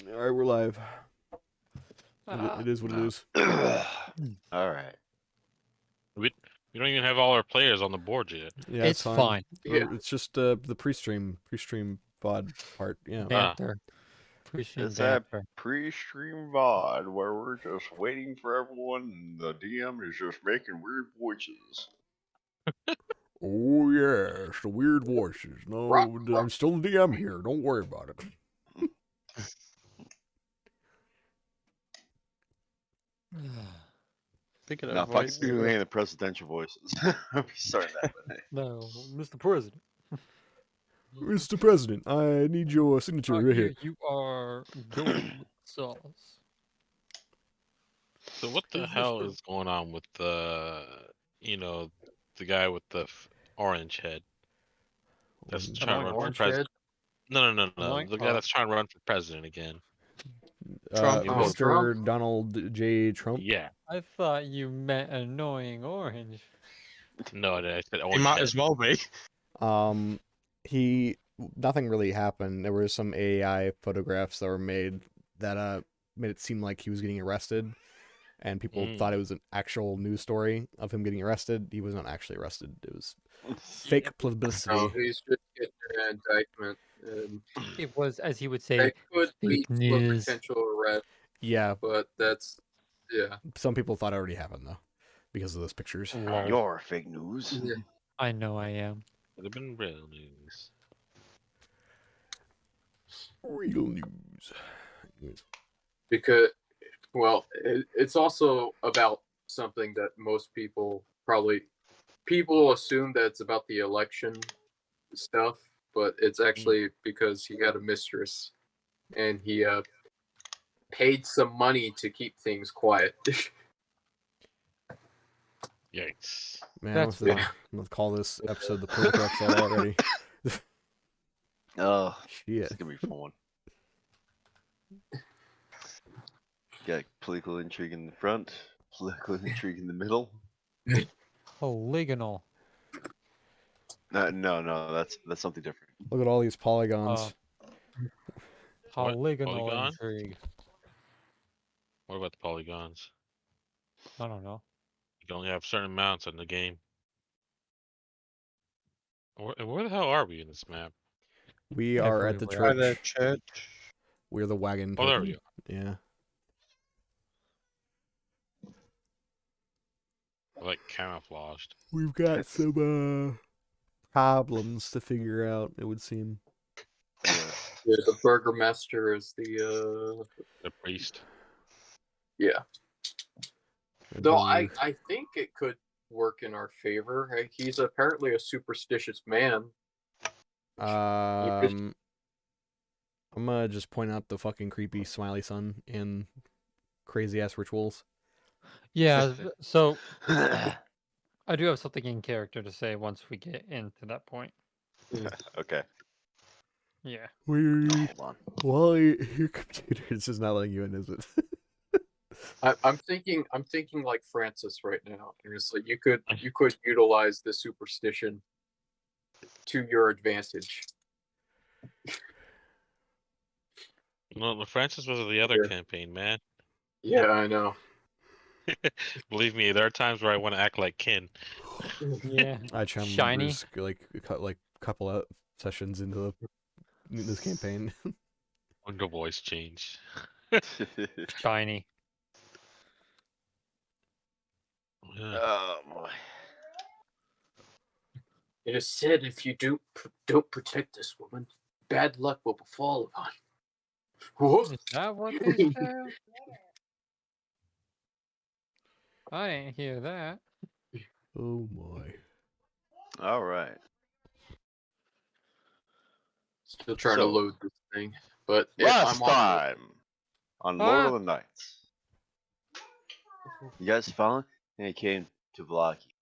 All right, we're live. Ah, It is what it is. All right. we don't even have all our players on the board yet. Yeah, It's fine. Yeah. It's just the pre-stream VOD part. Yeah. Banter. Pre-stream It's that banter. pre-stream VOD where we're just waiting for everyone and the DM is just making weird voices. Oh yeah, it's the weird voices. No, I'm still the DM here. Don't worry about it. Speaking Now, of if I voices, could do any of the presidential voices, I'll be starting that way. No, Mr. President. Mr. President, I need your signature right here. You are gold sauce. so what the hell is going on with the guy with the orange head that's trying to run for Orange president? No. Annoying? The guy that's trying to run for president again. Trump, Oh, Mr. Trump? Donald J. Trump. Yeah. I thought you meant annoying orange. No, I said He orange might head. as well be. Nothing really happened. There were some AI photographs that were made that made it seem like he was getting arrested, and people thought it was an actual news story of him getting arrested. He was not actually arrested. It was fake publicity. No, he's just getting an indictment. And It was, as he would say, that could lead fake to a news. potential arrest, Yeah, but that's some people thought it already happened though, because of those pictures. Lol. You're fake news. Yeah. I know I am. Would have been real news. Real news. Because it's also about something that most people assume that it's about the election stuff, but it's actually because he got a mistress and he paid some money to keep things quiet. Yikes. Man, That's I'm gonna call this episode the political episode already. Oh, Shit. it's gonna be fun. Got political intrigue in the front, political intrigue in the middle. Polygonal. No, that's something different. Look at all these polygons. What? Polygonal Polygon? intrigue. What about the polygons? I don't know. You can only have certain amounts in the game. Where the hell are we in this map? We are at the Everywhere. By the church. church. We're the wagon. Oh, there token. we go. Yeah. We're like camouflaged. We've got some problems to figure out, it would seem. Yeah. Yeah, the burgomaster is the The priest. yeah. Though I think it could work in our favor. He's apparently a superstitious man. I'm gonna just point out the fucking creepy smiley sun and crazy ass rituals. Yeah, so I do have something in character to say once we get into that point. Okay. Yeah. Weird. Hold on. Well, your computer is just not letting you in, is it? I'm thinking like Francis right now. It's like you could utilize the superstition to your advantage. No, Francis was the other Yeah. campaign, man. Yeah, I know. Believe me, there are times where I want to act like Ken. Yeah. I channeled Shiny. Bruce like a couple of sessions into this campaign. When the voice changed. Shiny. Yeah. Oh boy. It is said if you don't protect this woman, bad luck will befall upon you. Is that what they said? I ain't hear that. Oh my. All right. Still trying to So, load this thing, but Last I'm on. time on Lord of the Knights, you guys found and it came to Vlaki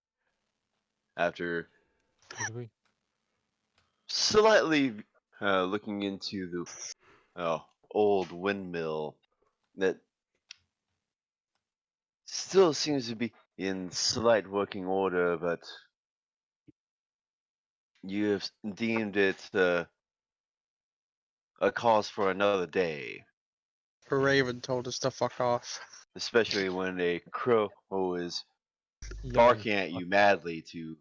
after Did we? slightly looking into the old windmill that still seems to be in slight working order, but you have deemed it a cause for another day. A raven told us to fuck off. Especially when a crow is Yelling, barking at you madly to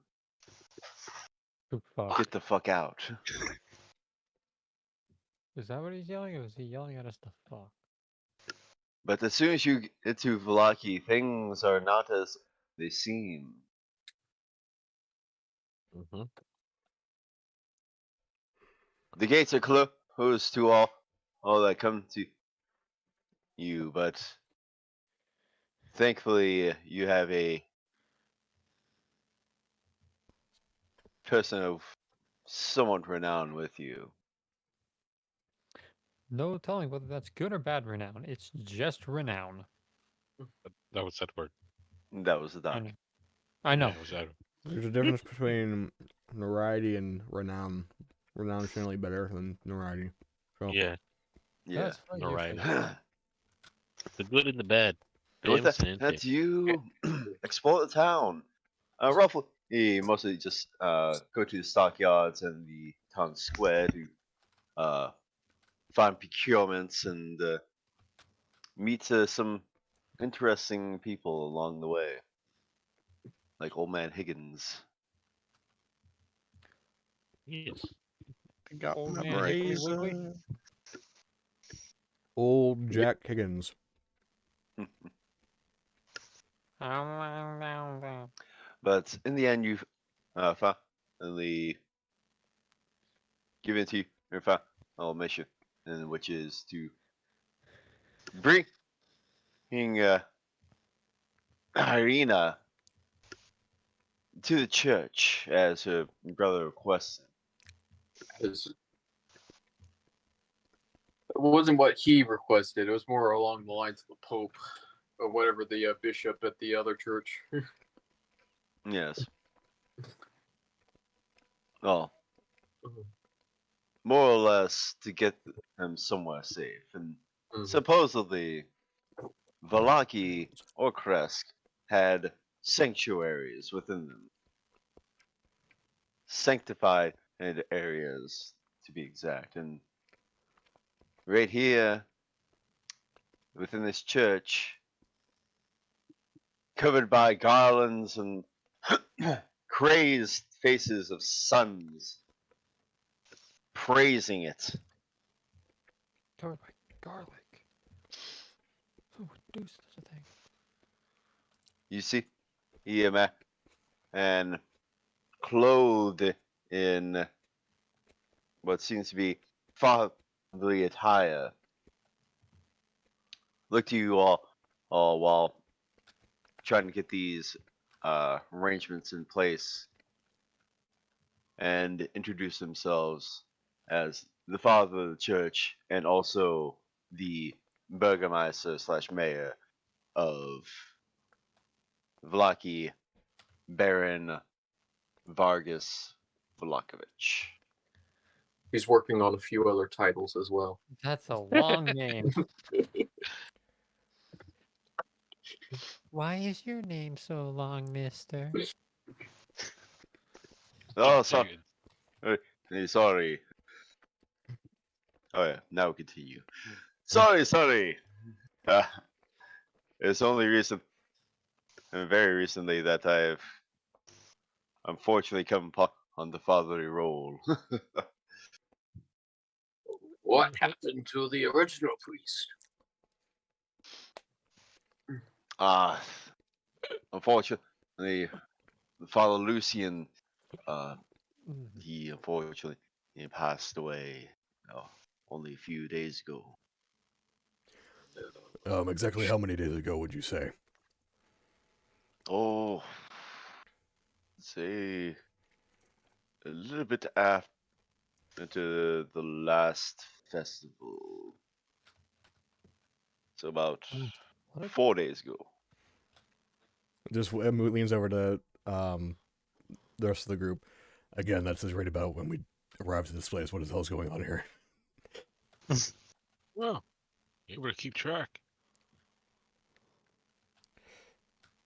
"Who fuck?" get the fuck out. Is that what he's yelling, or was he yelling at us to fuck? But as soon as you get to Vallaki, things are not as they seem. Mm-hmm. The gates are closed to all that come to you, but thankfully you have a person of somewhat renown with you. No telling whether that's good or bad renown. It's just renown. That was that word. That was the I doc. know. I know. Yeah, it was that. There's a difference between notoriety and renown. Renown is generally better than notoriety. So Yeah, Yeah. That's right. no you right. said. The good and the bad. And with James that, and that's Tim. you explore the town. Roughly, mostly just go to the stockyards and the town square to find procurements and meet some interesting people along the way, like Old Man Higgins. Yes. I got Old my man Higgly Wiggly? razor. old Jack Higgins. But in the end, you finally give in to your final mission, and which is to bring Irina to the church as her brother requested. It wasn't what he requested. It was more along the lines of the Pope or whatever the bishop at the other church. Yes. Well, more or less to get them somewhere safe. And supposedly, Valaki or Kresk had sanctuaries within them. Sanctified areas, to be exact. And right here, within this church, covered by garlands and crazed faces of sons praising it. Covered by garlic. Who would do such a thing? You see, EMF and clothed in what seems to be fatherly attire. Look to you all while trying to get these arrangements in place and introduce themselves as the father of the church and also the burgomaster slash mayor of Vlaki, Baron Vargas Vlakovic. He's working on a few other titles as well. That's a long name. Why is your name so long, mister? Oh, Second. sorry. Oh yeah, now we continue. Sorry. It's only very recently that I've unfortunately come upon the fatherly role. What happened to the original priest? Unfortunately, Father Lucian, he unfortunately passed away only a few days ago. Exactly how many days ago would you say? Oh, say a little bit after the last festival. So about What? 4 days ago. Just leans over to the rest of the group. Again, that's just right about when we arrived at this place. What the hell's going on here? Well, able to keep track.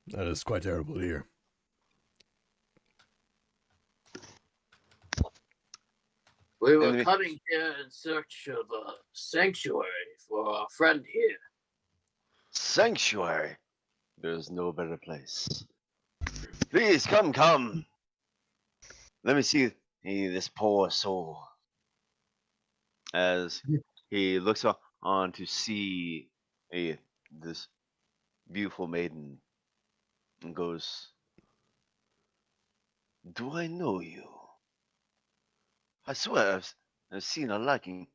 That is quite terrible to hear. We were Enemy. coming here in search of a sanctuary. for our friend here. Sanctuary. There's no better place. Please come, come. Let me see this poor soul. As he looks on to see this beautiful maiden and goes, "Do I know you? I swear I've seen a liking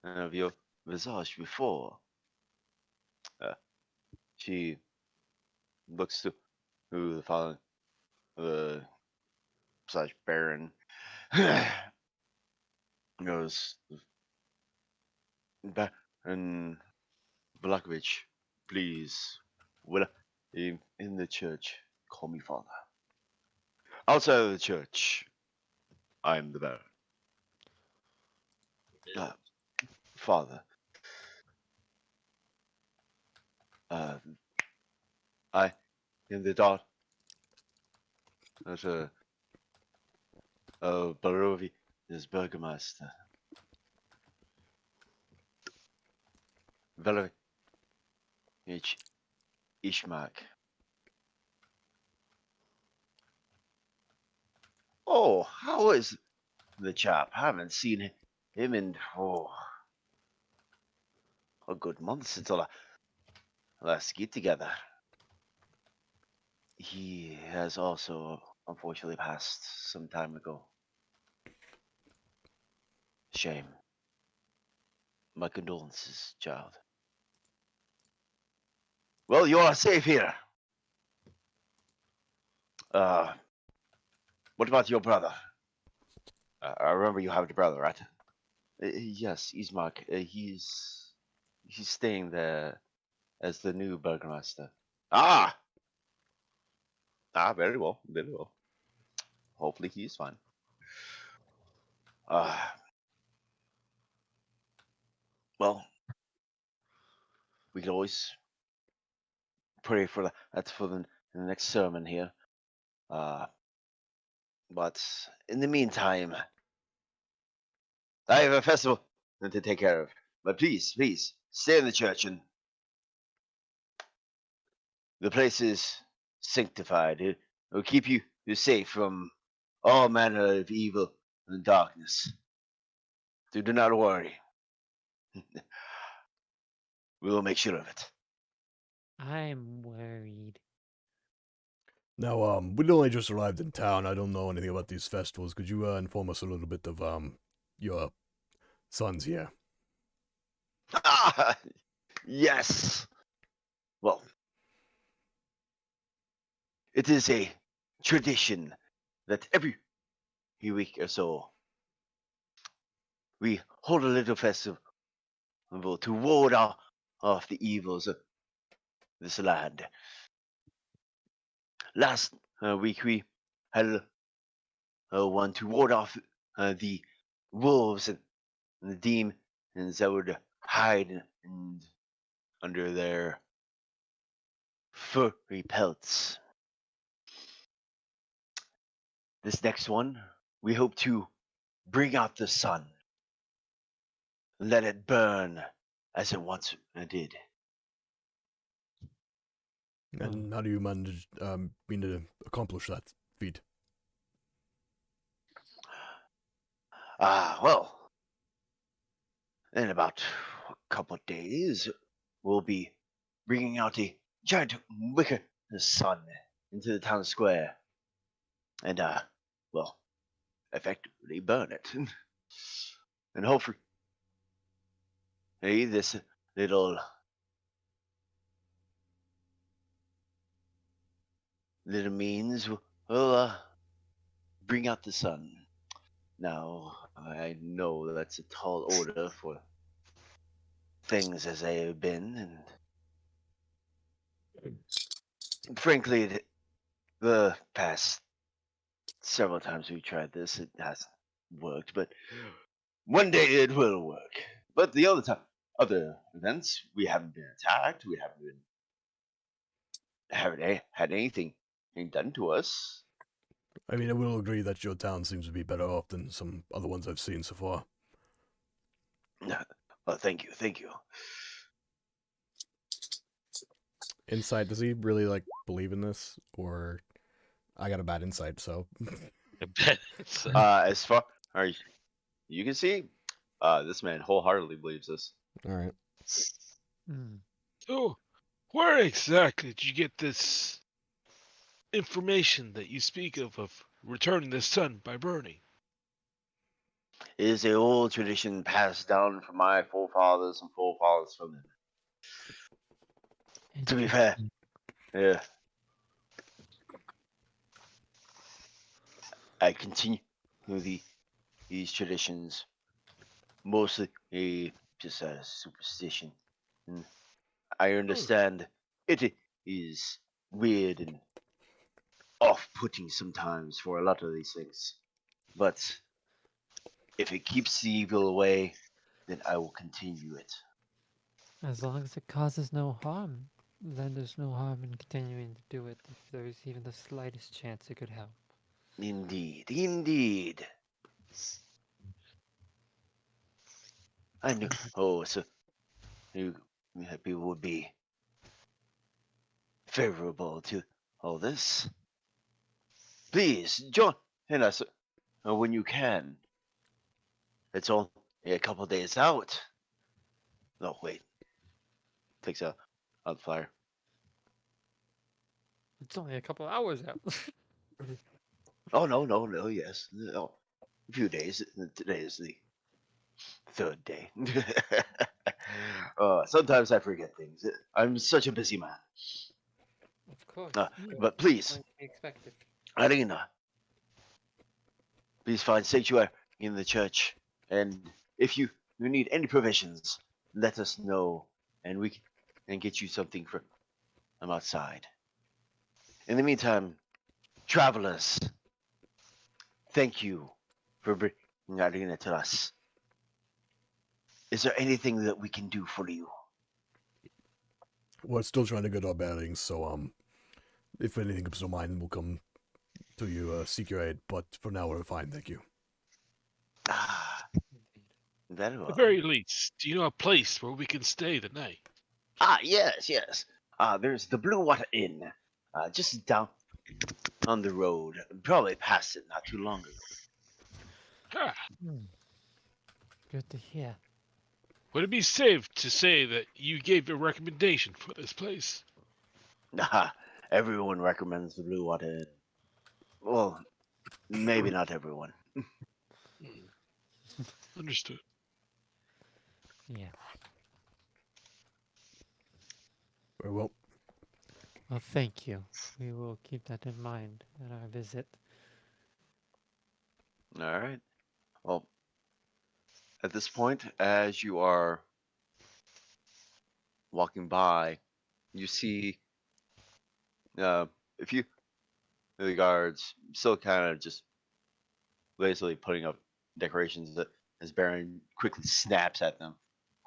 of your visage before." She looks to the following slash Baron goes, "Baron Blakovich, please, will in the church call me father. Outside of the church, I'm the Baron. Father, I am the daughter of Barovi, his Burgermeister. Valerie Ishmak. Oh, how is the chap? Haven't seen him in a good month since our last get together. He has also unfortunately passed some time ago. Shame. My condolences, child. Well, you are safe here. What about your brother? I remember you have a brother, right? Yes, Ismark. He's staying there as the new Burgermeister. Ah, very well, very well. Hopefully he's fine. Well, we can always pray for that for the next sermon here. But in the meantime, I have a festival to take care of. But please, stay in the church, and the place is sanctified. It will keep you safe from all manner of evil and darkness. So do not worry. We will make sure of it. I'm worried. Now, we only just arrived in town. I don't know anything about these festivals. Could you inform us a little bit of your sons here? Ah, yes. Well, it is a tradition that every week or so we hold a little festival to ward off the evils of this land. Last week we had one to ward off the wolves and the demons that would hide under their furry pelts. This next one, we hope to bring out the sun. Let it burn as it once did. And how do you manage mean to accomplish that feat? Well, in about a couple of days, we'll be bringing out a giant wicker sun into the town square, and well, effectively burn it, and hopefully, this little means will bring out the sun. Now, I know that's a tall order for things as they have been, and frankly, the past several times we tried this, it hasn't worked, but one day it will work. But the other events, we haven't been attacked, we haven't had anything done to us. I mean, I will agree that your town seems to be better off than some other ones I've seen so far. Oh, thank you, thank you. Insight, does he really like believe in this, or I got a bad insight? So I bet it's, As far as you can see, this man wholeheartedly believes this. all right. Hmm. So, where exactly did you get this information that you speak of returning the sun by burning? It is a old tradition passed down from my forefathers and forefathers from them. To be fair, Interesting. yeah, I continue these traditions, mostly just a superstition. And I understand it is weird and off-putting sometimes for a lot of these things, but if it keeps the evil away, then I will continue it. As long as it causes no harm, then there's no harm in continuing to do it if there's even the slightest chance it could help. Indeed, indeed. I knew. Oh, so you people would be favorable to all this. Please join us when you can. It's only a couple days out. Oh wait, takes out the flyer. It's only a couple hours out. Oh no, yes, no, a few days. Today is the third day. Sometimes I forget things. I'm such a busy man. Of course. But please, Like we expected. Arena, please find sanctuary in the church. And if you need any provisions, let us know, and we can get you something from outside. In the meantime, travelers, thank you for bringing Arena to us. Is there anything that we can do for you? We're still trying to get our bearings, so if anything comes to mind, we'll come to you, seek your aid. But for now, we're fine, thank you. Ah, very At well. the very least, do you know a place where we can stay the night? Yes. There's the Blue Water Inn, just down on the road. Probably passed it not too long ago. Ah, Good to hear. would it be safe to say that you gave a recommendation for this place? Everyone recommends the Blue Water Inn. Well, maybe not everyone. Understood. Yeah. Very well. Well, thank you. We will keep that in mind at our visit. All right. Well, at this point, as you are walking by, you see a few of the guards still kind of just lazily putting up decorations that as Baron quickly snaps at them.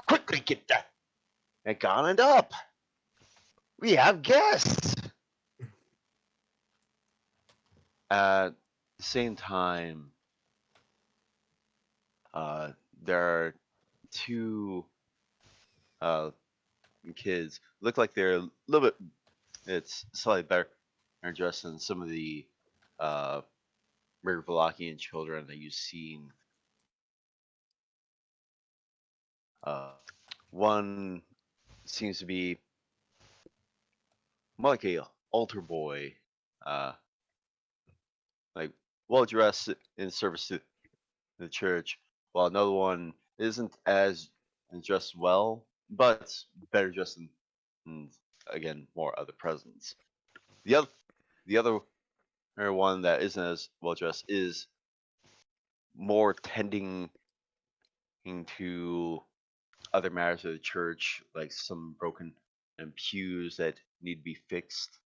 Quickly get that garland up! We have guests! At the same time, there are two kids. Look like they're a little bit, it's slightly better dressed than some of the uh, Mervalakian children that you've seen. One seems to be more like a altar boy, uh, like well dressed in service to the church, while another one isn't as dressed well, but better dressed than, and again more other presents. The other one that isn't as well dressed is more tending to other matters of the church, like some broken pews that need to be fixed.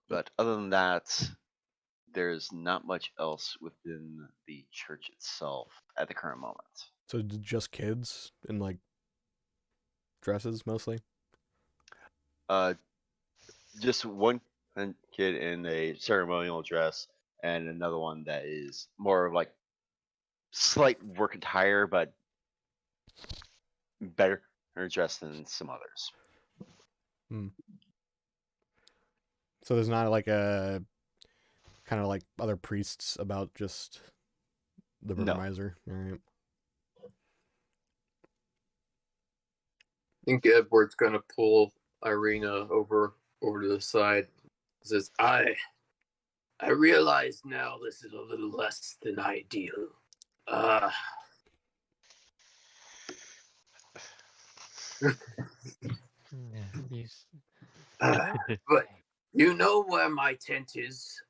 But other than that, there's not much else within the church itself at the current moment. So just kids in like dresses mostly. Uh, just one kid in a ceremonial dress, and another one that is more of like slight work attire, but better dressed than some others. So there's not like a kind of like other priests about just the No. Burgermeister. All right. I think Edward's gonna pull Irina over to the side. Says, I realize now this is a little less than ideal. Yeah, he's But you know where my tent is.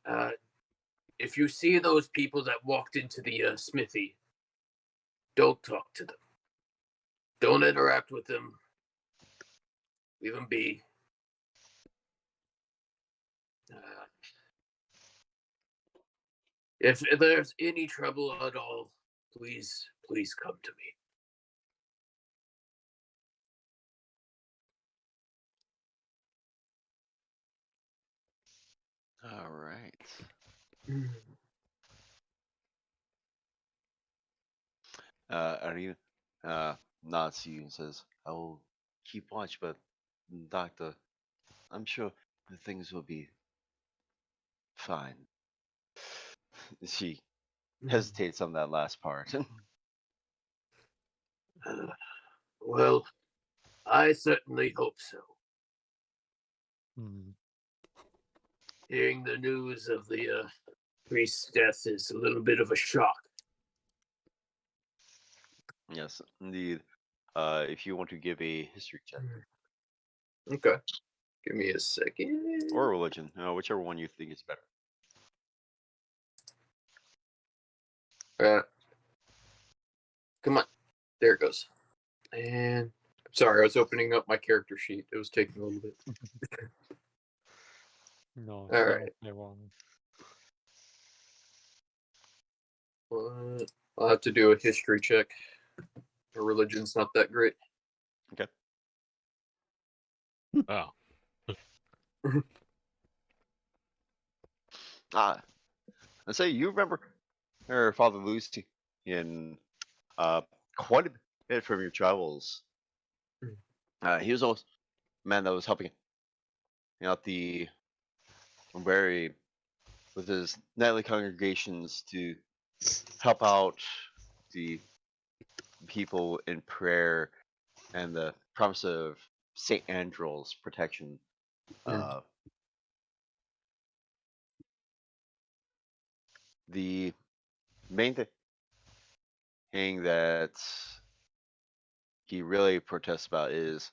If you see those people that walked into the smithy, don't talk to them. Don't interact with them. Leave them be. If there's any trouble at all, please come to me. All right. Arina nods to you and says, I will keep watch, but Doctor, I'm sure the things will be fine. She hesitates on that last part. Well, I certainly hope so. Hearing the news of the priest's death is a little bit of a shock. Yes, indeed. If you want to give a history check Okay. Give me a second. or religion, whichever one you think is better. Come on. There it goes. And sorry, I was opening up my character sheet. It was taking a little bit. No. All right. They won't. I'll have to do a history check. My religion's not that great. Okay. Oh. And say you remember her Father Lucy in quite a bit from your travels. He was always a man that was helping out the very with his nightly congregations to help out the people in prayer and the promise of Saint Andrew's protection. The main thing that he really protests about is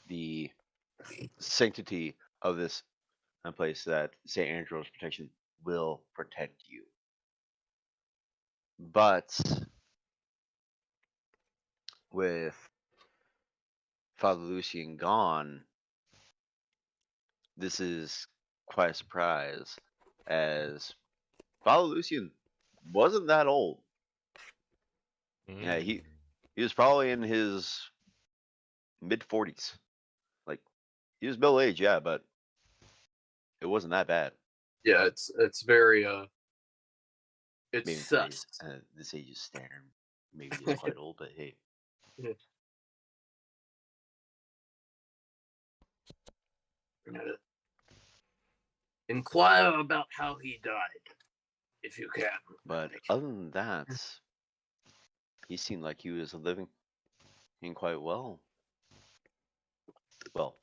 the sanctity of this place, that Saint Andrew's protection will protect you. But with Father Lucian gone, this is quite a surprise, as Father Lucian wasn't that old. Yeah, he was probably in his mid-40s. Like, he was middle age, yeah, but it wasn't that bad. Yeah, it's very it's Maybe sus. this age is standard. Maybe he's quite old, but hey. Inquire about how he died, if you can. But other than that, he seemed like he was living in quite well. Well,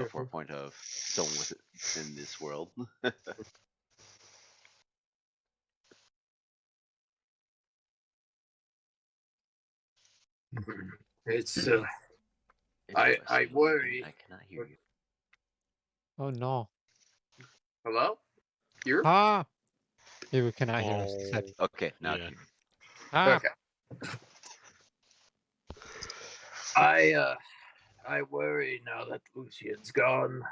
for a point of someone with it in this world. It's I worry. I cannot hear you. oh no. Hello? Here? Ah, you cannot hear us. Except, Okay, now Yeah. ah, Okay. I worry now that Lucian's gone.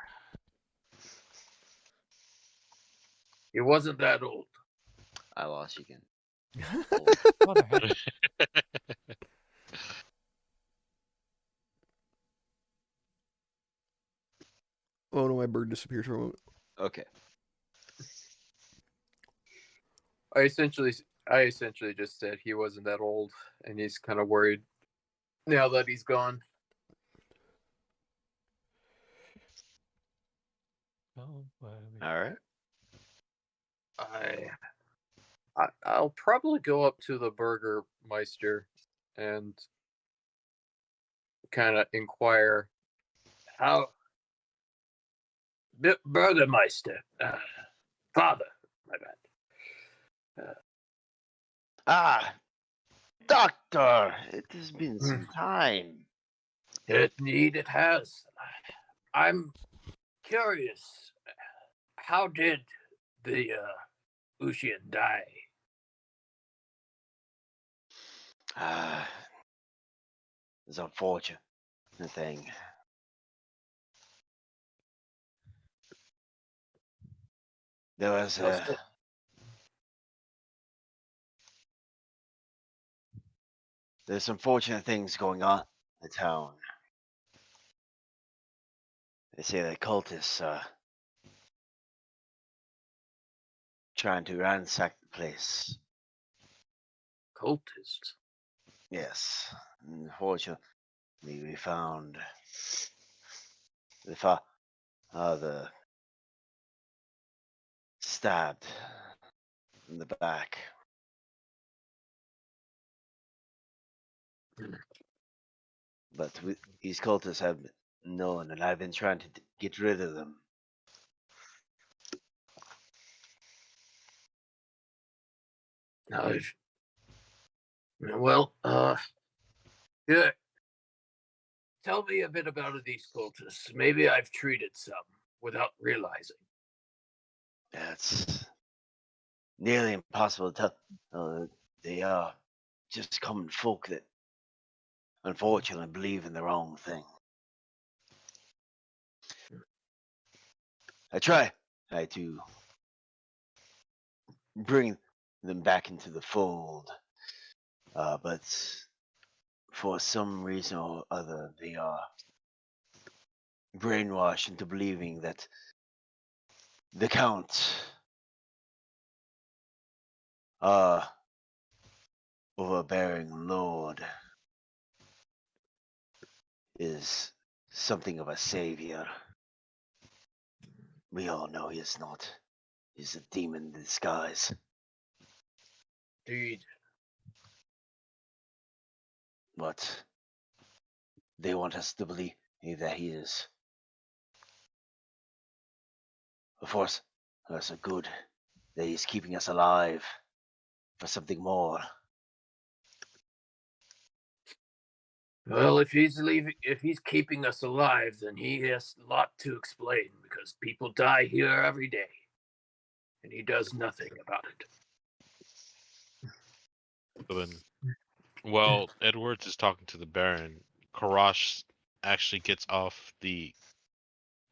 He wasn't that old. I lost you again. what the heck? Oh no, my bird disappeared for a moment. Okay. I essentially just said he wasn't that old, and he's kind of worried now that he's gone. Oh, All right. I'll probably go up to the Burgermeister and kind of inquire how Burgermeister, father, my bad. Ah, doctor, it has been some time. Indeed, it has. I'm curious. How did the Ushian die? Ah, it's unfortunate thing. There was Just a- there's unfortunate things going on in the town. They say the cultists trying to ransack the place. cultist. Yes, unfortunately, we found the the stabbed in the back. But these cultists have known, and I've been trying to get rid of them. Well, yeah. Tell me a bit about these cultists. Maybe I've treated some without realizing. It's nearly impossible to tell. They are just common folk that unfortunately believe in the wrong thing. I try to bring them back into the fold, but for some reason or other, they are brainwashed into believing that the Count, overbearing lord, is something of a savior. We all know he is not. He's a demon in disguise. Indeed. But they want us to believe that he is a force so good, that he's keeping us alive for something more. Well, if he's keeping us alive, then he has a lot to explain because people die here every day, and he does nothing about it. So then, while Edwards is talking to the Baron, Karash actually gets off the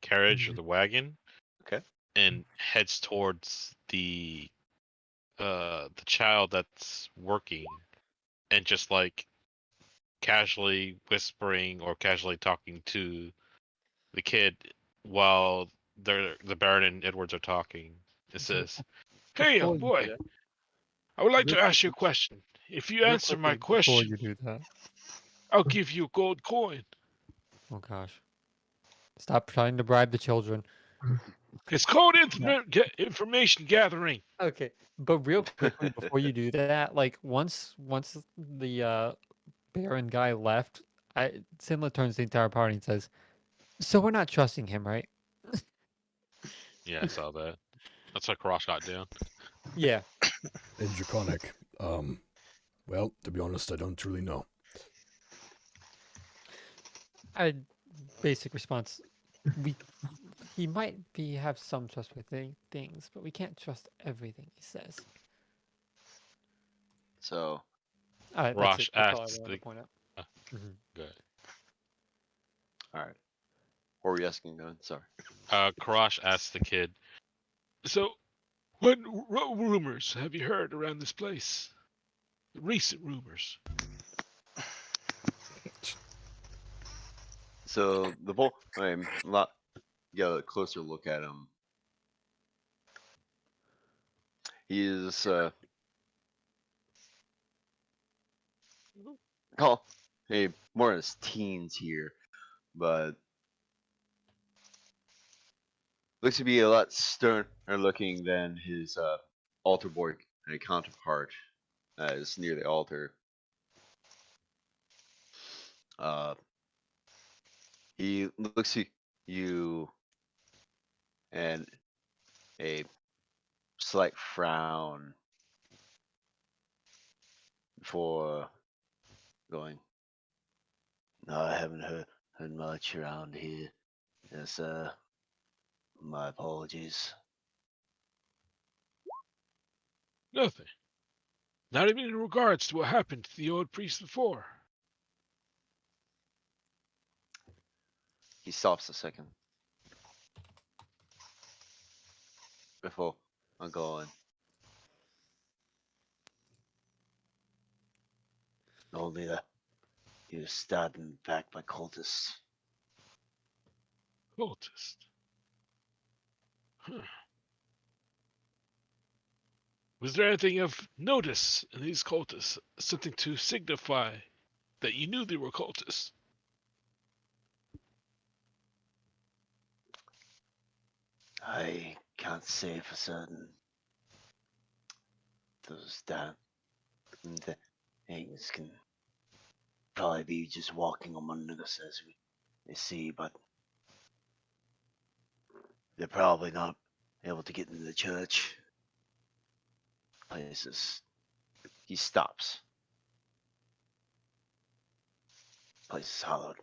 carriage or the wagon, Okay. and heads towards the child that's working, and just like casually whispering or casually talking to the kid while the Baron and Edwards are talking. It says, "Hey, young Before you boy, do that, I would like real to ask you a quickly- question. If you real answer my quickly before question, you do that, I'll give you a gold coin." oh gosh, stop trying to bribe the children. It's called information gathering. Okay, but real quickly before you do that, like once the Baron guy left, Sinla turns to the entire party and says, "So we're not trusting him, right?" Yeah, I saw that. That's how Karash got down. Yeah. In Draconic, well, to be honest, I don't truly know. Basic response. He might have some trustworthy things, but we can't trust everything he says. So, That's Karash it. That's all I asks wanted to point out. Good. all right. What were you asking, Gun? Sorry. Karash asks the kid, "So, what rumors have you heard around this place? Recent rumors." So the boy, get a closer look at him. He is call more in his teens here, but looks to be a lot sterner looking than his altar boy counterpart is near the altar. He looks at you and a slight frown before going. No, I haven't heard much around here. Yes, my apologies. Nothing. Not even in regards to what happened to the old priest before. He stops a second before going. Only that he was stabbed in the back by cultists. Cultist. Huh. Was there anything of notice in these cultists? Something to signify that you knew they were cultists? I can't say for certain. Those damn things can probably be just walking among us as we see, but they're probably not able to get into the church. Places. He stops. Place is hollowed.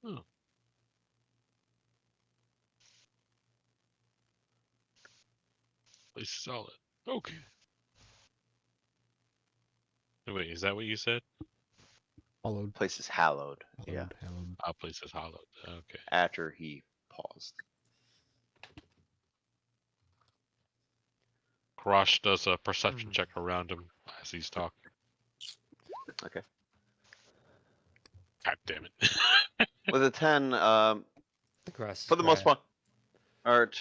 Oh. Place is solid. Okay. Wait, is that what you said? Hollowed. Place is hallowed. Yeah. Hallowed. Our place is hollowed. Okay. After he paused. Karash does a perception check around him as he's talking. Okay. God damn it. With a 10, The grass is for the most grass. part,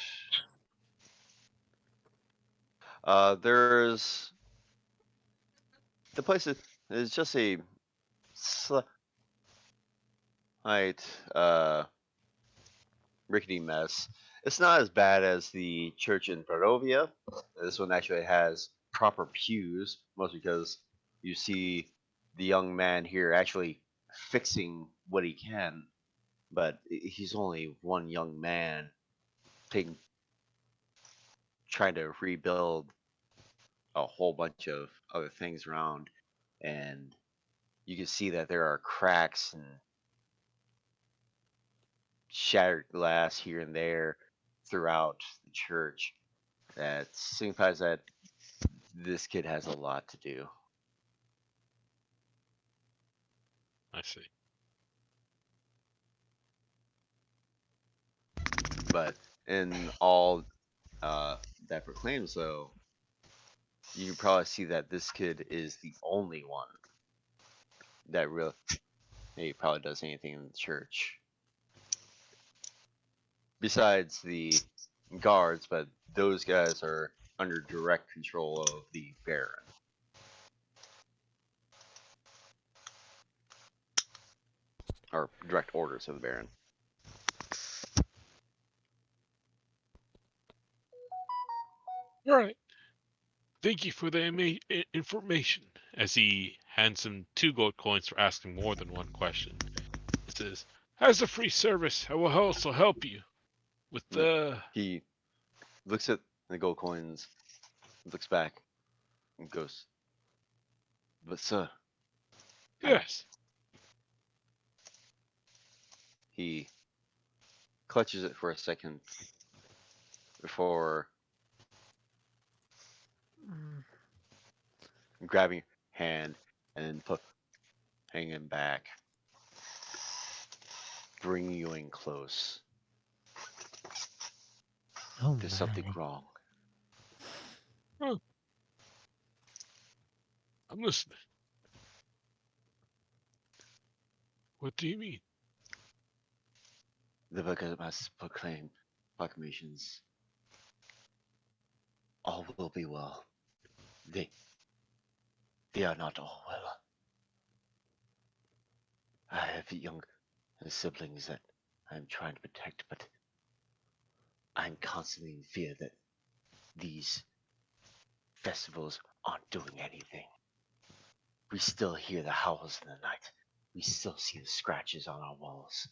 there's the place is just a slight rickety mess. It's not as bad as the church in Barovia. This one actually has proper pews, mostly because you see the young man here actually fixing what he can, but he's only one young man trying to rebuild a whole bunch of other things around, and you can see that there are cracks and shattered glass here and there throughout the church that signifies that this kid has a lot to do. I see. But in all that proclaims, though, you can probably see that this kid is the only one that really probably does anything in the church. Besides the guards, but those guys are under direct control of the Baron. Or direct orders of the Baron. All right. Thank you for the information. As he hands him 2 gold coins for asking more than one question. It says, As a free service, I will also help you with the. He looks at the gold coins, looks back, and goes, "But sir," Yes. he clutches it for a second before grabbing your hand and then hanging back, bringing you in close. Oh There's something my. wrong. I'm listening. What do you mean? The book must proclaim proclamations. All will be well. they are not all well. I have young siblings that I'm trying to protect, but I'm constantly in fear that these festivals aren't doing anything. We still hear the howls in the night. We still see the scratches on our walls.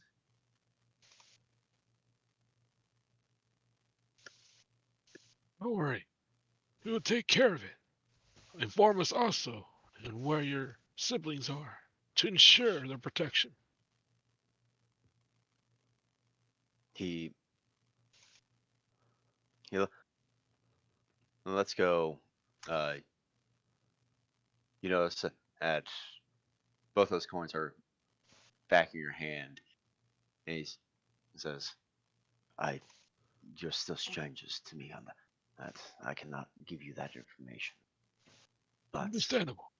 Don't worry. We will take care of it. Inform us also and where your siblings are to ensure their protection. He let's go. You notice that both those coins are back in your hand, and he says, You're still strangers to me on that. I cannot give you that information. But Understandable.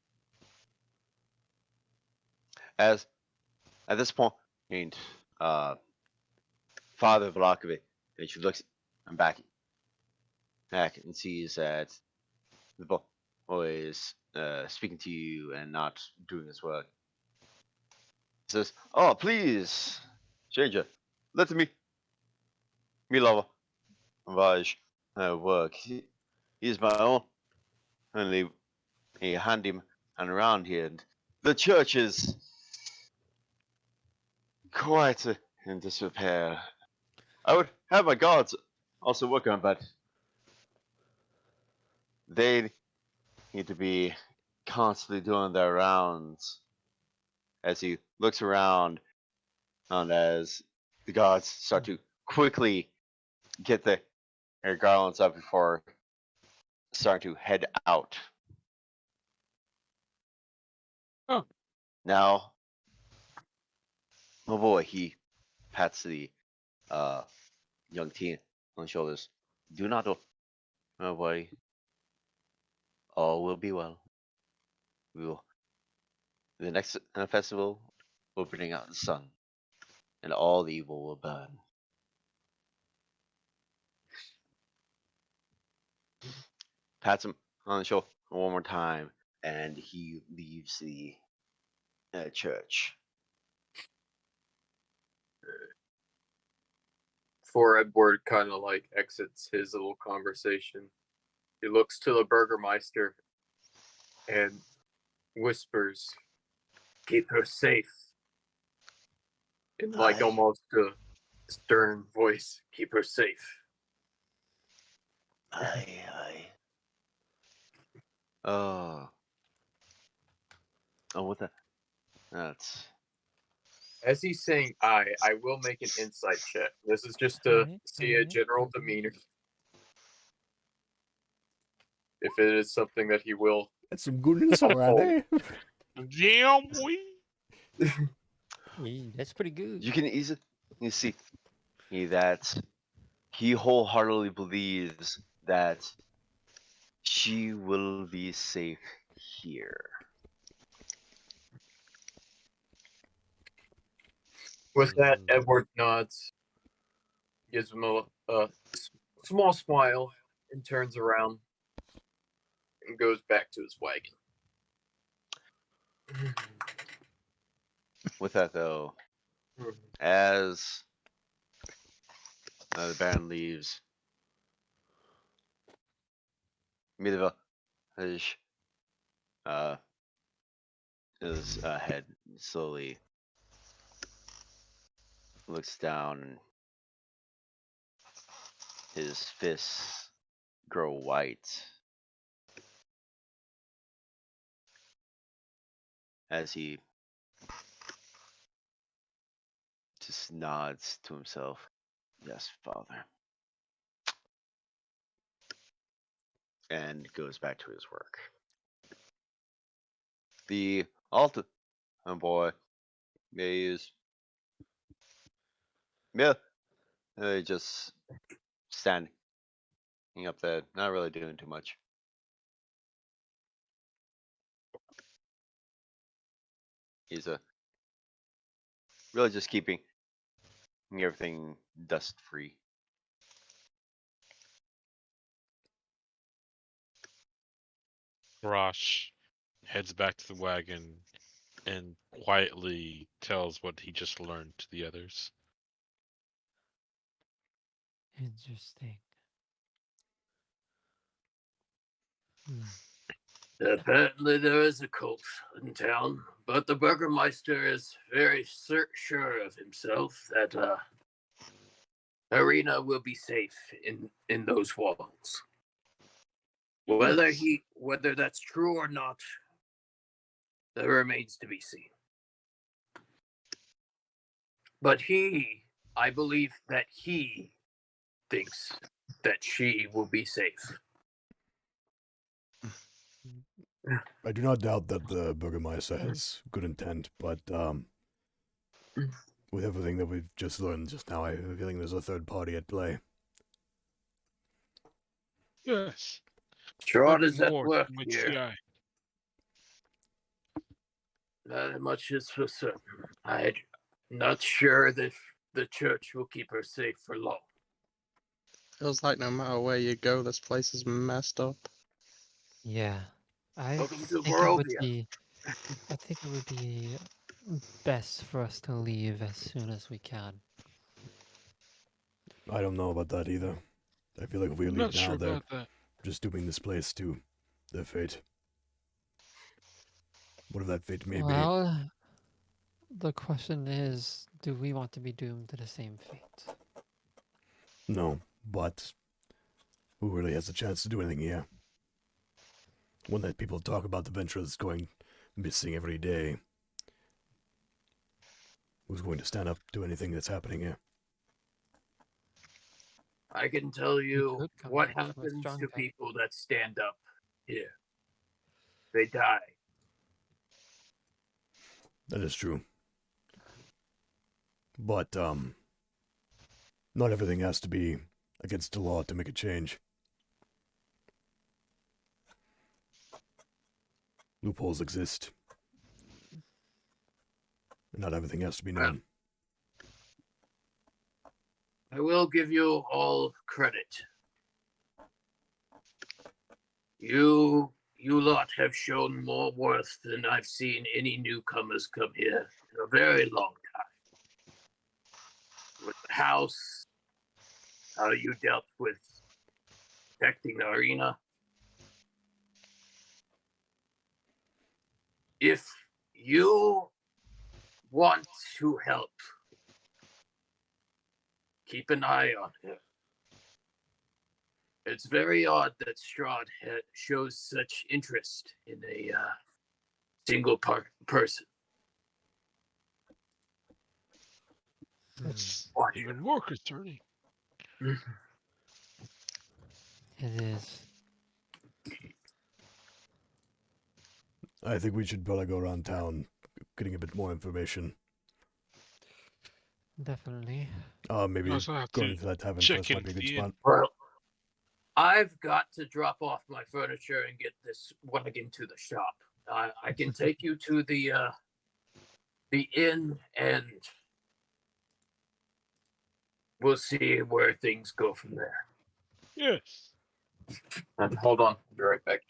as at this point, and Father Vlakovic, and she looks back and sees that the boy is speaking to you and not doing his work. He says, "Oh, please, stranger, let me love Vaj work. He is my own. Only he hand him and around here. And the church is quite in disrepair. I would have my guards also work on, but they need to be constantly doing their rounds." As he looks around, and as the guards start to quickly get their garlands up before starting to head out. Oh. Now, oh boy, he pats the young teen on the shoulders. Do not worry. All will be well. We will. The next festival will bring out the sun, and all the evil will burn. Pats him on the shoulder one more time, and he leaves the church. Before Edward kind of like exits his little conversation, he looks to the Burgermeister and whispers, "Keep her safe." In like Aye. almost a stern voice, "Keep her safe." Aye. Oh, what the? That's As he's saying I will make an insight check. This is just to see a general demeanor. If it is something that he will. That's some good insight right there. Yeah, boy. Hey, that's pretty good. you can easily see that he wholeheartedly believes that she will be safe here. With that, Edward nods, gives him a small smile, and turns around and goes back to his wagon. With that, though, as the Baron leaves, Midva his head slowly looks down, and his fists grow white as he just nods to himself. Yes, Father. And goes back to his work. The altar boy is just standing up there, not really doing too much. He's really just keeping everything dust free. Rosh heads back to the wagon and quietly tells what he just learned to the others. Interesting. Apparently there is a cult in town, but the Burgermeister is very sure of himself that Arena will be safe in those walls. Whether that's true or not, that remains to be seen. But I believe that he thinks that she will be safe. I do not doubt that the Burgermeister has good intent, but with everything that we've just learned just now, I have a feeling there's a third party at play. Yes. Strahd is at more work to my here. TI. Not much is for certain. I'm not sure that the church will keep her safe for long. Feels like no matter where you go, this place is messed up. Yeah. I Welcome to think it would Barovia. be best for us to leave as soon as we can. I don't know about that either. I feel like if we I'm leave not now, sure they're about that. just dooming this place to their fate. Whatever that fate may be. Well, the question is, do we want to be doomed to the same fate? No, but who really has a chance to do anything here? When that people talk about the venture that's going missing every day, who's going to stand up to anything that's happening here? I can tell you could come what back from a happens strong to guy. people that stand up here. They die. That is true. But, not everything has to be against the law to make a change. Loopholes exist. And not everything has to be known. I will give you all credit. You lot have shown more worth than I've seen any newcomers come here in a very long time. With the house, how you dealt with protecting the arena. If you want to help, keep an eye on him. It's very odd that Strahd shows such interest in a single person. That's Watch even more concerning. him. It is. I think we should probably go around town getting a bit more information. Definitely. Maybe Also have going to to that tavern check first might be a good into the spot. Well, I've got to drop off my furniture and get this wagon to the shop. I can take you to the inn, and we'll see where things go from there. Yes. And hold on, I'll be right back.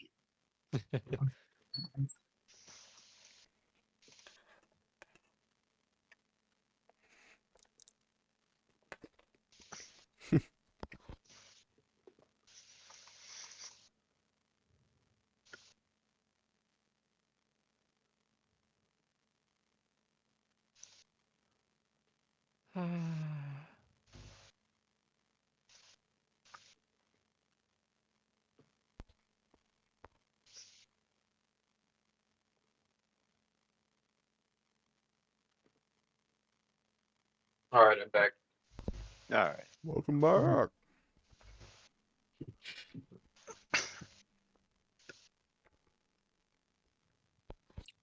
All right, I'm back. All right. Welcome back.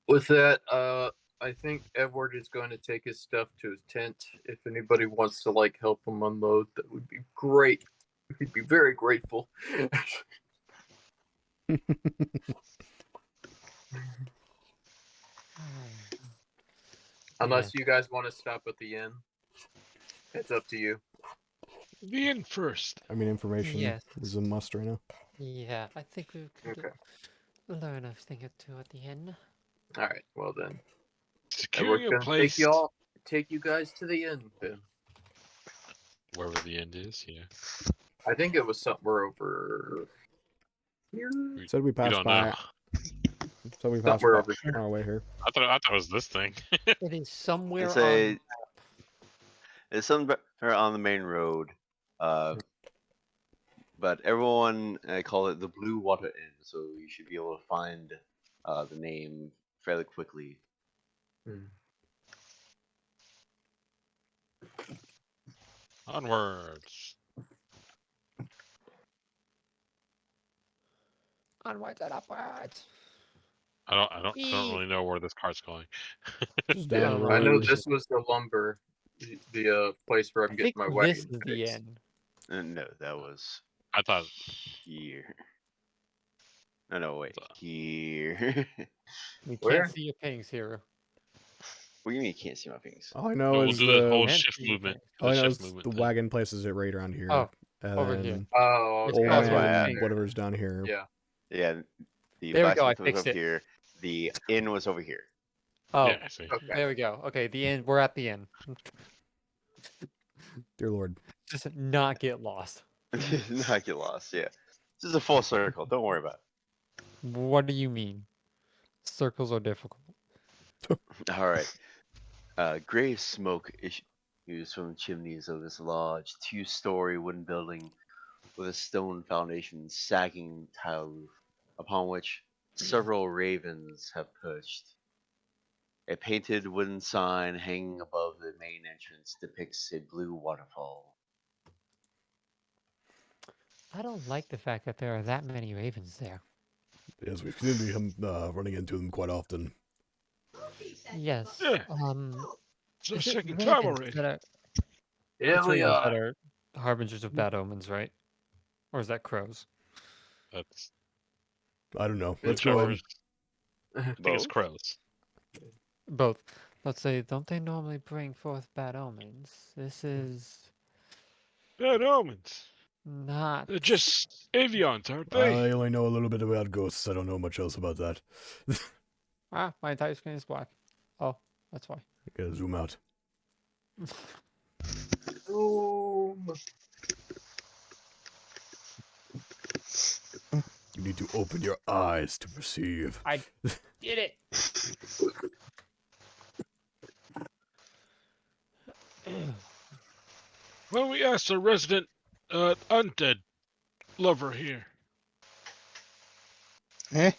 With that, I think Edward is going to take his stuff to his tent. If anybody wants to help him unload, that would be great. He'd be very grateful. Unless you guys want to stop at the inn, it's up to you. The inn first. I mean, information Yes. is a must right now. Yeah, I think we could. Okay. learn a thing or two at the inn. All right. Well then, Securing we're a gonna place. take you guys to the inn then. Wherever the end is, yeah. I think it was somewhere over here. Said we We passed don't by. know. So we passed Somewhere by over here. on our way here. I thought it was this thing. It is somewhere It's on. it's somewhere on the main road. But everyone call it the Blue Water Inn, so you should be able to find the name fairly quickly. Onwards. Onwards and upwards. I don't really know where this cart's going. Just down the Yeah, road. I know this was the lumber, the place where I'm I getting think my this wagon is the fixed. end. No, that was I thought here. No, wait, here. We Where? can't see your pings, hero. What do you mean you can't see my fingers? All I know we'll is do the whole the And shift see your movement. pings. all I The know is shift movement the thing. wagon places it right around here. Oh, and over then here. Oh, It's okay. Old That's why I Man, asked. whatever's down here. Yeah. Yeah, the There we go, I blacksmith was fixed over it. here. The inn was over here. Oh, Yeah, I see. Okay. there we go. Okay, the end. We're at the end. Dear Lord. Just not get lost. Not get lost. Yeah, this is a full circle. Don't worry about What do you mean? Circles are difficult. it. All right. Gray smoke issues from the chimneys of this large, two-story wooden building with a stone foundation, sagging tile roof, upon which several ravens have perched. A painted wooden sign hanging above the main entrance depicts a blue waterfall. I don't like the fact that there are that many ravens there. Yes, we seem to be running into them quite often. Yes. Yeah. It's our Is it second time ravens already. that are, Here it's we ravens that are. are harbingers of bad omens, right? Or is that crows? That's I don't know. It's Let's go in. whichever. I think it's Both? crows. Both. Let's say, don't they normally bring forth bad omens? This is Bad omens. not. They're just avians, aren't I they? only know a little bit about ghosts. I don't know much else about that. Ah, my entire screen is black. Oh, that's why. Gotta zoom out. Boom. You need to open your eyes to perceive. I did it. Well, we asked a resident undead lover here. Eh?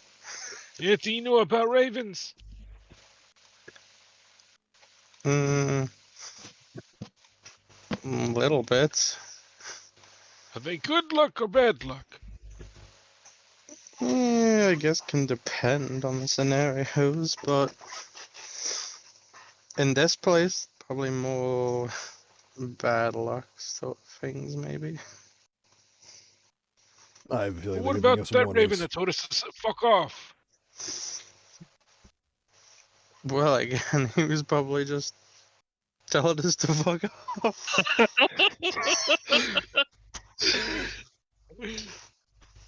Anything you know about ravens? Little bits. Are they good luck or bad luck? Yeah, I guess can depend on the scenarios, but in this place, probably more bad luck sort of things, maybe. I have a feeling What they could bring about us some that raven wonders. that told us to fuck off? Well, again, he was probably just telling us to fuck off.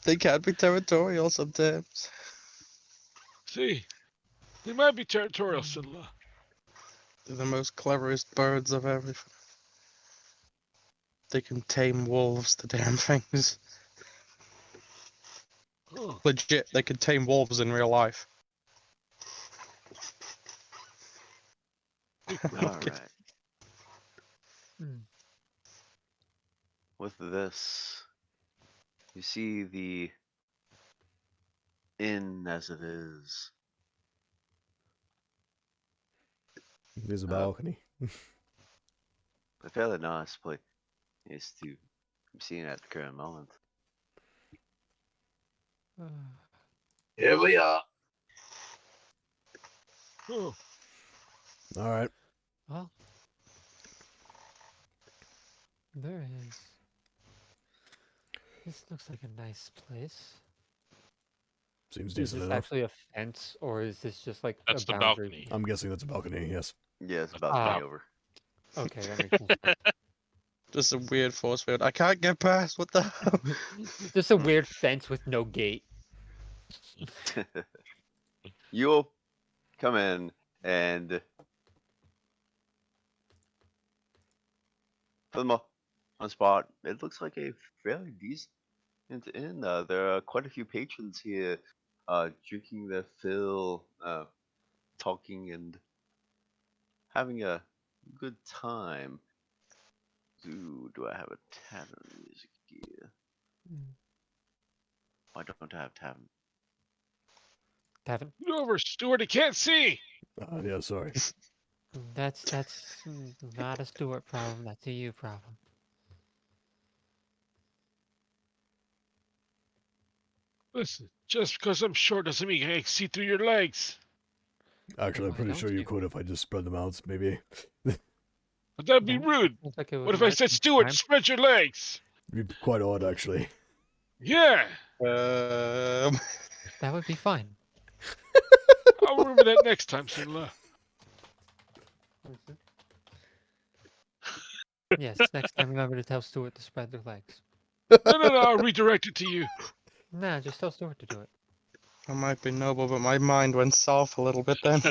They can be territorial sometimes. See, they might be territorial, Sidla. They're the most cleverest birds of everything. They can tame wolves, the damn things. Oh, Legit, they can tame wolves in real life. All Okay. right. Hmm. With this, you see the inn as it is. There's a balcony. A fairly nice place to be seen at the current moment. Here we are. oh. All right. Well, there is. This looks like a nice place. Seems Is decent this enough. actually a fence, or is this just like That's a the boundary? balcony. I'm guessing that's a balcony, yes. Yeah, it's about Ah. to be over. Okay, that makes more sense. Just a weird force field. I can't get past. What the hell? Just a weird fence with no gate. You'll come in and for the most part, it looks like a fairly decent inn. There are quite a few patrons here, drinking their fill, talking and having a good time. Do I have a tavern music here? Why don't I have tavern? Tavin, Get over, Stuart. I can't see. Yeah, sorry. that's not a Stewart problem. That's a you problem. Listen, just because I'm short doesn't mean I can see through your legs. Actually, I'm Why pretty don't sure you you? could if I just spread them out, maybe. But that'd be That rude. sounds like it would What if I work said, this Stuart, time. spread your legs? It'd be quite odd, actually. Yeah, That would be fine. I'll remember that next time, Sinla. Yes, next time remember to tell Stewart to spread their legs. No, I'll redirect it to you. Nah, just tell Stewart to do it. I might be noble, but my mind went south a little bit then.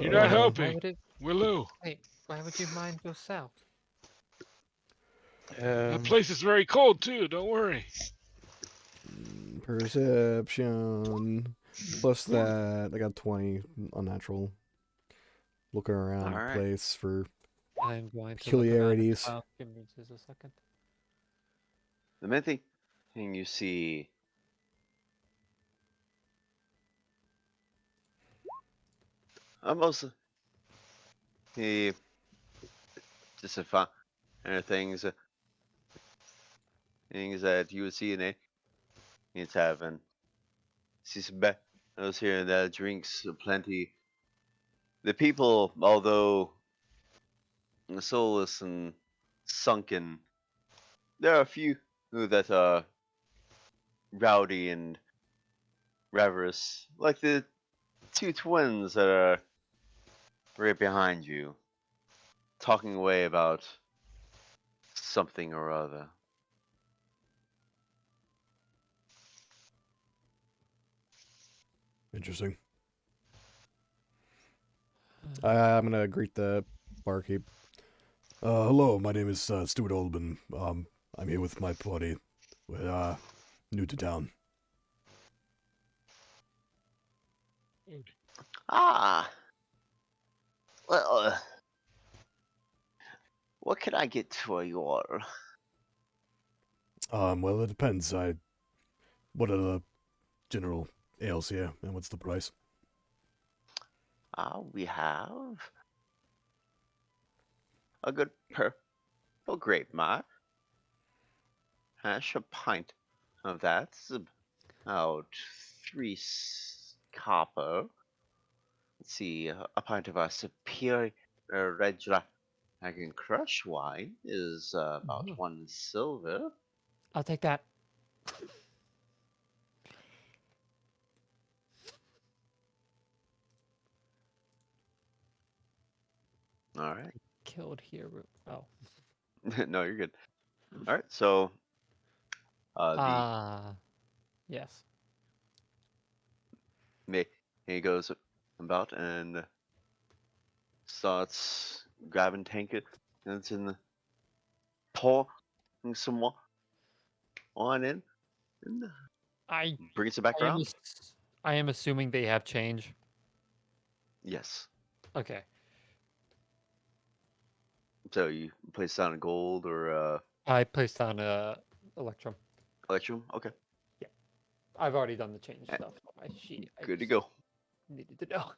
You're not Why helping. would it? Willow, Wait, why would your mind go south? that place is very cold, too. Don't worry. Perception. Plus that, I got 20 unnatural. Looking around the Alright. place for I'm going to peculiarities. Look around as well. Give me just a second. The main thing you see almost the just a fun things things that you would see in a tavern. See some those here and there, drinks plenty. The people, although soulless and sunken, there are a few that are rowdy and raverous, like the two twins that are right behind you, talking away about something or other. Interesting. I'm gonna greet the barkeep. Hello, my name is Stuart Oldman. I'm here with my party. We're new to town. Ah, well, what can I get for you all? Well, it depends. What are the general ales here, and what's the price? We have a good purple grape, my hash a pint of that's about copper. Let's see, a pint of our superior red dragon crush wine is about Mhm. 1 silver. I'll take that. All right. Killed here. Oh. No, you're good. All right. So, Yes. he goes about and starts grabbing tankard and it's in the pouring some wine in and I brings it back I am around. I am assuming they have change. Yes. Okay. So you place down a gold or I placed on Electrum. electrum. Okay. I've already done the change Eh, stuff on my sheet. I Good to just go. needed to know.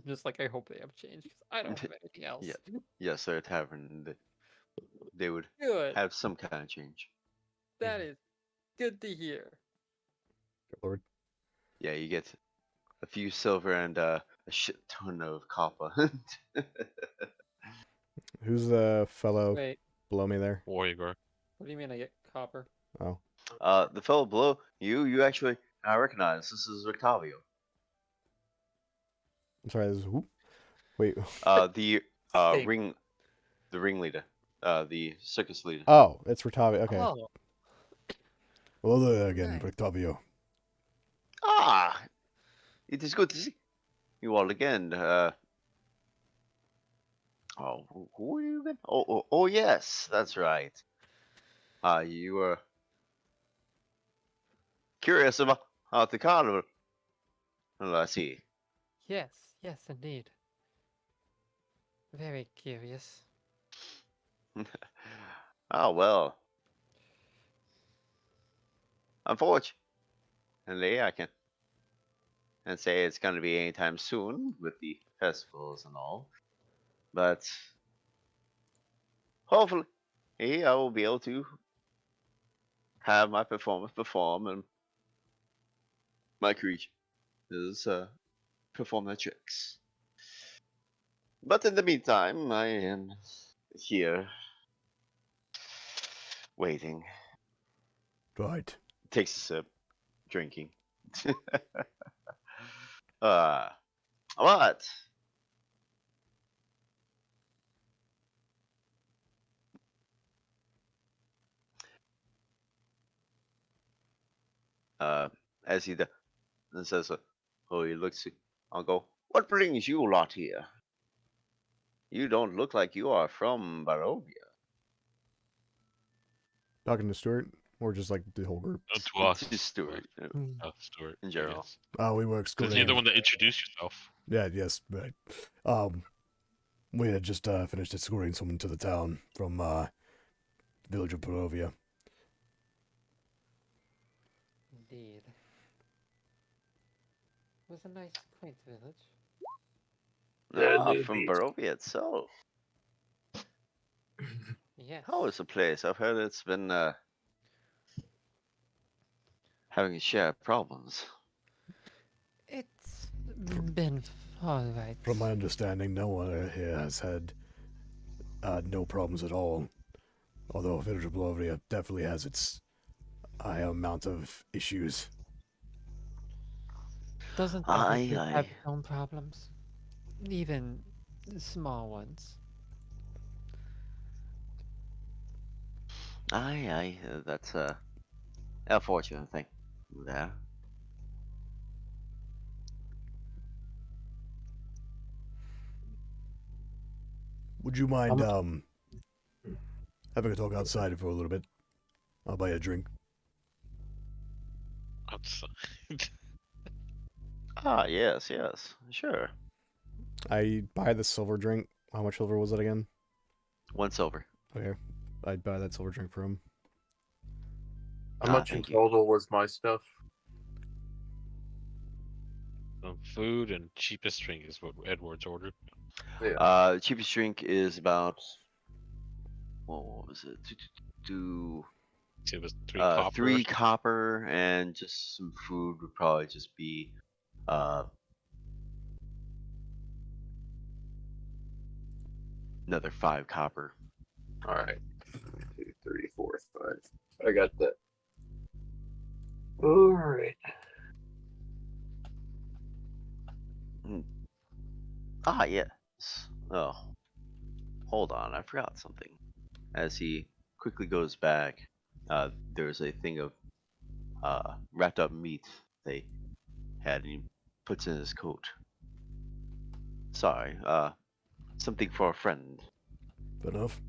Just like I hope they have change because I don't have anything else. Yeah. Yes, they're a tavern. They would Good. have some kind of change. That is good to hear. Good lord. Yeah, you get a few silver and a shit ton of copper. Who's the fellow Wait, below me there? Warrior. what do you mean I get copper? Oh, The fellow below you actually recognize. This is Octavio. I'm sorry. This is who? Wait. The Steak. ringleader, the circus leader. Oh, it's Ratavi. Okay. Oh, Hello there again, Right. Octavio. Ah, it is good to see you all again. Who are you again? Oh, yes, that's right. You were curious about the carnival. Well, I see. Yes, yes, indeed. Very curious. Oh, well. Unfortunately, I can't say it's going to be anytime soon with the festivals and all. But hopefully, I will be able to have my performance perform and my creature is perform their tricks. But in the meantime, I am here waiting. Right. Takes a sip, drinking. uh, what? As he and says, oh, he looks. I'll go. What brings you lot here? You don't look like you are from Barovia. Talking to Stuart, or just like the whole group? To us. To Stuart, Stuart. in I general. guess. We were 'Cause you're escorting. the one that introduced yourself. Yeah, yes, right. We had just finished escorting someone to the town from village of Barovia. Indeed. It was a nice, quaint village. From Barovia itself. Yes. How is the place? I've heard it's been having a share of problems. It's been alright. From my understanding, no one here has had no problems at all. Although village of Barovia definitely has its high amount of issues. Doesn't every group have its own problems? Even small ones. That's a unfortunate thing there. Would you mind having a talk outside for a little bit? I'll buy you a drink. Outside. Yes, sure. I buy the silver drink. How much silver was it again? 1 silver. Okay, I'd buy that silver drink for him. How much in total was my stuff? Some food and cheapest drink is what Edwards ordered. Yeah. Cheapest drink is about what was it? It was 3 copper. 3 copper, and just some food would probably just be another 5 copper. All right. 2, 3, 4, 5. I got that. All right. Yes. Oh, hold on, I forgot something. As he quickly goes back, there's a thing of wrapped up meat they had, and he puts in his coat. Sorry, something for a friend. Fair enough.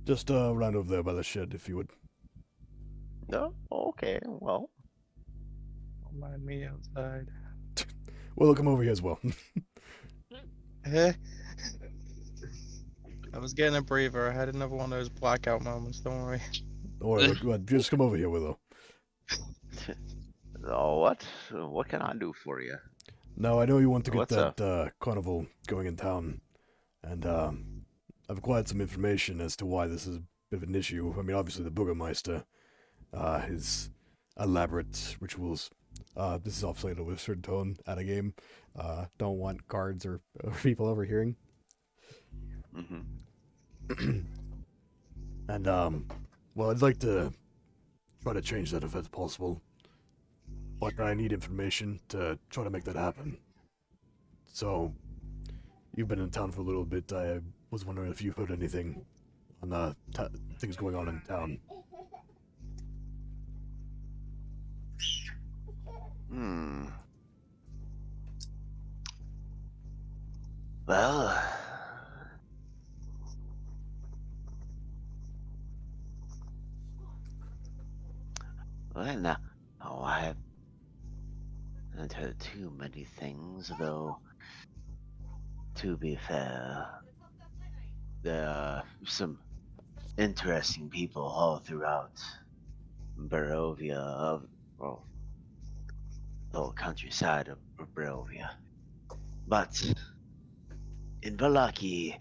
Just round over there by the shed, if you would. No? Okay, well. Don't mind me outside. Well, come over here as well. Eh? I was getting a breather. I had another one of those blackout moments. Don't worry. Or just come over here, Willow. Oh, what? What can I do for you? Now, I know you want to get What's that carnival going in town, and I've acquired some information as to why this is a bit of an issue. I mean, obviously the Burgermeister, his elaborate rituals. This is obviously a wizard tone at a game. Don't want guards or people overhearing. Mm-hmm. And well, I'd like to try to change that if that's possible. but I need information to try to make that happen. So, you've been in town for a little bit. I was wondering if you've heard anything on things going on in town. Hmm. Well, no. Oh, I haven't heard too many things, though. To be fair, there are some interesting people all throughout Barovia, well, the whole countryside of Barovia. But in Valaki,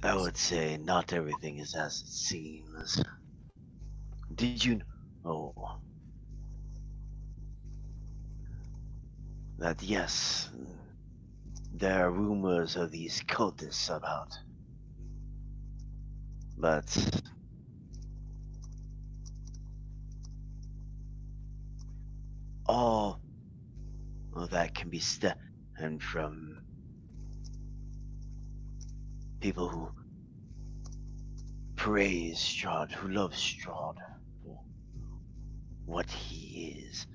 I would say not everything is as it seems. Did you know that yes, there are rumors of these cultists about, but all of that can be stemmed from people who praise Strahd, who love Strahd for what he is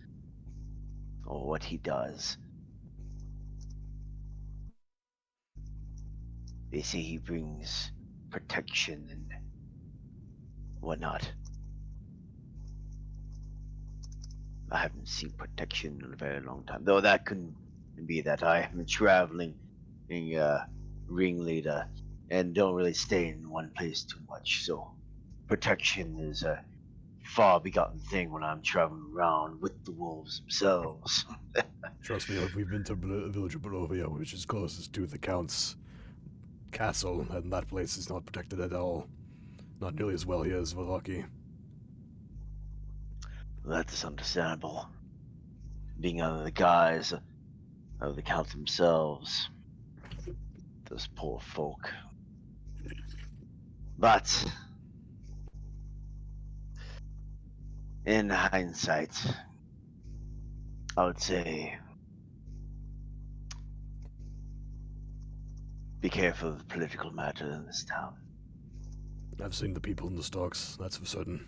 or what he does. They say he brings protection and whatnot. I haven't seen protection in a very long time, though that couldn't be that I am traveling ringleader and don't really stay in one place too much, so protection is a far begotten thing when I'm traveling around with the wolves themselves. Trust me, we've been to village of Barovia, which is closest to the Count's castle, and that place is not protected at all. Not nearly as well here as Valaki. That is understandable. Being under the guise of the Count themselves. Those poor folk. But in hindsight, I would say be careful of the political matter in this town. I've seen the people in the stocks, that's for certain.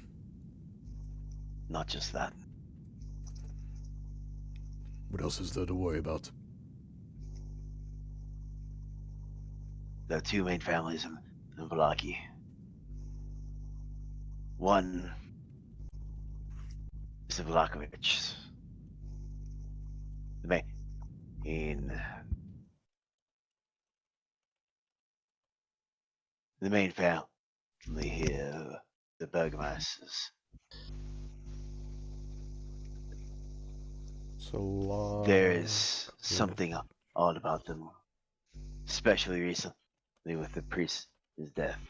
Not just that. What else is there to worry about? There are two main families in Valaki. One is the Vlakovics. The main family here, the Burgomasters. So, There is something odd about them, especially recently with the priest's death.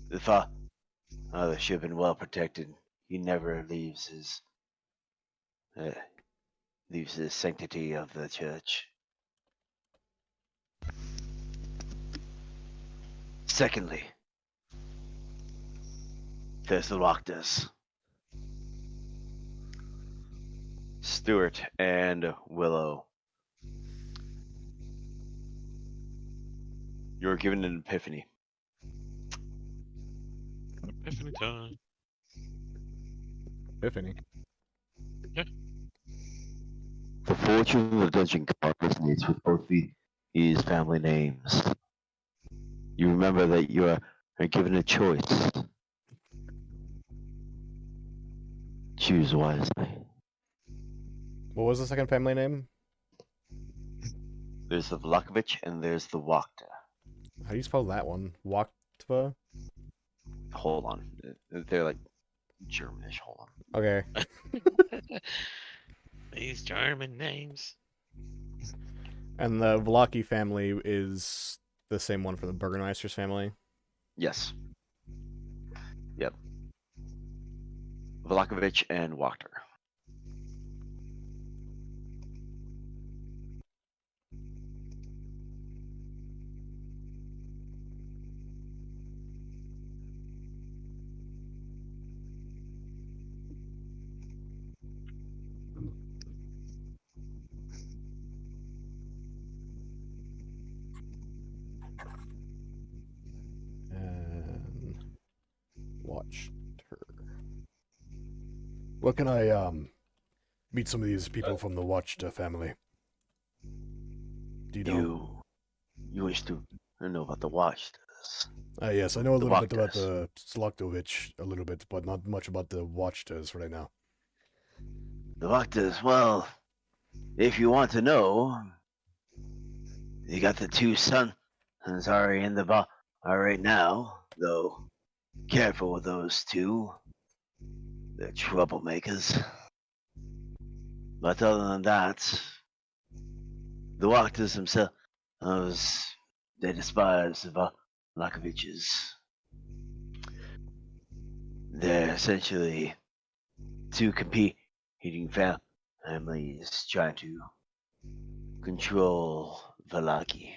The father should have been well protected. He never leaves the sanctity of the church. Secondly, there's the Lochtas. Stuart and Willow. You were given an epiphany. Epiphany time. Epiphany. The fortune of the dungeon card resonates with both these family names. You remember that you are given a choice. Choose wisely. What was the second family name? There's the Vlakovic and there's the Wachter. How do you spell that one? Waktva? Hold on. They're like Germanish. Hold on. Okay. These German names. And the Vlaki family is the same one from the Burgermeister's family? Yes. Yep. Vlakovic and Wachter. watched her. Where can I meet some of these people from the Watched family? Do you know? You wish to know about the Watchters? Yes, I know a The little bit about Wachters. the Sloktovich, a little bit, but not much about the Watchters right now. The Wachters, well, if you want to know, you got the two sons are in the bar right now, though. Careful with those two. They're troublemakers. But other than that, the Wachters themselves, they despise the Vlakoviches. They're essentially two competing families trying to control Valaki.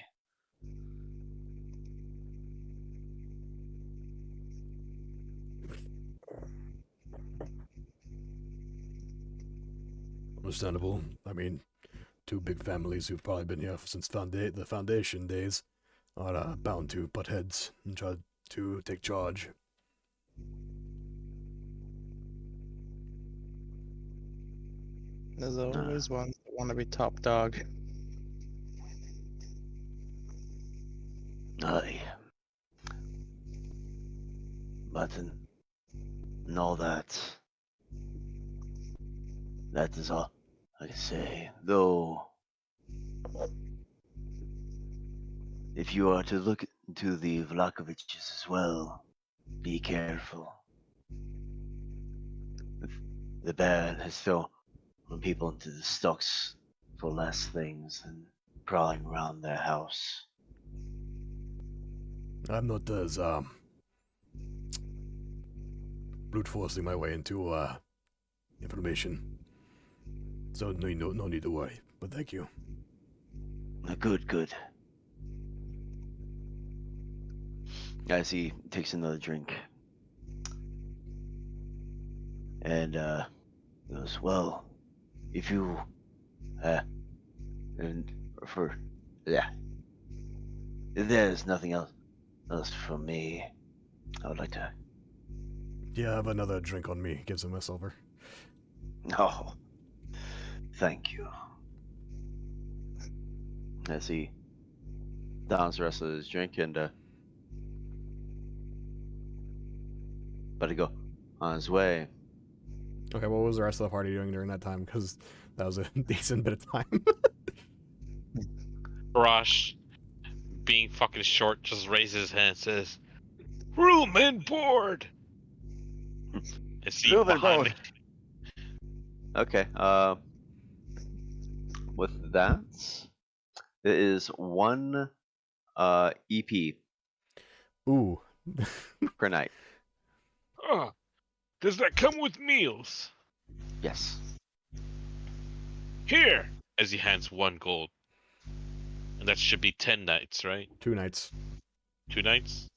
Understandable. I mean, two big families who've probably been here since the Foundation days are bound to butt heads and try to take charge. There's always ones that want to be top dog. Aye. Button. And all that. That is all I can say. Though, if you are to look into the Vlakoviches as well, be careful. The Baron has thrown people into the stocks for less things than prowling around their house. I'm not as brute forcing my way into information, so no need to worry. But thank you. Good. As he takes another drink. And goes, well, if you and if there's nothing else from me, I would like to. Yeah, I have another drink on me. Gives him a silver. Oh, thank you. As he downs the rest of his drink and about to go on his way. Okay, what was the rest of the party doing during that time? Because that was a decent bit of time. Rosh, being fucking short, just raises his hand and says, Room and board. and see Room and behind board. Okay. With that, there is one EP Ooh. per night. Ah, does that come with meals? Yes. Here. as he hands 1 gold. And that should be 10 nights, right? 2 nights. 2 nights?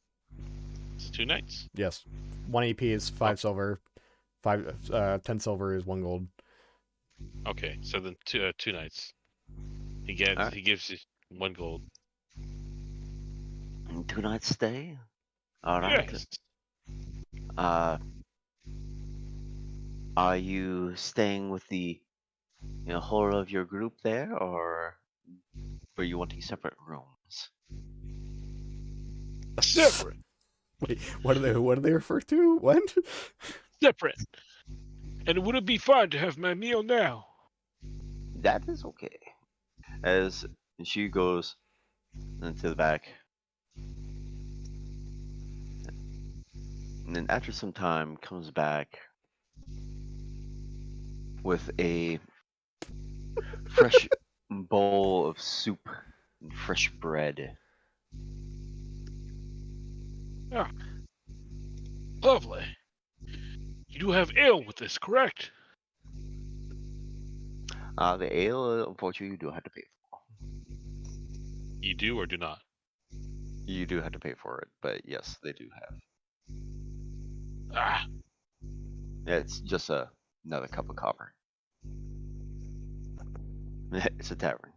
It's 2 nights? Yes. 1 EP is 5 silver. 10 silver is 1 gold. Okay, so then 2 nights. He gives you 1 gold. 2 nights stay. All right. Yes. Are you staying with the whole of your group there, or were you wanting separate rooms? Separate. Wait, what do they refer to? What? Separate. And would it be fine to have my meal now? That is okay. As she goes into the back, and then after some time comes back with a fresh bowl of soup and fresh bread. Lovely. You do have ale with this, correct? The ale, unfortunately, you do have to pay for. You do or do not? You do have to pay for it, but yes, they do have. Ah, Yeah, it's just another cup of copper. It's a tavern.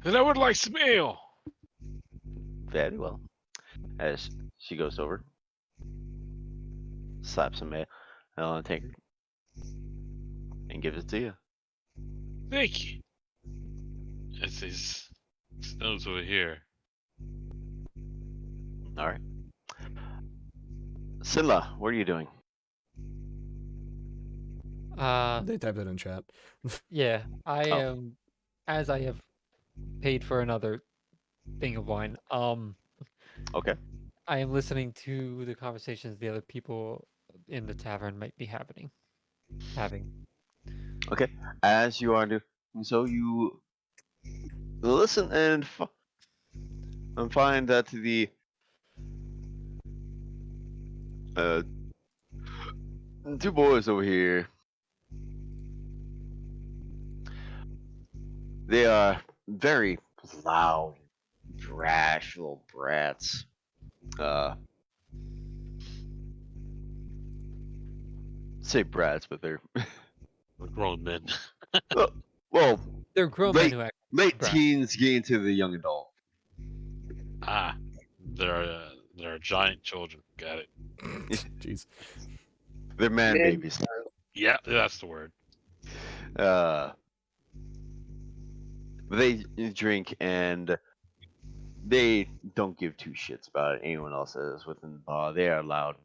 then I would like some ale. Very well. As she goes over, slaps a mail on a tankard and gives it to you. Thank you. It's these stones over here. All right. Scylla, what are you doing? They typed it in chat. Yeah, I Oh. am, as I have paid for another thing of wine. Okay. I am listening to the conversations the other people in the tavern might be having. Okay. As you are doing so, you listen and find that the uh, two boys over here, they are very loud, brash little brats. Say brats, but they're We're grown men. well, They're grown men late who act late brats. teens getting to the young adult. Ah, there are giant children. Got it. Jeez. They're man Man babies. Yeah, that's the word. But they drink and they don't give two shits about it. Anyone else that is within the bar. They are loud.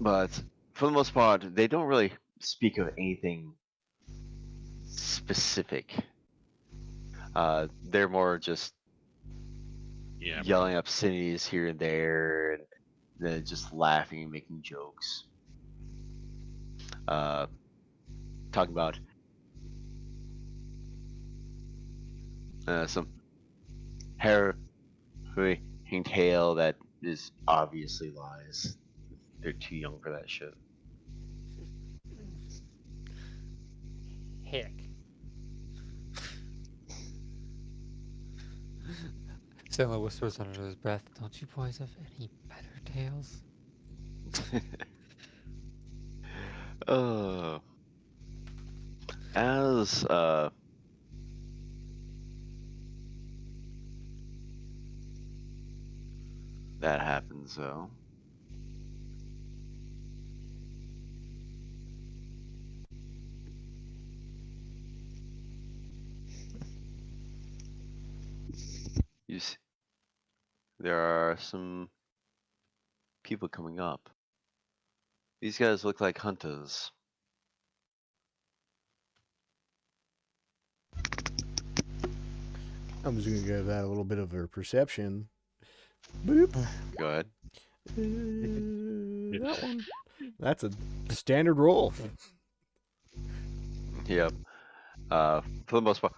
But for the most part, they don't really speak of anything specific. They're more just Yeah. yelling obscenities here and there, and then just laughing and making jokes. Talking about some harrowing tale that is obviously lies. They're too young for that shit. Heck. Stanley whispers under his breath, "Don't you boys have any better tales?" As that happens, though. There are some people coming up. These guys look like hunters. I'm just gonna give that a little bit of a perception. Boop. Go ahead. That one. That's a standard roll. Yep. For the most part,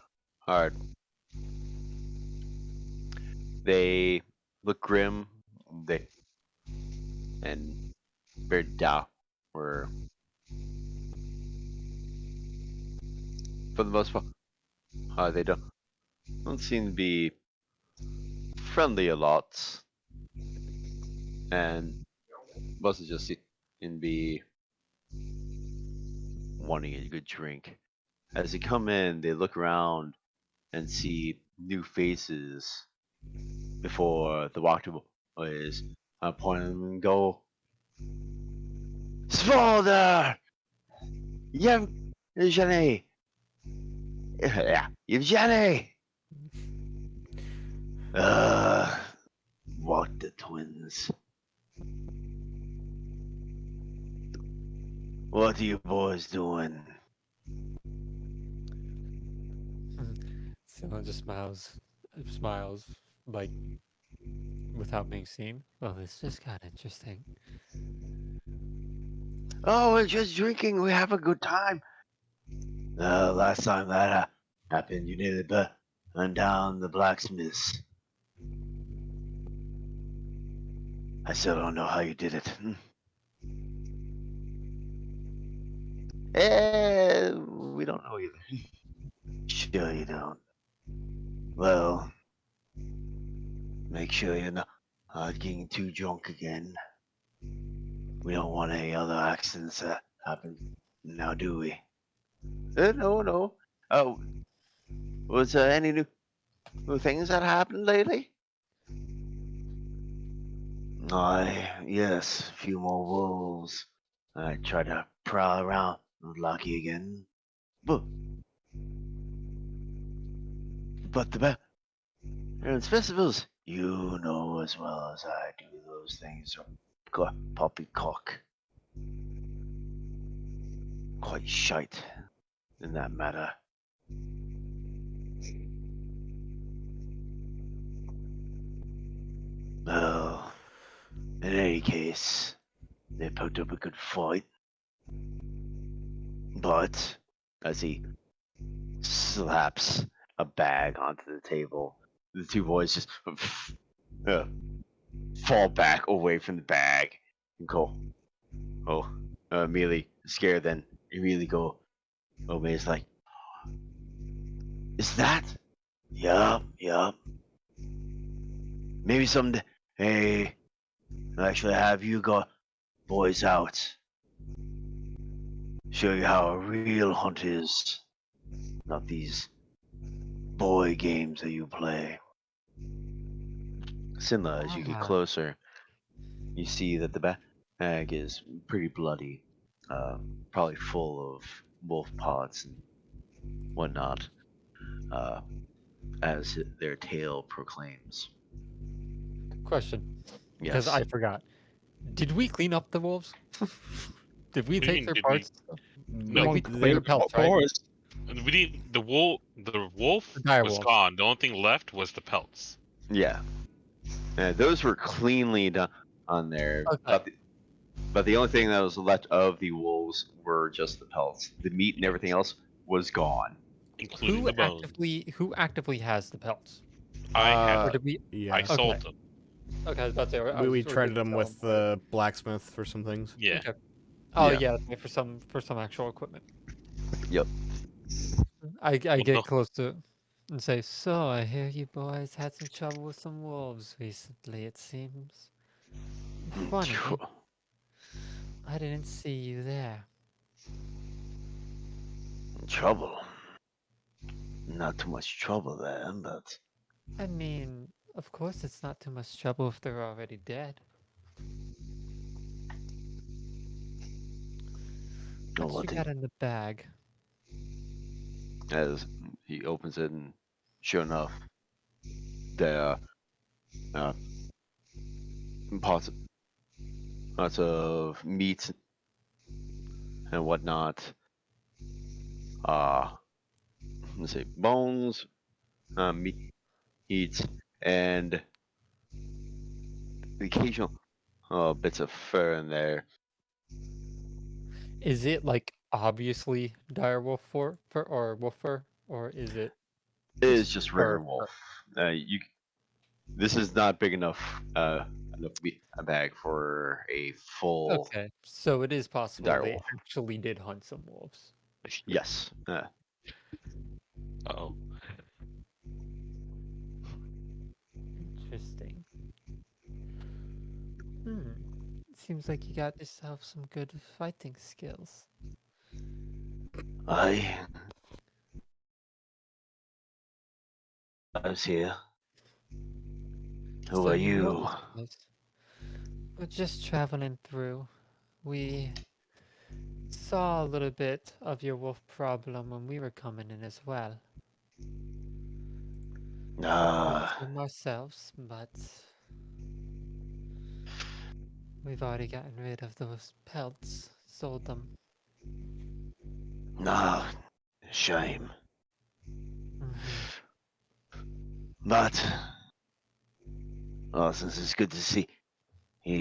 alright. They look grim. And very dour. For the most part, they don't seem to be friendly a lot, and mostly just seem to be wanting a good drink. As they come in, they look around and see new faces before the walkthrough is point them and go, Svalda! Yevgeny! Yeah, Yevgeny! What the twins? What are you boys doing? Someone just smiles like without being seen. Well, this just got interesting. Oh, we're just drinking. We have a good time. Last time that happened, you nearly burned down the blacksmiths. I still don't know how you did it. We don't know either. Sure you don't. Well, make sure you're not getting too drunk again. We don't want any other accidents to happen now, do we? No. Oh, Was there any new things that happened lately? Yes, a few more wolves. I tried to prowl around, lucky again. But the Parents festivals, you know as well as I do, those things are poppycock. Quite shite in that matter. Well, in any case, they put up a good fight. But as he slaps a bag onto the table, the two boys just uh, fall back away from the bag and go, oh, immediately scared. Then immediately go. Ome's like, is that? Yup. Maybe someday, hey, I'll actually have you go, boys out. Show you how a real hunt is. Not these boy games that you play. Sinla, as you get closer, you see that the bag is pretty bloody, probably full of wolf pods and whatnot, as their tail proclaims. Question, because Yes. I forgot. Did we clean up the wolves? Did we What do you take mean, their did we? parts? No, Like we took their pelts, right? we didn't. The wolf The dire was wolves. gone. The only thing left was the pelts. Yeah. Those were cleanly done on there. Okay. But the only thing that was left of the wolves were just the pelts. The meat and everything else was gone. Including the bones. Who actively has the pelts? I had Or Uh, did we? yeah. I sold them. Okay, I was about to say. We we're traded good to them sell with them, right? the blacksmith for some things. Yeah. Okay. Oh Yeah. yeah, for some actual equipment. Yep. I Well, get no. close to and say, so I hear you boys had some trouble with some wolves recently, it seems. Funny. I didn't see you there. Trouble. Not too much trouble there, but I mean, of course it's not too much trouble if they're already dead. What you got in the bag? as he opens it, and sure enough, there are pots, lots of meat and whatnot. Let's say bones, meat, and the occasional bits of fur in there. Is it like obviously dire wolf fur or wolf fur, or is it? It is just regular fur? wolf. This is not big enough a bag for a full Okay, so it is possible dire they wolf. actually did hunt some wolves. Yes. Oh. Interesting. Seems like you got yourself some good fighting skills. I was here. Who So are you know you? this place. We're just traveling through. We saw a little bit of your wolf problem when we were coming in as well. Didn't hunt them ourselves, but we've already gotten rid of those pelts, sold them. No, shame. But, well, since it's good to see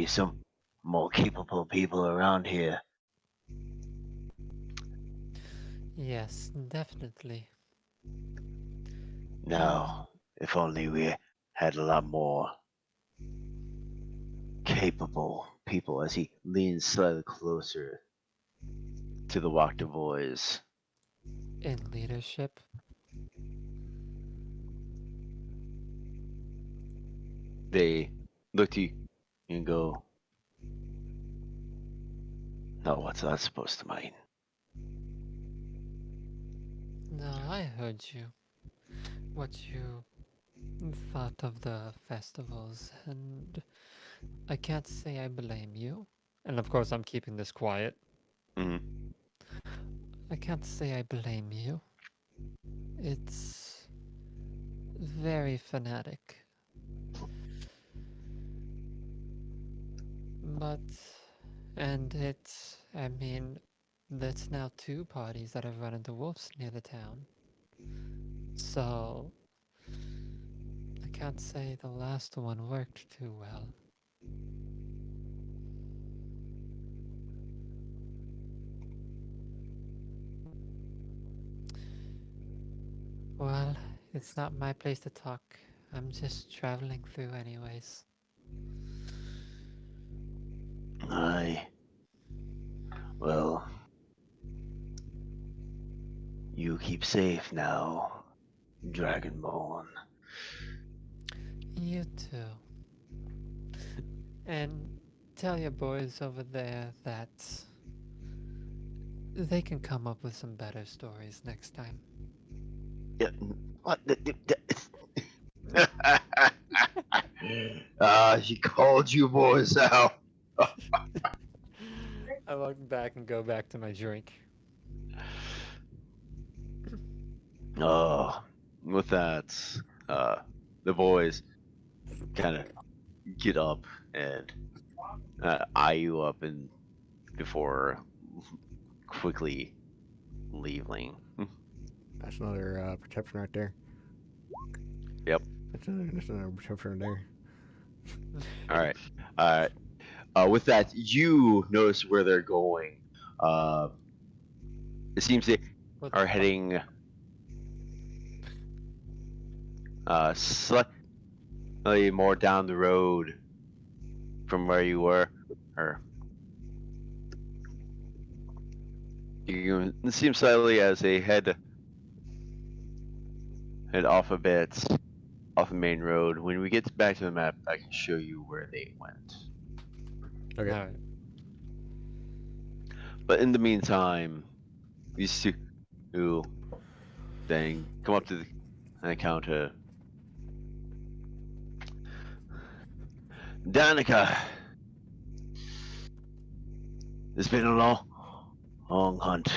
some more capable people around here. Yes, definitely. Now, if only we had a lot more capable people, as he leans slightly closer to the Wakta boys. In leadership. They look to you and go, no, what's that supposed to mean? No, I heard you. what you thought of the festivals, and I can't say I blame you. And of course, I'm keeping this quiet. Hmm. I can't say I blame you. It's very fanatic. But, and I mean, that's now 2 parties that have run into wolves near the town. So, I can't say the last one worked too well. Well, it's not my place to talk. I'm just traveling through anyways. Aye. Well, you keep safe now, Dragonborn. You too. And tell your boys over there that they can come up with some better stories next time. Yeah. What? She called you boys out. I look back and go back to my drink. Oh, with that, the boys kind of get up and eye you up and before quickly leaving. That's another perception right there. Yep. That's another perception right there. All right. With that, you notice where they're going. It seems they What the are fuck? heading slightly more down the road from where you were. Or you can see them slightly as they head off a bit off the main road. When we get back to the map, I can show you where they went. Okay. Alright. But in the meantime, these two then come up to the counter. Danica, it's been a long hunt.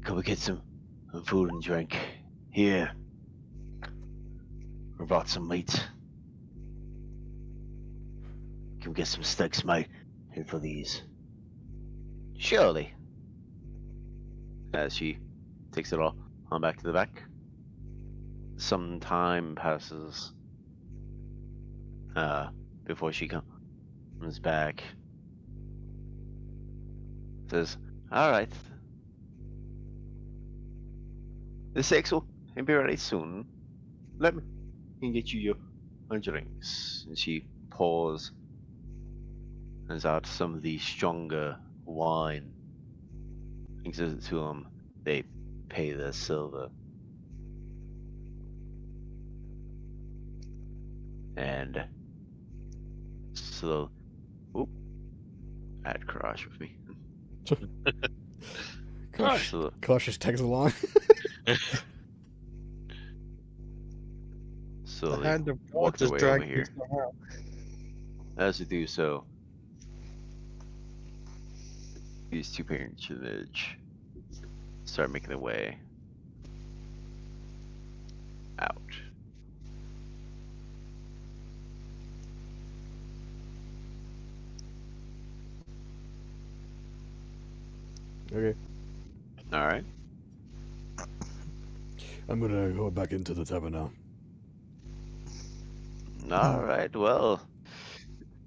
Come and get some food and drink. Here, we brought some meat. Come get some steaks, mate. Here for these. Surely. As she takes it all on back to the back. Some time passes before she comes back. Says, all right. The steaks will be ready soon. Let me get you your drinks. And she pours out some of the stronger wine. Gives it to them. They pay their silver. And so, oop, add crash with me. Crush. So, Crush just tags along. The slowly hand of God walk their just way over dragged me here. somehow. As they do so, these two patronage start making their way out. Okay. All right. I'm gonna go back into the tavern now. All right. Well,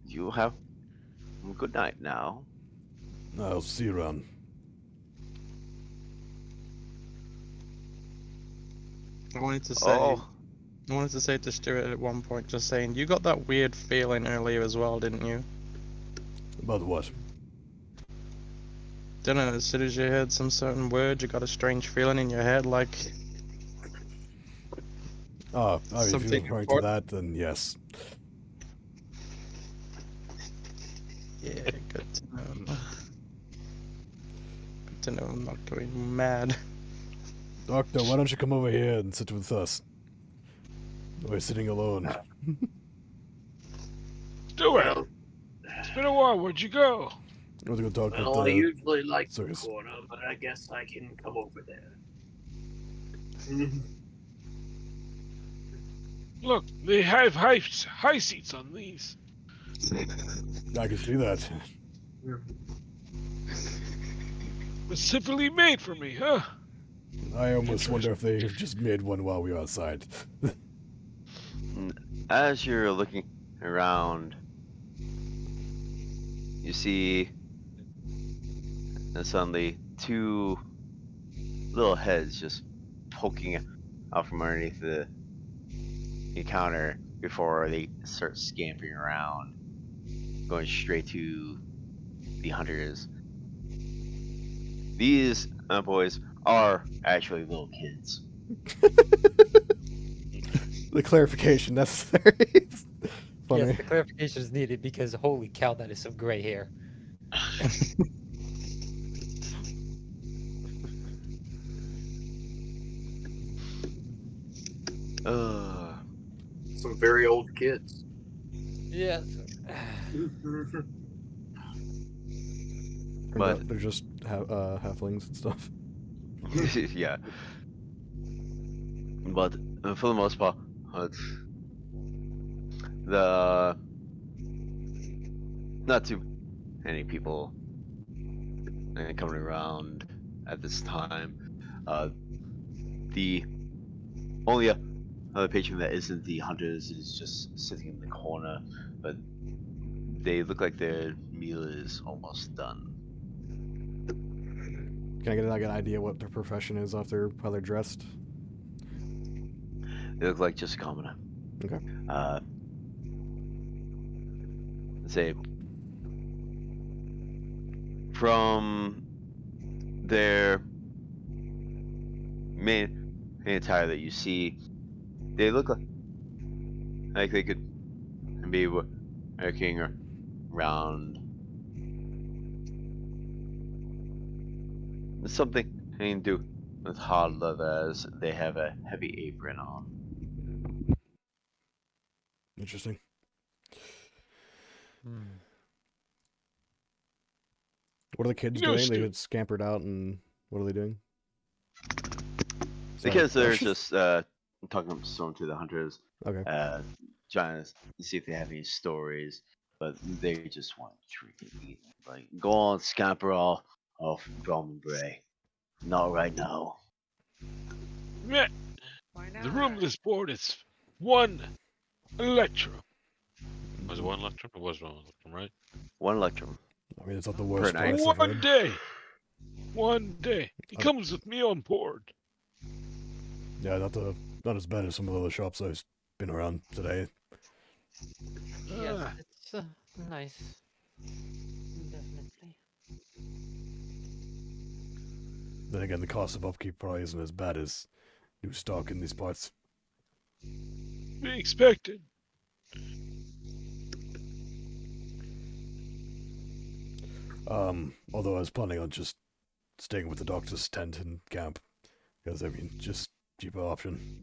you have a good night now. I'll see you around. I wanted to say, Oh, I wanted to say to Stuart at one point, just saying, you got that weird feeling earlier as well, didn't you? About what? Don't know. As soon as you heard some certain word, you got a strange feeling in your head, like Oh, if you're something referring to important. that, then yes. Yeah, good to know. Good to know I'm not going mad. Doctor, why don't you come over here and sit with us? We're sitting alone. Stuart, Well, it's been a while. Where'd you go? I want to go talk well, I with usually like the circus. corner, but I guess I can come over there. Mhm. Look, they have high seats on these. I can see that. Specifically made for me, huh? I almost wonder if they just made one while we were outside. As you're looking around, you see suddenly two little heads just poking out from underneath the counter before they start scampering around, going straight to the hunters. These boys are actually little kids. The clarification necessary. Funny. Yes, the clarification is needed because holy cow, that is some gray hair. Some very old kids. Yes. But- they're just halflings and stuff. Yeah. But for the most part, the not too many people coming around at this time. The only other patron that isn't the hunters is just sitting in the corner, but they look like their meal is almost done. Can I get like an idea what their profession is off their how they're dressed? They look like just a commoner. Okay. Say from their main attire that you see, they look like they could be working around something to do with hard leather, as they have a heavy apron on. Interesting. Hmm. What are the kids You know, doing? They Stu- had scampered out, and what are they doing? The Sorry. kids are just talking some to the hunters, Okay. trying to see if they have any stories, but they just want to treat it. Like, go on, scamper off Brahman Bray. Not right now. Yeah, the room of this board is one electrum. Was it one electrum? It was one electrum, right? One electrum. I mean, it's not the worst night. price I've One heard. day. One day. He Okay. comes with me on board. Yeah, not as bad as some of the other shops I've been around today. Yes, Ah, it's nice. Definitely. Then again, the cost of upkeep probably isn't as bad as new stock in these parts. be expected. Although I was planning on just staying with the doctor's tent in camp, because I mean, just cheaper option.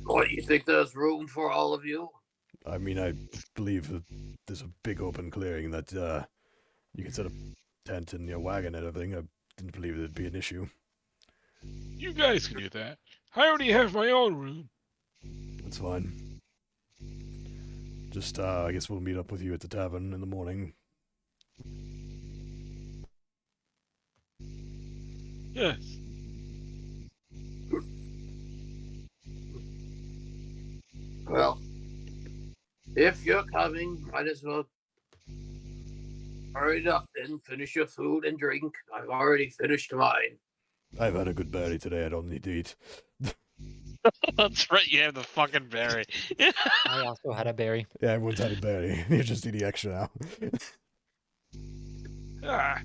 What, you think there's room for all of you? I mean, I believe that there's a big open clearing that you can set a tent in your wagon and everything. I didn't believe it'd be an issue. You guys can do that. I already have my own room. That's fine. Just, I guess we'll meet up with you at the tavern in the morning. Yes. Well, if you're coming, might as well hurry it up and finish your food and drink. I've already finished mine. I've had a good berry today. I don't need to eat. That's right. You have the fucking berry. I also had a berry. Yeah, everyone's had a berry. You're just eating extra now. Ah,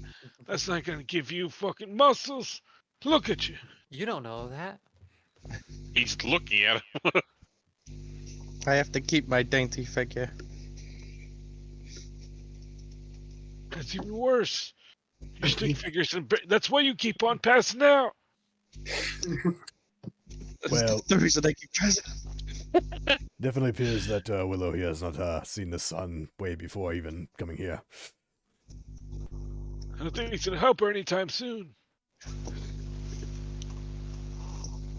that's not gonna give you fucking muscles. Look at you. You don't know that. He's looking at him. I have to keep my dainty figure. That's even worse. Your stick figures and that's why you keep on passing out. That's Well- the reason I keep trying. Definitely appears that Willow here has not seen the sun way before even coming here. I don't think it's gonna help her anytime soon.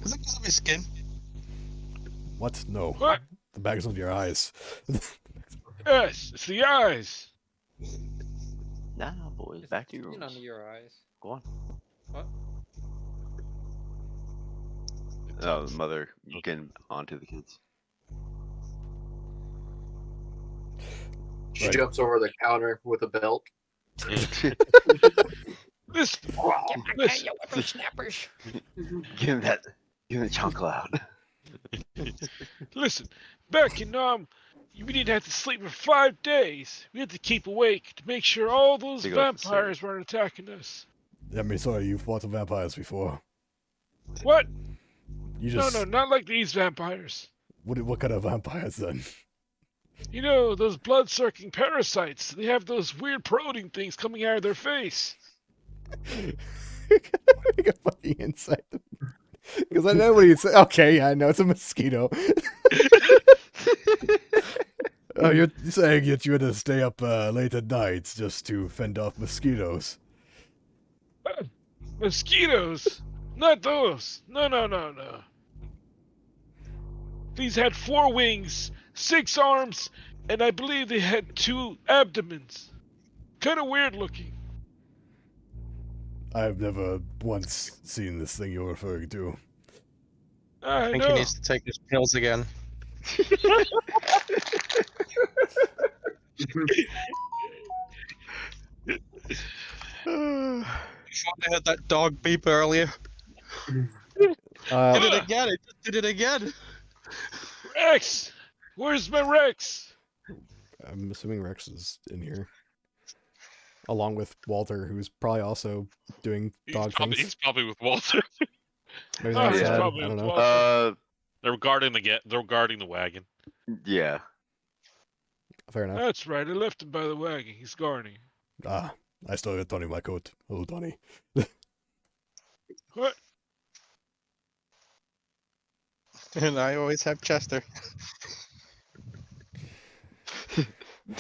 Is it because of my skin? What? No. What? The bag's under your eyes. Yes, it's the eyes. Nah, boys, back to your Skin rooms. under your eyes. Go on. What? Oh, the mother getting onto the kids. She Right. jumps over the counter with a belt. Listen, Hey, you whippersnappers. Give him that. Give him the chancla out. listen. Back in we didn't have to sleep for 5 days. We had to keep awake to make sure all those They go up the vampires weren't attacking us. Yeah, I mean, sorry, you've fought some vampires before. What? You just No, not like these vampires. what kind of vampires then? You know, those blood-sucking parasites. They have those weird protein things coming out of their face. Make a funny insight. Because I know what you say. Okay, yeah, I know it's a mosquito. Oh, you're saying that you had to stay up late at nights just to fend off mosquitoes. Mosquitoes? Not those. No. These had 4 wings, 6 arms, and I believe they had 2 abdomens. Kind of weird looking. I've never once seen this thing you're referring to. I I think know. he needs to take his pills again. I thought I heard that dog beep earlier. Did it again! It just did it again! Rex! Where's my Rex? I'm assuming Rex is in here. Along with Walter, who's probably also doing dog things. He's probably with Walter. Maybe Oh, they're he's outside. probably I don't with know. Walter. They're guarding the wagon. Yeah. Fair enough. That's right. I left him by the wagon. He's guarding. Ah, I still got Tony in my coat. Hello, Tony. What? And I always have Chester.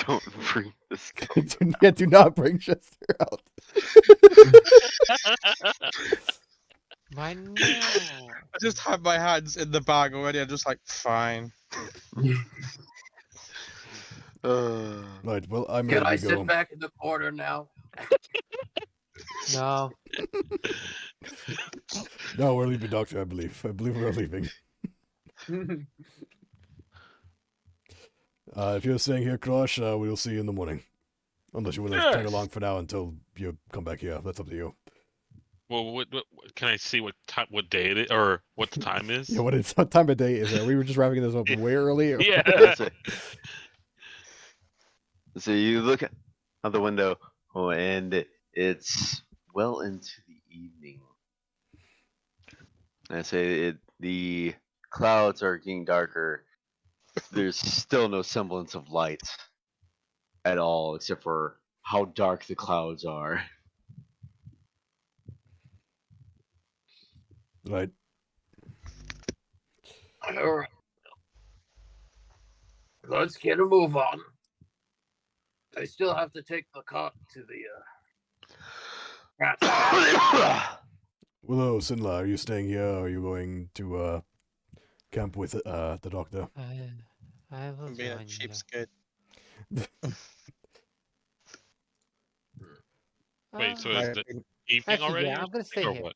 Don't bring this guy. Yeah, do not bring Chester out. My no. I just have my hands in the bag already. I'm just like, fine. Right, well, I'm Can I ready to go. sit back in the corner now? No. No, we're leaving, Doctor, I believe. I believe we're leaving. If you're staying here, Crush, we'll see you in the morning. Unless you want to tag Yes. along for now until you come back here. That's up to you. Well, what can I see what day it is, or what the time is? Yeah, what time of day is it? We were just wrapping this up way early. Yeah. That's it. So you look out the window, and it's well into the evening. I say the clouds are getting darker. There's still no semblance of light at all, except for how dark the clouds are. Right. All right. Let's get a move on. I still have to take the cot to the Willow, Sinla, are you staying here or are you going to camp with the doctor? I will I'm being a join you. cheapskate. Wait, so I is have it been- evening Actually, already? yeah, or I'm gonna something, stay or here. what?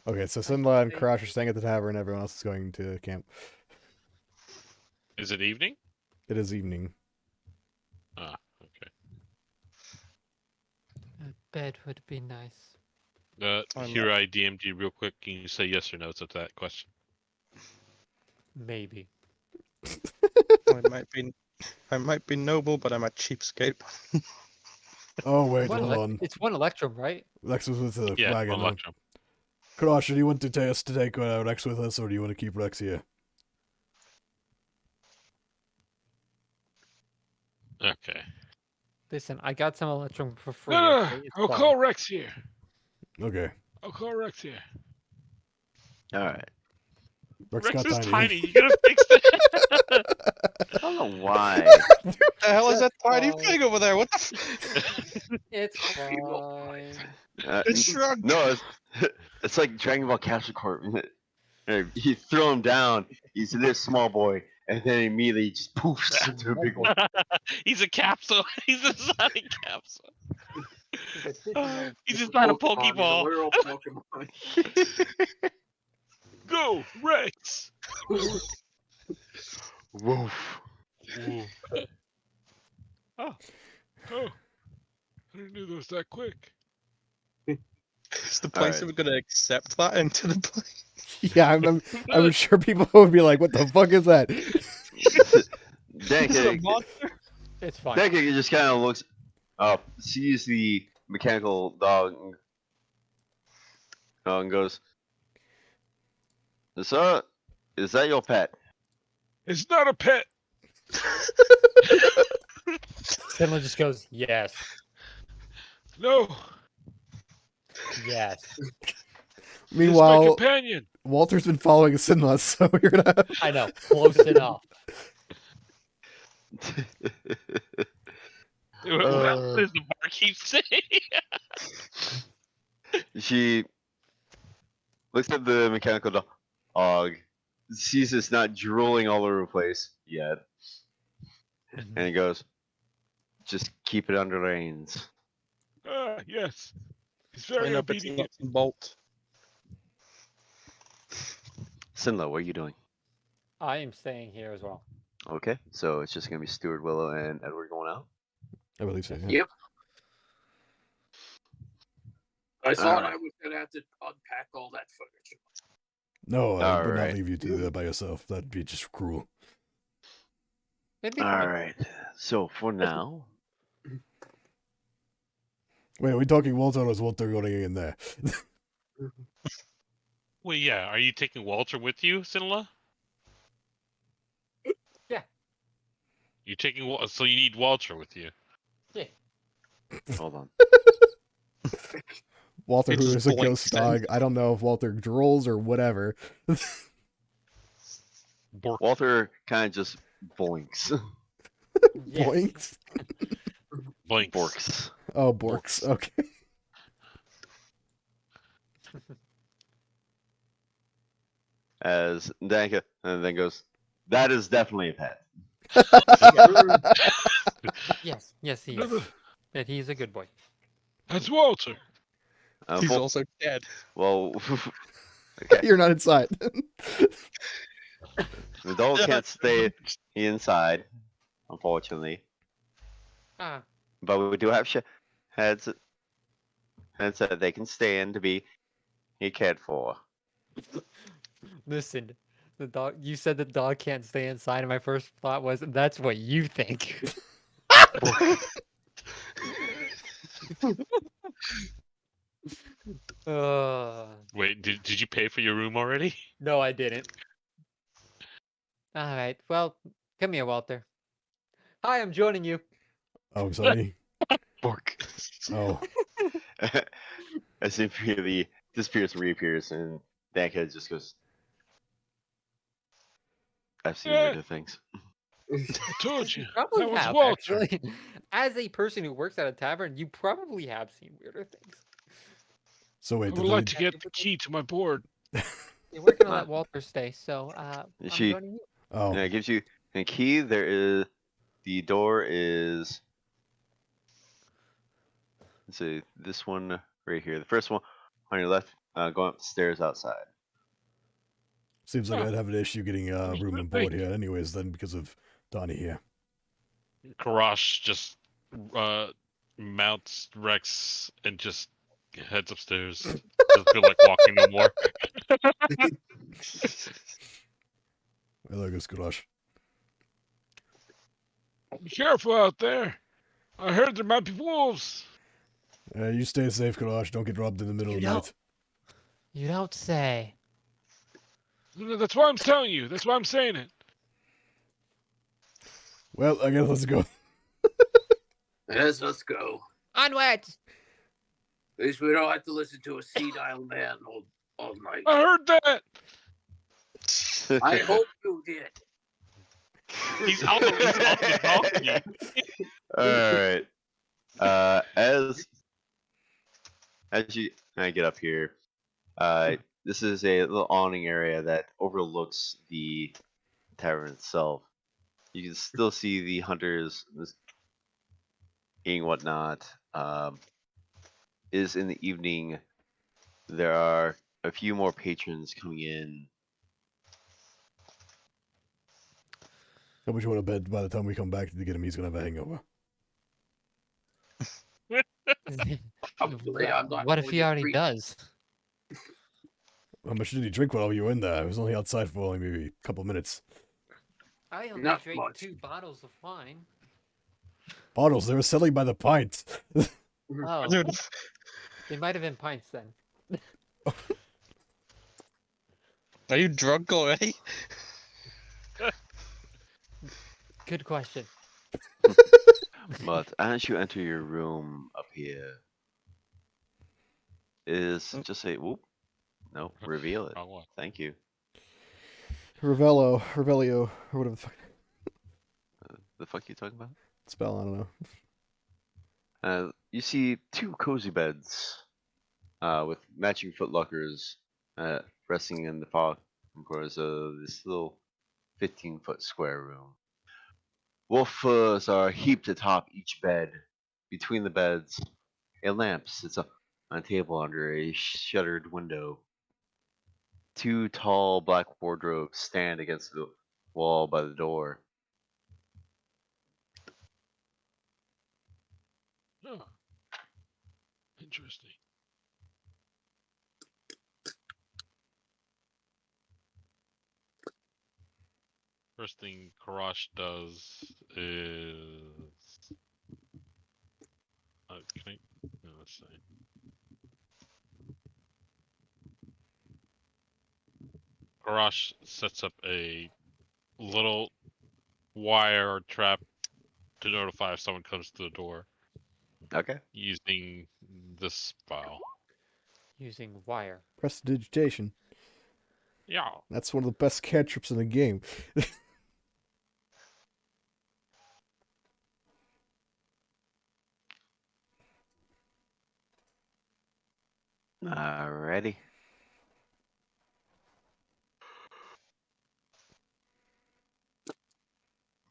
Okay, so Sinla and Crash are staying at the tavern. Everyone else is going to camp. Is it evening? It is evening. Ah, okay. A bed would be nice. I'm Here I DM'd you real quick. Can you say yes or no to that question? Maybe. I might be noble, but I'm a cheapskate. Oh, wait, One hold elec- on. It's one Electrum, right? Rex was with the Yeah, wagon. on Huh? Electrum. Crash, do you want to take Rex with us or do you want to keep Rex here? Okay. Listen, I got some electrum for free. No, Okay? It's I'll fine. call Rex here. Okay. I'll call Rex here. All right. Rex Rex got is tiny. tiny. You gotta fix it. I don't know why. The hell is that That's tiny fine. thing over there? What the? It's fine. It shrunk. No, it's like Dragon Ball Capsule Corp. You throw him down, he's this small boy, and then immediately he just poofs into a big one. He's a capsule. He's a Sonic capsule. He's just Pokemon, not a he's a Pokeball. literal Pokemon. Go, Rex. Woof. Ooh. Oh, I didn't know it was that quick. Is the All place right. ever gonna accept that into the play? Yeah, I'm sure people would be like, "What the fuck is that?" Is it a Danke monster? It's fine. just kind of looks up, sees the mechanical dog, and goes, is that your pet? It's not a pet. Finland just goes, yes, No, yes. it's my Meanwhile, companion. Walter's been following Sinla, so you're gonna. I know, close enough. What does the barkeep say? She looks at the mechanical dog, sees it's not drooling all over the place yet, and he goes, just keep it under reins. Ah, yes. He's very Clean up its obedient. nuts and bolts. Sinla, what are you doing? I am staying here as well. Okay, so it's just gonna be Stuart, Willow, and Edward going out. I believe so. Yeah. Yep. I thought Alright. I was gonna have to unpack all that furniture. No, I would not Alright. leave you to do that by yourself. That'd be just cruel. It'd be All fine. right. So for now, Wait, are we talking Walter or is Walter going in there? Well, yeah. Are you taking Walter with you, Sinla? Yeah. You're taking so you need Walter with you. Yeah. hold on. Walter, It who just is a blinks ghost then. dog. I don't know if Walter drools or whatever. Bork. Walter kind of just boinks. Yes. Boinks? Blinks. Borks. Oh, Borks. Borks. Okay. As Danka, and then goes, that is definitely a pet. Yes. Yes, he is. And he's a good boy. That's Walter. He's Well, also dead. well, okay. You're not inside. The dog Yeah. can't stay inside, unfortunately. Ah, But we do have heads that they can stand to be cared for. listen. The dog. You said the dog can't stay inside, and my first thought was, "That's what you think." Wait, did you pay for your room already? No, I didn't. All right. Well, come here, Walter. Hi, I'm joining you. Oh, sorry. Bork. Oh, As if he disappears and reappears, and Danka just goes, I've seen Yeah. weirder things. I told you. Probably That was have, Walter. actually. As a person who works at a tavern, you probably have seen weirder things. so I wait, would did like they... to get the key to my board. We're gonna let Walter stay, so I'm She- joining you. Oh, And it gives you a key. The door is, let's see, this one right here. The first one on your left, going up the stairs outside. seems like Huh. I'd have an issue getting Where's room the and board thing? here, anyways. Then because of Donnie here. Karash just mounts Rex and just heads upstairs. Doesn't feel like walking no more. Hello, Guskulash. Be careful out there. I heard there might be wolves. You stay safe, Kalash. Don't get robbed in the middle You of the know- night. You don't say. No, that's why I'm telling you. That's why I'm saying it. Well, I guess let's go. Yes, let's go. Onwards! At least we don't have to listen to a senile man all night. I heard that. I hope you did. He's on the donkey. All right. As you get up here, this is a little awning area that overlooks the tavern itself. You can still see the hunters eating whatnot. Is in the evening. There are a few more patrons coming in. How much you want to bet by the time we come back to get him, he's gonna have a hangover? Hopefully, I'm not What if going he to already treat- does? How much did he drink while you were in there? I was only outside for only maybe a couple minutes. I only Not drank much. 2 bottles of wine. Bottles, they were selling by the pint. Oh, Dude, they might have been pints then. are you drunk already? Good question. But as you enter your room up here, just say, whoop. No, reveal it. Wrong one. Thank you. Revelio, or whatever the fuck The fuck you talking about? spell, I don't know. You see 2 cozy beds with matching footlockers resting in the far corners of this little 15-foot square room. Wolf furs are heaped atop each bed. Between the beds, a lamp sits on a table under a shuttered window. 2 tall black wardrobes stand against the wall by the door. Oh. Interesting. First thing Karash does is. Can I? No, let's see. Karash sets up a little wire trap to notify if someone comes to the door Okay. using this file. Using wire. Prestidigitation. Yeah. That's one of the best cantrips in the game. Alrighty.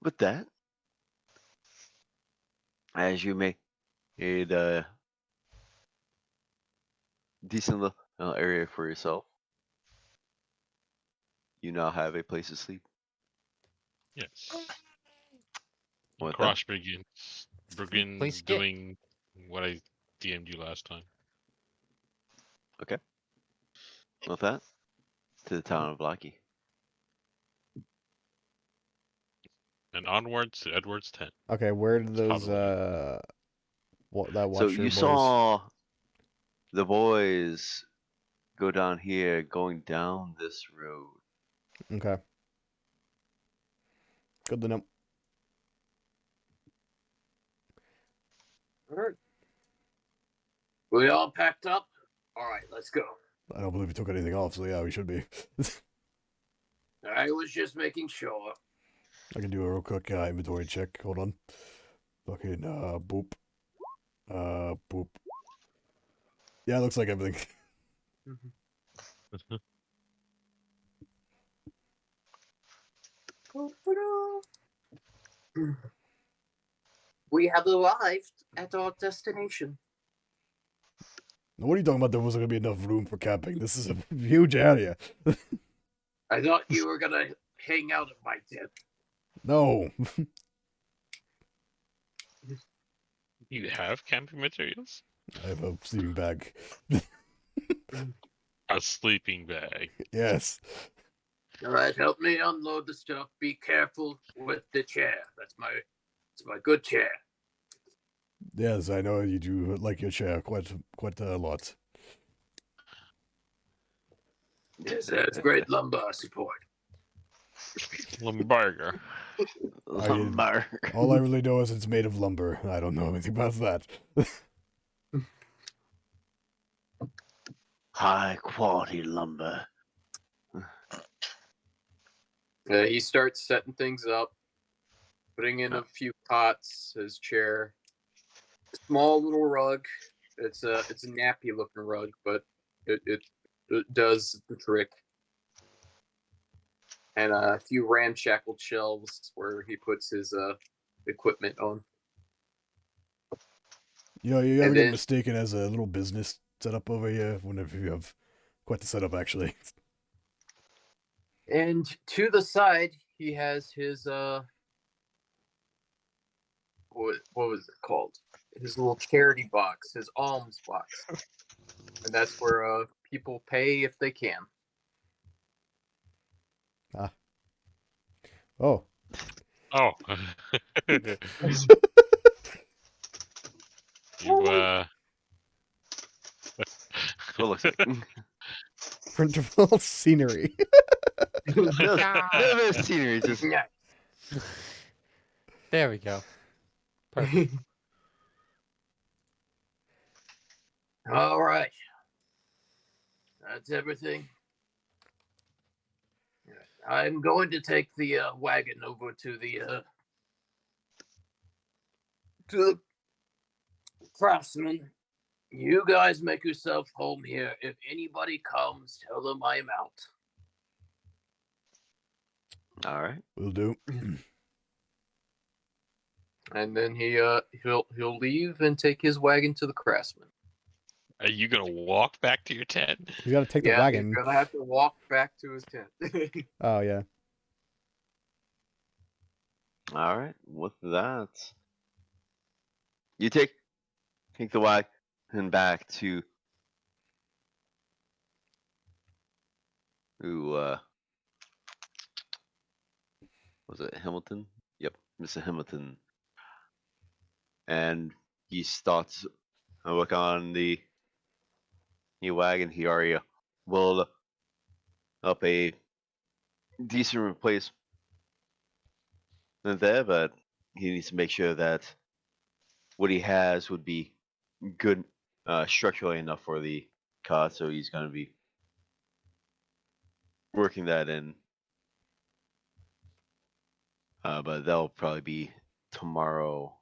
With that, as you made a decent little area for yourself, you now have a place to sleep. Yes. With that, Karash begins Please skip. doing what I DM'd you last time. with that, to the town of Locky. And onwards to Edward's tent. Okay, where did those Probably. that So watcher you boys? saw the boys go down here, going down this road. Okay. Good to know. Alright. We all packed up? Alright, let's go. I don't believe we took anything off, so yeah, we should be. I was just making sure. I can do a real quick inventory check. Hold on. Fucking boop. Boop. Yeah, it looks like everything. We have arrived at our destination. What are you talking about? There wasn't gonna be enough room for camping. This is a huge area. I thought you were gonna hang out at my tent. No. You have camping materials? I have a sleeping bag. A sleeping bag. Yes. Alright, help me unload the stuff. Be careful with the chair. It's my good chair. Yes, I know you do like your chair quite a lot. Yes, there's great lumbar support. Lumbarger. Lumber. All I really know is it's made of lumber. I don't know anything about that. High quality lumber. He starts setting things up, putting in a few pots, his chair, a small little rug. It's a nappy looking rug, but it does the trick. And a few ramshackled shelves where he puts his equipment on. You ever And get then- mistaken as a little business setup over here? Whenever you have quite the setup, actually. And to the side, he has his what was it called? His little charity box, his alms box, and that's where people pay if they can. Oh, Oh. you That's what it looks like. printable scenery. No scenery, just Yeah. There we go. Perfect. All right. That's everything. I'm going to take the wagon over to the craftsman. You guys make yourself home here. If anybody comes, tell them I am out. all right. Will do. And then he'll leave and take his wagon to the craftsman. Are you gonna walk back to your tent? He's got to take the Yeah, wagon. he's gonna have to walk back to his tent. Oh yeah. All right. With that, you take the wagon back to was it Hamilton? Yep, Mr. Hamilton. And he starts to work on the new wagon. He already welded up a decent replacement there, but he needs to make sure that what he has would be good structurally enough for the car. So he's going to be working that in. But that'll probably be tomorrow,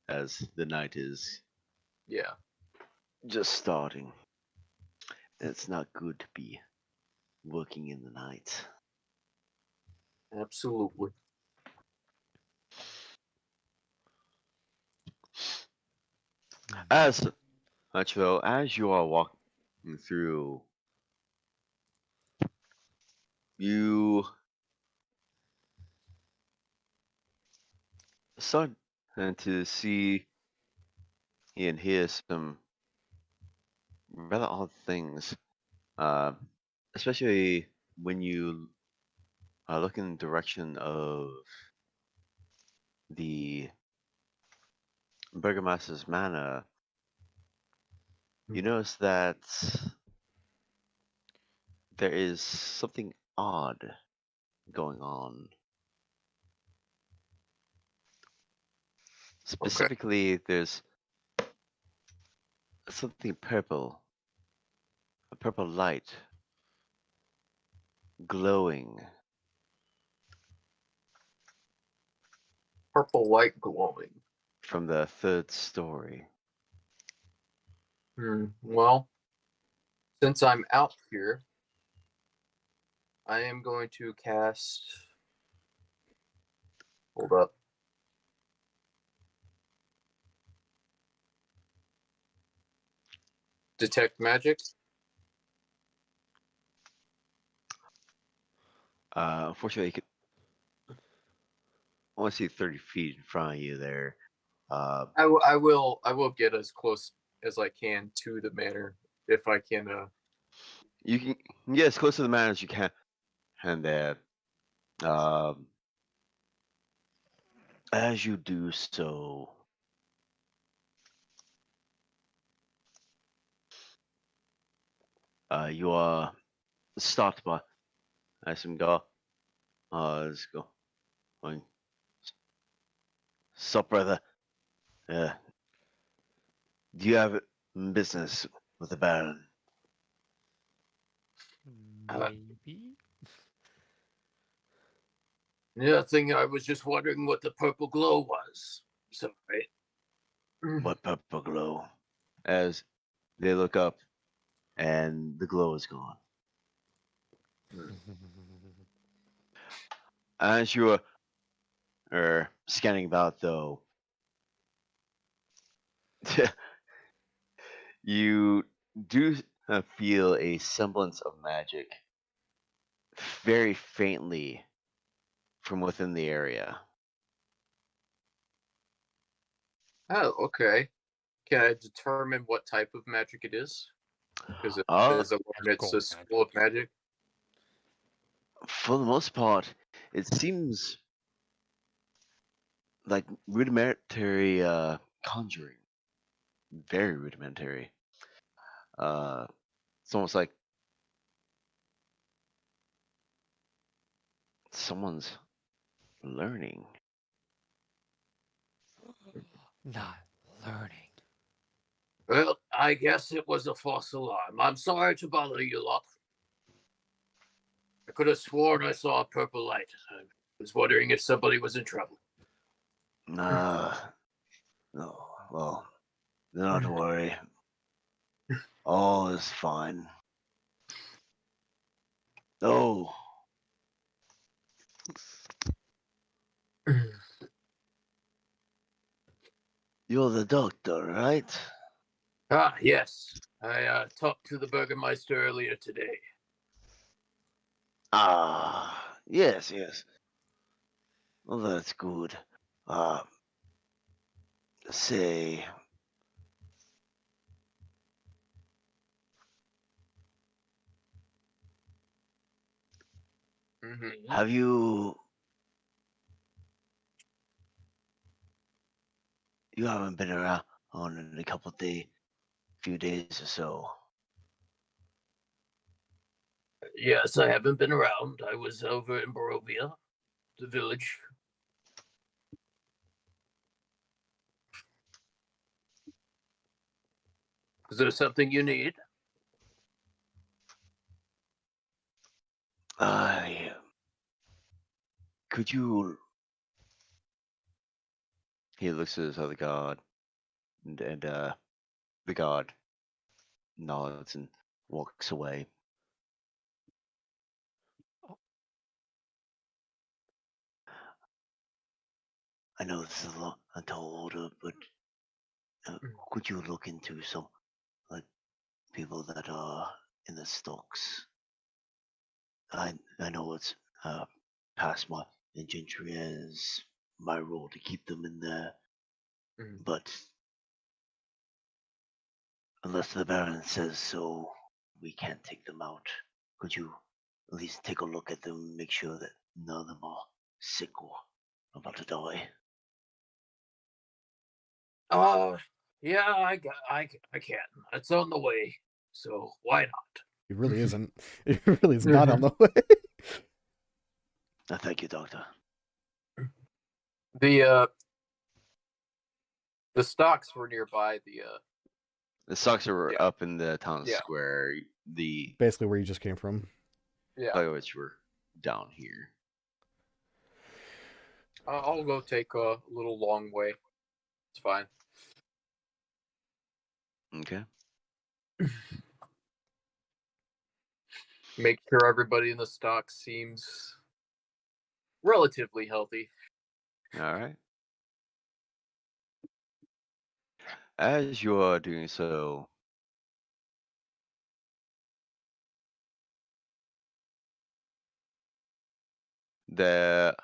as the night is Yeah. just starting. It's not good to be working in the night. Absolutely. As Nacho, as you are walking through, you start to see and hear some rather odd things, uh, especially when you look in the direction of the Burgomaster's Manor. You notice that there is something odd going on. Specifically, there's something purple, a purple light glowing Purple light glowing. from the third story. Well, since I'm out here, I am going to cast. Hold up. Detect magic. Unfortunately, you could only see 30 feet in front of you there. I will get as close as I can to the manor if I can. You can get as close to the man as you can, and there. As you do so, you are stopped by some guards. Let's go. Going, sup, brother? Do you have business with the Baron? Maybe. Nothing. I was just wondering what the purple glow was. Sorry. What purple glow? As they look up, and the glow is gone. As you are scanning about, though, you do feel a semblance of magic very faintly from within the area. Oh, okay. Can I determine what type of magic it is? Because it Uh, is a one, it's Magical a school of magic. for the most part, it seems like rudimentary conjuring. Very rudimentary. It's almost like someone's learning. Not learning. Well, I guess it was a false alarm. I'm sorry to bother you lot. I could have sworn I saw a purple light. I was wondering if somebody was in trouble. No, well, not to worry. All is fine. Oh, you're the doctor, right? Ah, yes. I talked to the Burgermeister earlier today. Ah, yes, yes. Well, that's good. Uh, say, Mm-hmm. have you haven't been around in a few days or so? Yes, I haven't been around. I was over in Barovia, the village. Is there something you need? I could you? He looks at his other god, and the god nods and walks away. I know this is a tall order, but could you look into some like people that are in the stocks? I know it's past my gentry as my role to keep them in there, but unless the Baron says so, we can't take them out. Could you at least take a look at them, make sure that none of them are sick or about to die? Yeah, I can. It's on the way. So why not? It really isn't. It really is not on the way. Thank you, Doctor. The stocks were nearby The stocks are Yeah. up in the town Yeah. square. The Basically, where you just came from. toilets were down here. I'll go take a little long way. It's fine. Okay. Make sure everybody in the stock seems relatively healthy. All right. As you are doing so, there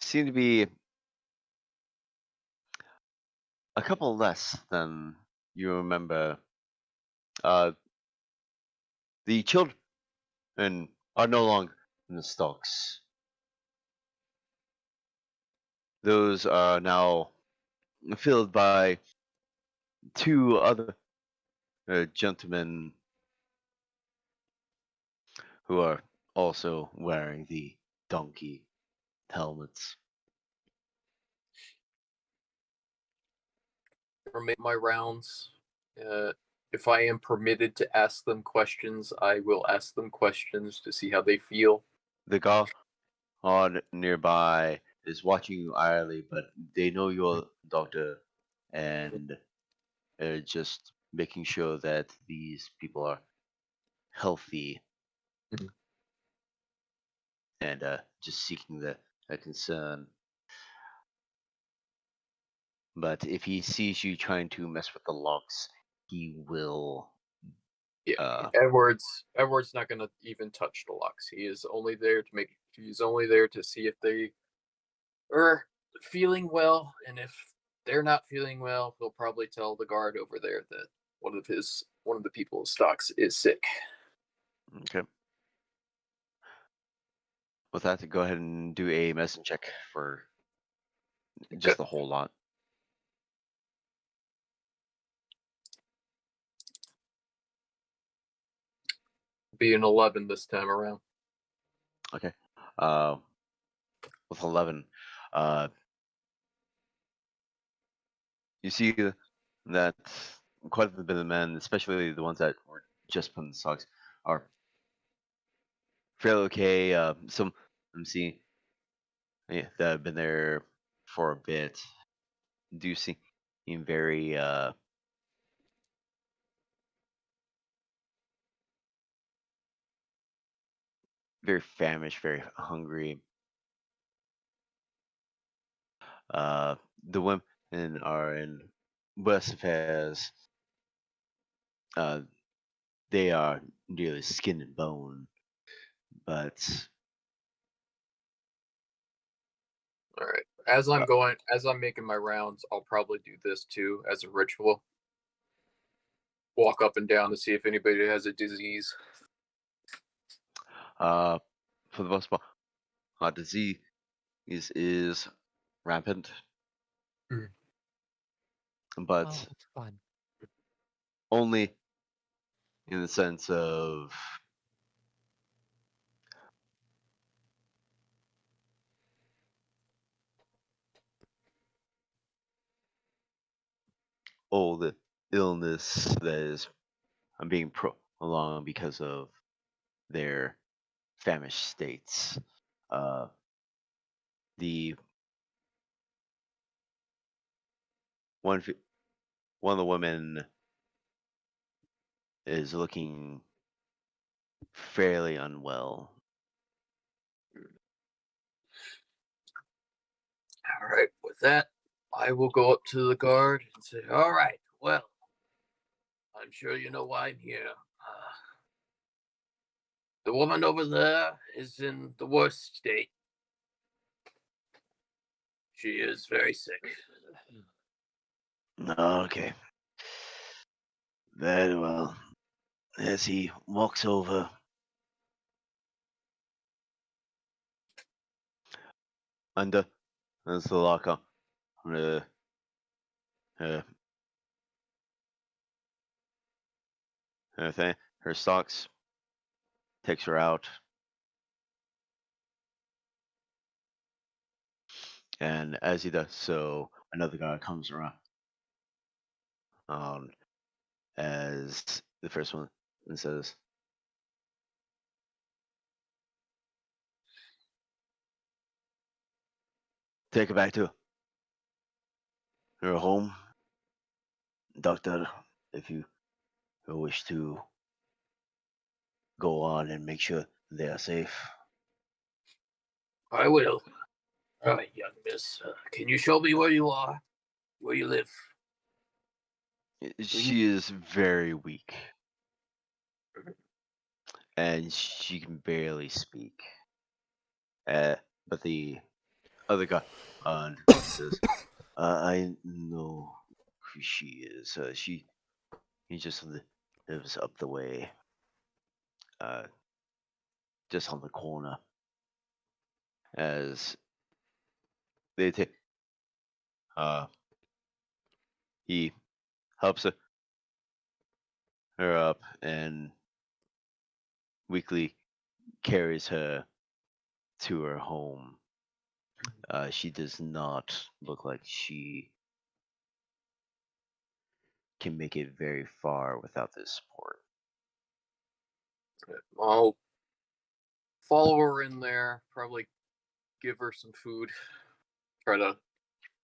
seem to be a couple less than you remember. The children are no longer in the stocks. Those are now filled by two other gentlemen who are also wearing the donkey helmets. Or make my rounds. If I am permitted to ask them questions, I will ask them questions to see how they feel. The guard nearby is watching you irely, but they know you're a doctor, and they're just making sure that these people are healthy Mhm. and just seeking the concern. But if he sees you trying to mess with the locks, he will. Yeah, Edward's not gonna even touch the locks. He is only there to make. He's only there to see if they are feeling well, and if they're not feeling well, he'll probably tell the guard over there that one of the people's stocks is sick. Okay. With that, go ahead and do a medicine check for just the whole lot. Be an 11 this time around. Okay. With 11, you see that quite a bit of men, especially the ones that were just put in the stocks, are fairly okay. Some I'm seeing that have been there for a bit do seem very very famished, very hungry. The women are in worse affairs. They are nearly skin and bone, but All right. As I'm making my rounds, I'll probably do this too as a ritual. Walk up and down to see if anybody has a disease. for the most part, disease is rampant, Mhm. but Oh, that's fun. only in the sense of the illness that is being prolonged because of their famished states. Uh, the one one of the women is looking fairly unwell. All right. With that, I will go up to the guard and say, "All right. Well, I'm sure you know why I'm here. The woman over there is in the worst state. She is very sick." Okay, very well. As he walks over, under there's the locker. Her, her, her thing, her socks. Takes her out, and as he does so, another guy comes around. Um, as the first one and says, "Take her back to her home, doctor. If you wish to go on and make sure they are safe." I will. All right, young miss. Can you show me where you are? Where you live? She is very weak, and she can barely speak. But the other guy says, "I know who she is. He just lives up the way, uh, just on the corner." As they take, uh, he helps her up and weakly carries her to her home. She does not look like she can make it very far without this support. I'll follow her in there, probably give her some food, try to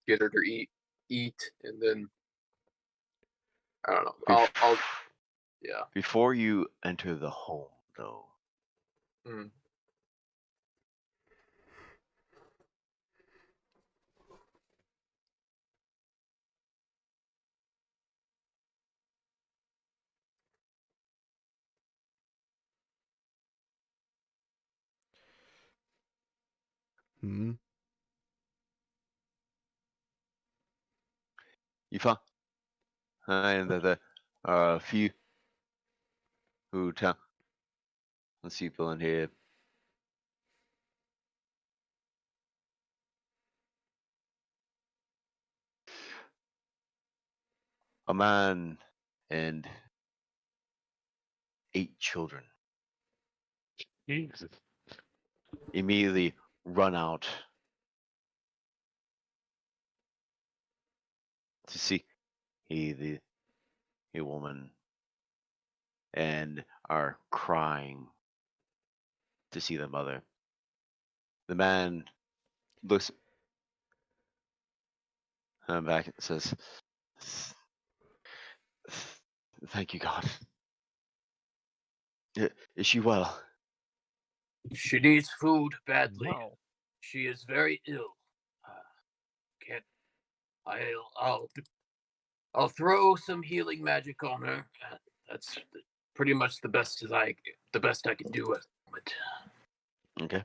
get her to eat, and then I don't know. I'll yeah. Before you enter the home, though, Mm. Hmm. you find that there are a few who tell the people in here. A man and 8 children Jesus. immediately run out to see a woman and are crying to see the mother. The man looks back and says, "Thank you, God. Is she well?" She needs food badly. No. She is very ill. Can't. I'll throw some healing magic on her. That's pretty much the best I can do at the moment. Okay.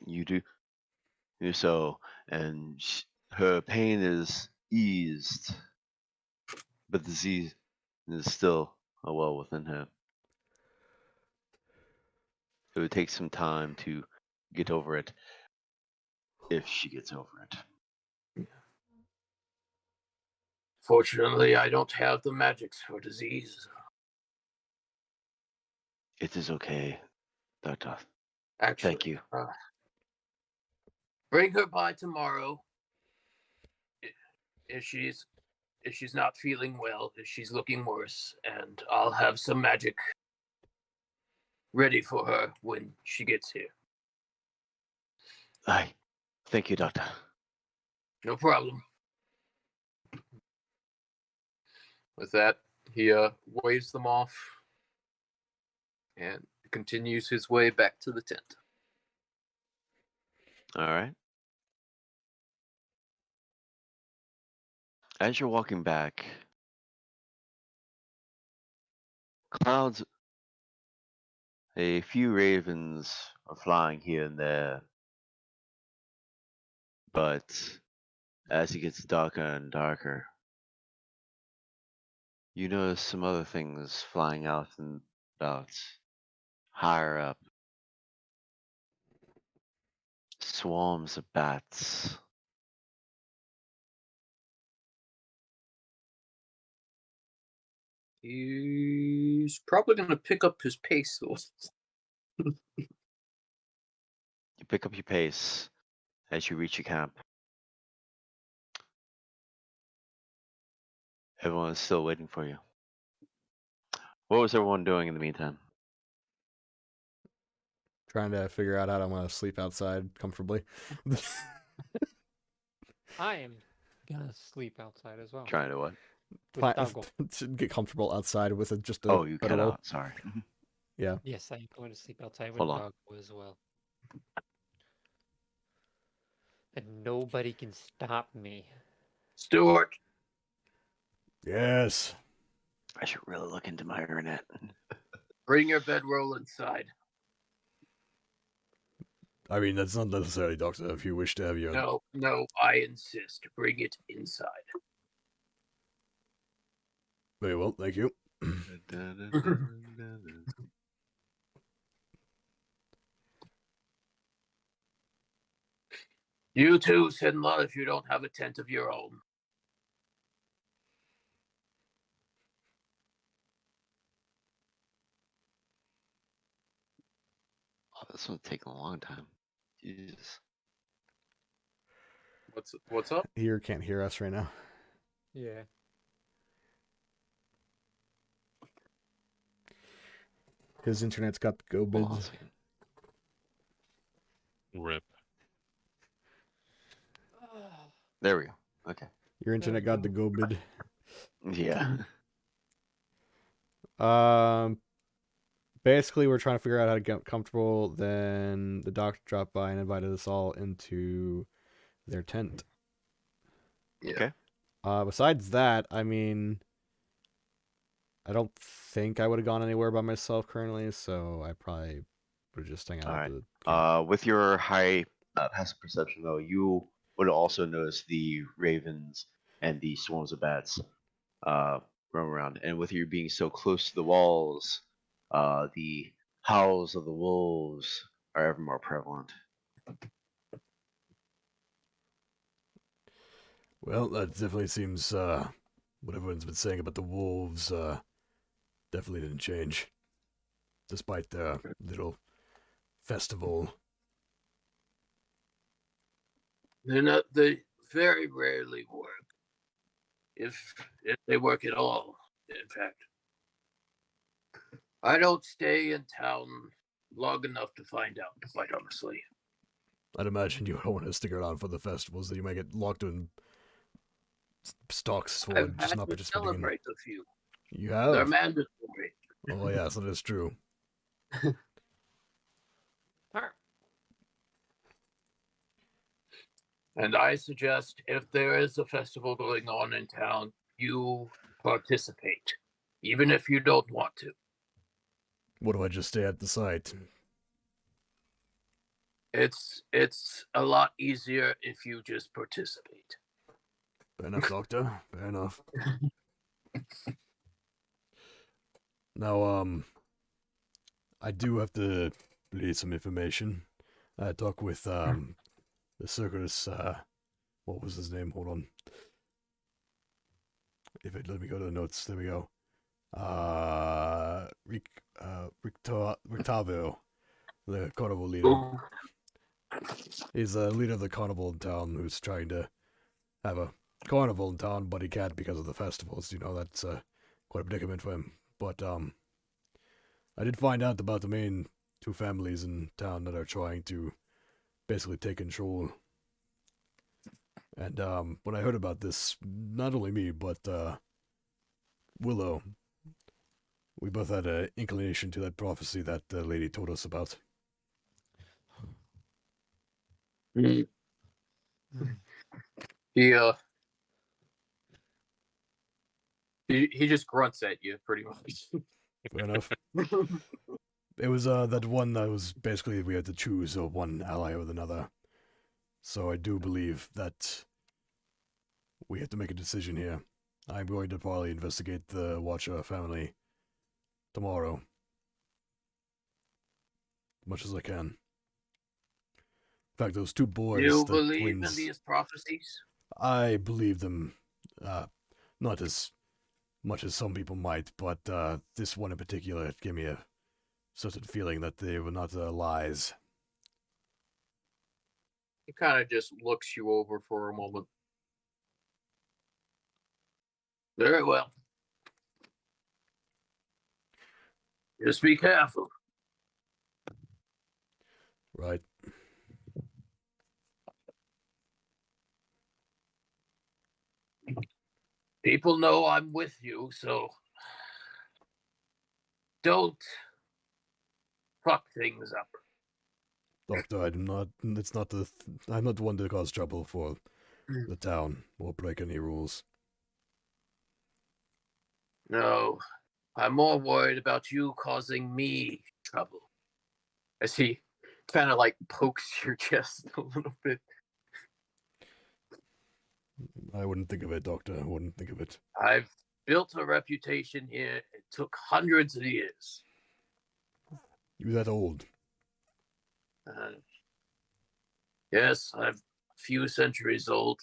You do so, and her pain is eased, but the disease is still well within her. It would take some time to get over it, if she gets over it. Fortunately, I don't have the magics for disease. It is okay, Doctor. Actually, Thank you. Bring her by tomorrow. If she's not feeling well, if she's looking worse, and I'll have some magic ready for her when she gets here. Aye. Thank you, Doctor. No problem. With that, he waves them off and continues his way back to the tent. All right. As you're walking back, clouds, a few ravens are flying here and there, but as it gets darker and darker, you notice some other things flying out and about higher up. Swarms of bats. He's probably going to pick up his pace. You pick up your pace as you reach your camp. Everyone is still waiting for you. What was everyone doing in the meantime? Trying to figure out how to want to sleep outside comfortably. I am gonna sleep outside as well. Trying to what? With Doggle. To get comfortable outside with just a Oh, you better cut rope. out. Sorry. Yeah. Yes, I am going to sleep outside with Hold on. Doggle as well. And nobody can stop me. Stuart, Yes. I should really look into my internet. bring your bedroll inside. I mean, that's not necessarily, Doctor. If you wish to have your... No, I insist. Bring it inside. Very well, thank you. You too, Sinla, if you don't have a tent of your own. Oh, this one's taking a long time. Jesus. What's up? Here can't hear us right now. Yeah. His internet's got the go Hold on a bids. second. Rip. There we go. Okay. Your internet got the go bid. Yeah. Basically, we're trying to figure out how to get comfortable. Then the doctor dropped by and invited us all into their tent. Yeah. Okay. Besides that, I mean, I don't think I would have gone anywhere by myself currently, so I probably would just hang out All at right. the camp. With your high passive perception, though, you would also notice the ravens and the swarms of bats roam around. And with you being so close to the walls, the howls of the wolves are ever more prevalent. Well, that definitely seems what everyone's been saying about the wolves definitely didn't change, despite the little festival. They very rarely work, if they work at all. In fact, I don't stay in town long enough to find out. Quite honestly, I'd imagine you don't want to stick around for the festivals, that you might get locked in stocks for I've just had not to participating in. celebrate a few. You They're have? mandatory. Oh, yes, that is true. And I suggest if there is a festival going on in town, you participate, even if you don't want to. What do I just stay at the site? It's a lot easier if you just participate. Fair enough, Doctor. Fair enough. Now, I do have to release some information. I talked with, the circus, what was his name? Hold on. Let me go to the notes. There we go. Rictavio, the carnival leader. He's the leader of the carnival in town who's trying to have a carnival in town, but he can't because of the festivals. You know, that's quite a predicament for him. But I did find out about the main two families in town that are trying to basically take control. And when I heard about this, not only me, but Willow, we both had an inclination to that prophecy that the lady told us about. He he just grunts at you pretty much. Fair enough. It was that one that was basically we had to choose one ally with another. So I do believe that we have to make a decision here. I'm going to probably investigate the Watcher family tomorrow. Much as I can. In fact, those two boys, You the believe twins, in these prophecies? I believe them, not as much as some people might, but this one in particular gave me a certain feeling that they were not lies. He kind of just looks you over for a moment. Very well. Just be careful. Right. People know I'm with you, so don't fuck things up. Doctor, I'm not. It's not the. I'm not the one to cause trouble for the town or break any rules. No, I'm more worried about you causing me trouble. As he kind of like pokes your chest a little bit. I wouldn't think of it, Doctor. I wouldn't think of it. I've built a reputation here. It took hundreds of years. You that old? Yes, I'm a few centuries old.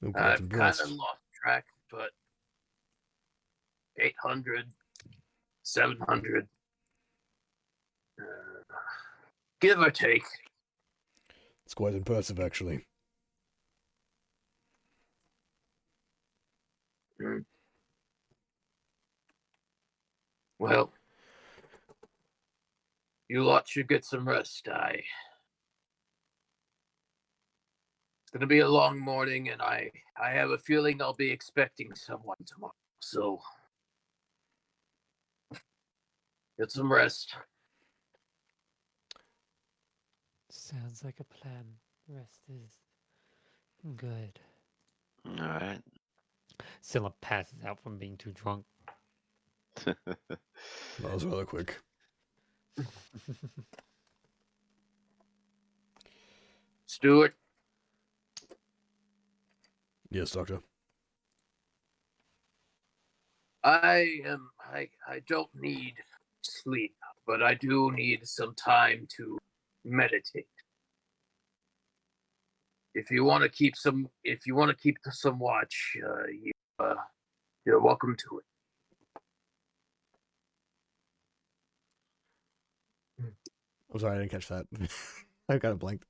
I'm quite I've kind impressed. of lost track, but 800, 700. Give or take. It's quite impressive, actually. Well, you lot should get some rest. It's gonna be a long morning, and I have a feeling I'll be expecting someone tomorrow. So get some rest. Sounds like a plan. Rest is good. All right. Scylla passes out from being too drunk. That was rather quick. Stuart, Yes, Doctor. I don't need sleep, but I do need some time to meditate. If you want to keep some watch, you're welcome to it. I'm sorry, I didn't catch that. I got it blanked.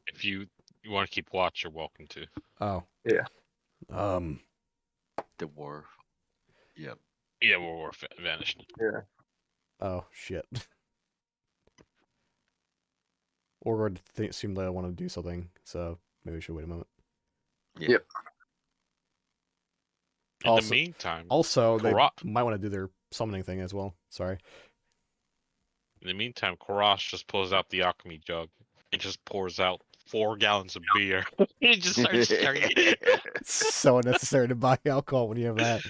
If you want to keep watch, you're welcome to. Oh. Yeah. The war. Yep. Yeah, we're vanished. Yeah. Oh, shit. Orgord seemed to want to do something, so maybe we should wait a moment. Yeah. Yep. In the meantime, they might want to do their summoning thing as well. Sorry. In the meantime, Karash just pulls out the alchemy jug and just pours out 4 gallons of beer. He just starts staring. It's so unnecessary to buy alcohol when you have that.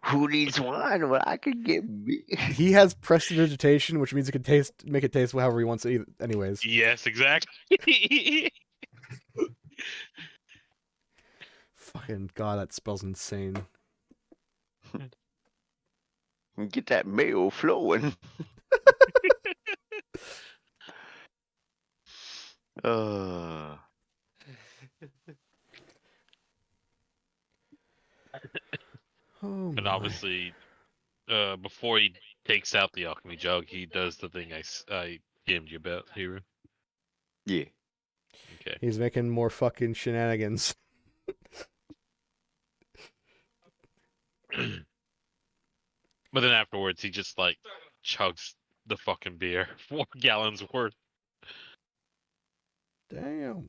Who needs wine? Well, I could get beer. He has prestidigitation, which means he can make it taste however he wants it anyways. Yes, exactly. Fucking God, that spell's insane. Get that mayo flowing. Oh, And obviously, before he takes out the alchemy jug, he does the thing I DM'd you about, Hero. Yeah. Okay. He's making more fucking shenanigans. But then afterwards, he just like chugs the fucking beer, 4 gallons worth. Damn.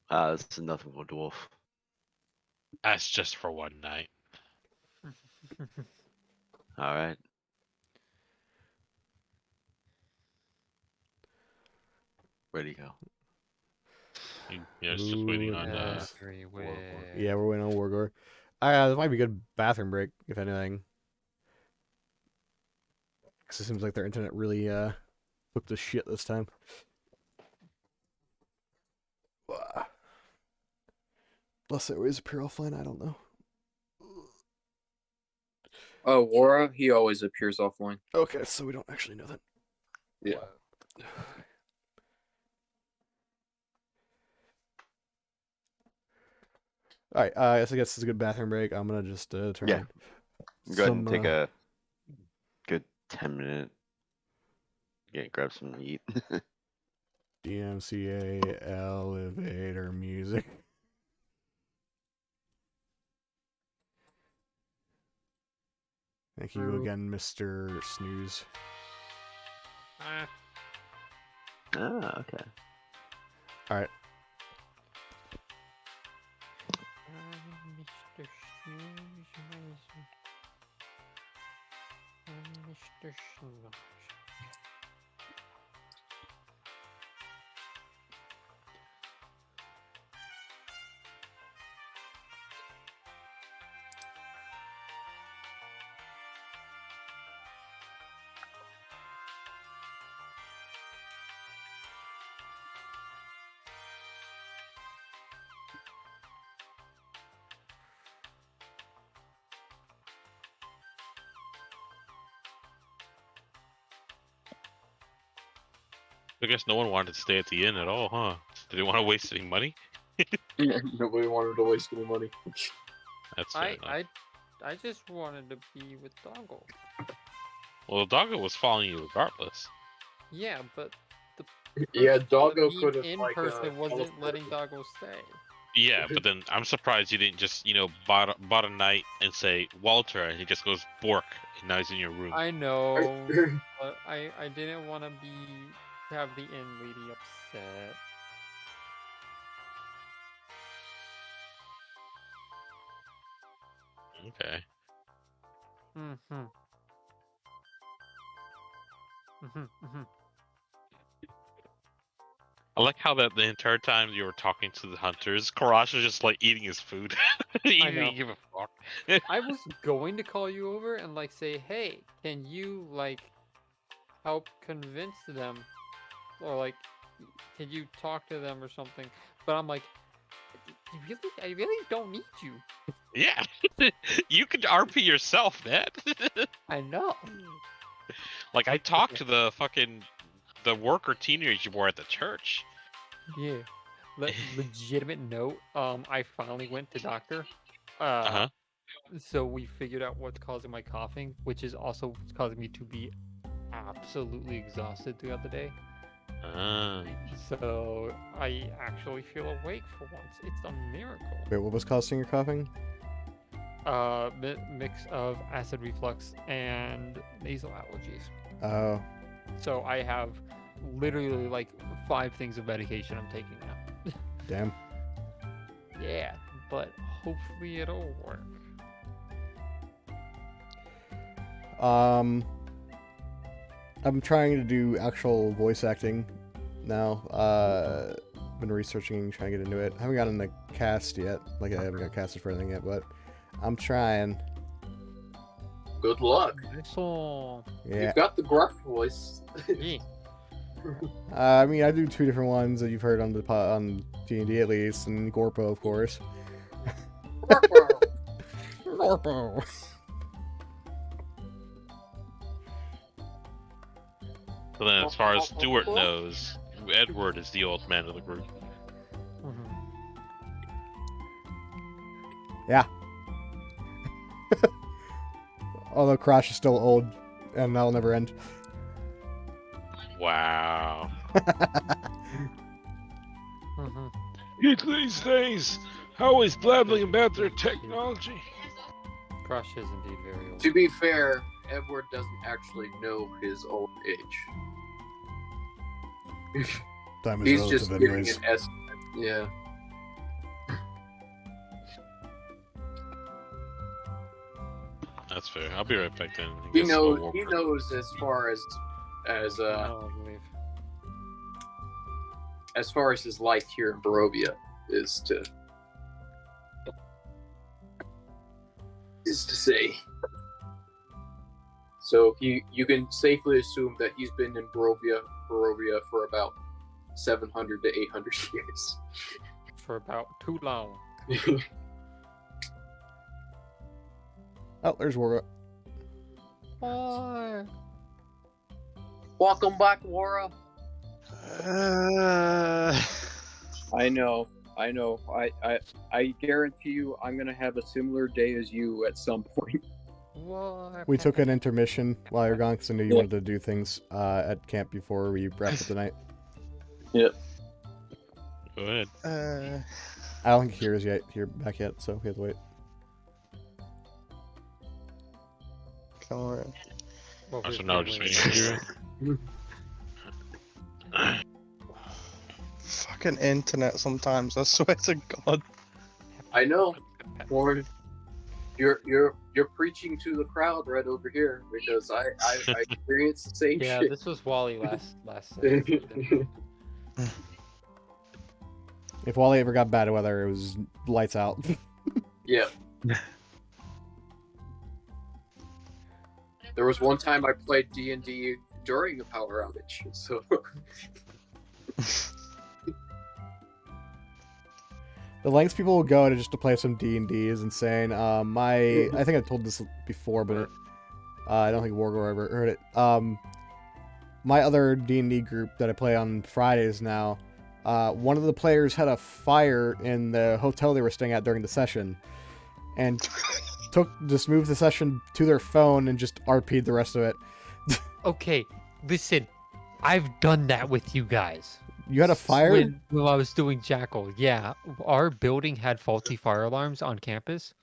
That's nothing for dwarf. That's just for one night. All right. Where'd he go? Yeah, it's just waiting on. Yeah, we're waiting on Wargore. There might be a good bathroom break, if anything. Because it seems like their internet really hooked to shit this time. Unless there always appear offline, I don't know. Oh, Wara, he always appears offline. Okay, so we don't actually know that. Yeah. All right, I guess it's a good bathroom break. I'm gonna just turn. Yeah. Go ahead and take a good 10-minute. Yeah, grab something to eat. DMCA elevator music. Thank you again, Mr. Snooze. Okay. All right. Mr. Snooze. Mr. Snooze. I guess no one wanted to stay at the inn at all, huh? Did they want to waste any money? Nobody wanted to waste any money. That's fair enough. I just wanted to be with Doggle. Well, the doggo was following you regardless. Yeah, but Yeah, Doggo being could have in like person wasn't teleported. letting Doggo stay. Yeah, but then I'm surprised you didn't just, bought a night and say Walter, and he just goes Bork, and now he's in your room. I know, but I didn't want to have the inn lady upset. Okay. Mm-hmm. Mm-hmm. I like how that the entire time you were talking to the hunters, Karash was just like eating his food. He I know. didn't give a fuck. I was going to call you over and like say, hey, can you like help convince them, or like, can you talk to them or something? But I'm like, I really don't need you. Yeah, you could RP yourself, man. I know. Like I talked to the worker teenager boy at the church. Yeah. Legitimate note. I finally went to doctor. Uh-huh. So we figured out what's causing my coughing, which is also causing me to be absolutely exhausted throughout the day. So I actually feel awake for once. It's a miracle. Wait, what was causing your coughing? Mix of acid reflux and nasal allergies. Oh. So I have literally like 5 things of medication I'm taking now. Damn. Yeah, but hopefully it'll work. I'm trying to do actual voice acting now. Been researching, trying to get into it. I haven't gotten a cast yet. Like I haven't got casted for anything yet, but I'm trying. Good luck. So Yeah. You've got the gruff voice. yeah. I mean, I do 2 different ones that you've heard on on D&D at least, and Gorpo, of course. Gorpo. So then, as far as Stuart knows, Edward is the old man of the group. Yeah. Although Crash is still old, and that'll never end. Wow. These days, always blabbing about their technology. Crush is indeed very old. To be fair, Edward doesn't actually know his old age. Time is He's relative just giving anyways. an estimate. Yeah. That's fair. I'll be right back then. He knows as far as I believe. as far as his life here in Barovia is to say. So you can safely assume that he's been in Barovia for about 700 to 800 years. For about too long. Oh, there's Wargo. Bye. Welcome back, Wara. I know. I guarantee you, I'm gonna have a similar day as you at some point. What? We took an intermission while you're gone because I knew you wanted to do things at camp before we wrapped up the night. Yep. Go ahead. I don't think Kira's here back yet, so we have to wait. Come on. Well, So now we're just waiting for Kira. Fucking internet sometimes, I swear to God. I know. Warren, you're preaching to the crowd right over here because I experienced the same Yeah, shit. this was Wally last season. If Wally ever got bad weather, it was lights out. Yeah. There was one time I played D&D during a power outage, so The lengths people will go to just to play some D&D is insane. I think I told this before, but I don't think Wargo ever heard it. My other D&D group that I play on Fridays now, one of the players had a fire in the hotel they were staying at during the session, and just moved the session to their phone and just RP'd the rest of it. Okay, listen, I've done that with you guys. You had a fire? When I was doing Jackal, yeah, our building had faulty fire alarms on campus.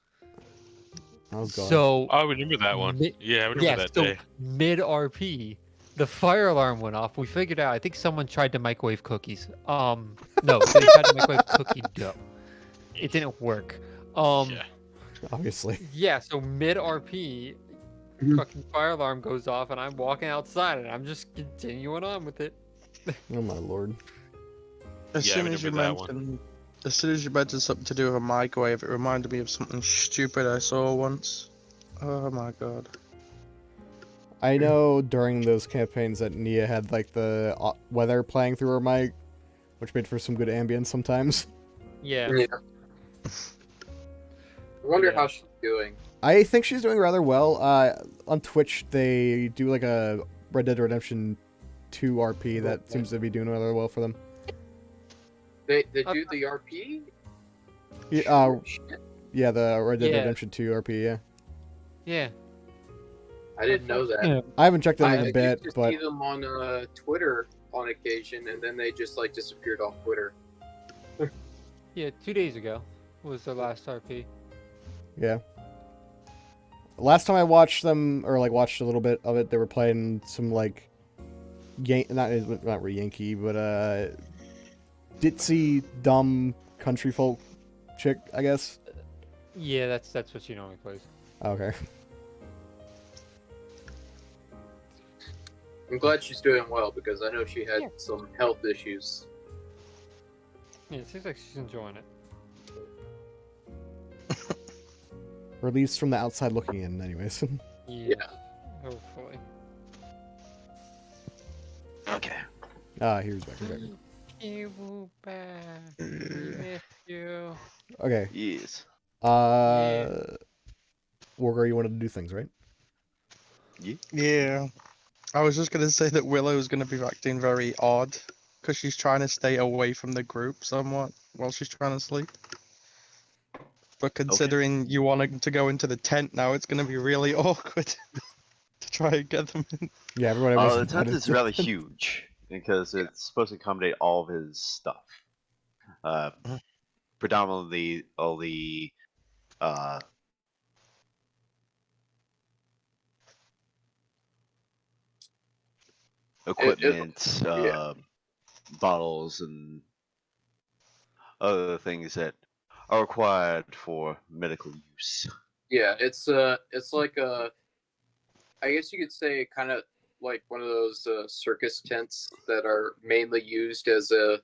Oh god. So I remember that one. Yeah, I remember that day. Mid RP, the fire alarm went off. We figured out. I think someone tried to microwave cookies. No, they tried to microwave cookie dough. It didn't work. Yeah. Obviously. Yeah. So mid RP, fucking fire alarm goes off, and I'm walking outside, and I'm just continuing on with it. Oh my lord. As Yeah, I soon as you remember that one. mentioned, as soon as you mentioned something to do with a microwave, it reminded me of something stupid I saw once. Oh my god. I know during those campaigns that Nia had like the weather playing through her mic, which made for some good ambience sometimes. Yeah. Yeah. I wonder Yeah. how she's doing. I think she's doing rather well. On Twitch, they do like a Red Dead Redemption 2 RP that seems to be doing rather well for them. They do the RP? Yeah, Shit. yeah, the Red Dead Yeah. Redemption 2 RP, yeah. Yeah. I didn't know that. Yeah. I haven't checked it I in a bit, used to but see them on Twitter on occasion, and then they just like disappeared off Twitter. Yeah. 2 days ago was the last RP. yeah. Last time I watched them, or like watched a little bit of it, they were playing some like not really Yankee, but ditzy, dumb country folk chick, I guess. Yeah, that's what she normally plays. Okay. I'm glad she's doing well because I know she had some health issues. Yeah, it seems like she's enjoying it. Or at least from the outside looking in, anyways. Yeah. Hopefully. Okay. Here's back. Okay. You back. We miss you. Okay. Yes. Wargar, you wanted to do things, right? Yeah. I was just gonna say that Willow's gonna be acting very odd because she's trying to stay away from the group somewhat while she's trying to sleep. But considering you want to go into the tent now, it's gonna be really awkward to try and get them in. Yeah, everybody was The tent is rather huge because it's supposed to accommodate all of his stuff. Predominantly all the equipment, bottles, and other things that are required for medical use. Yeah, it's like a, I guess you could say kind of like one of those circus tents that are mainly used as a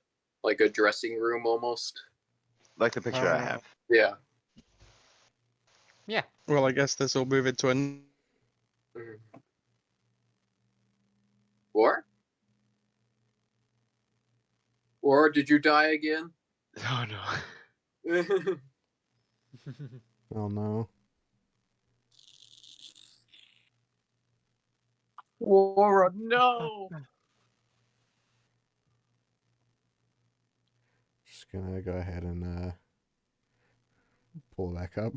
dressing room almost. Like the picture I have. Yeah. Yeah. Well, I guess this will move into an. Or? Or did you die again? Oh no. Oh no. Or no. Just gonna go ahead and pull it back up.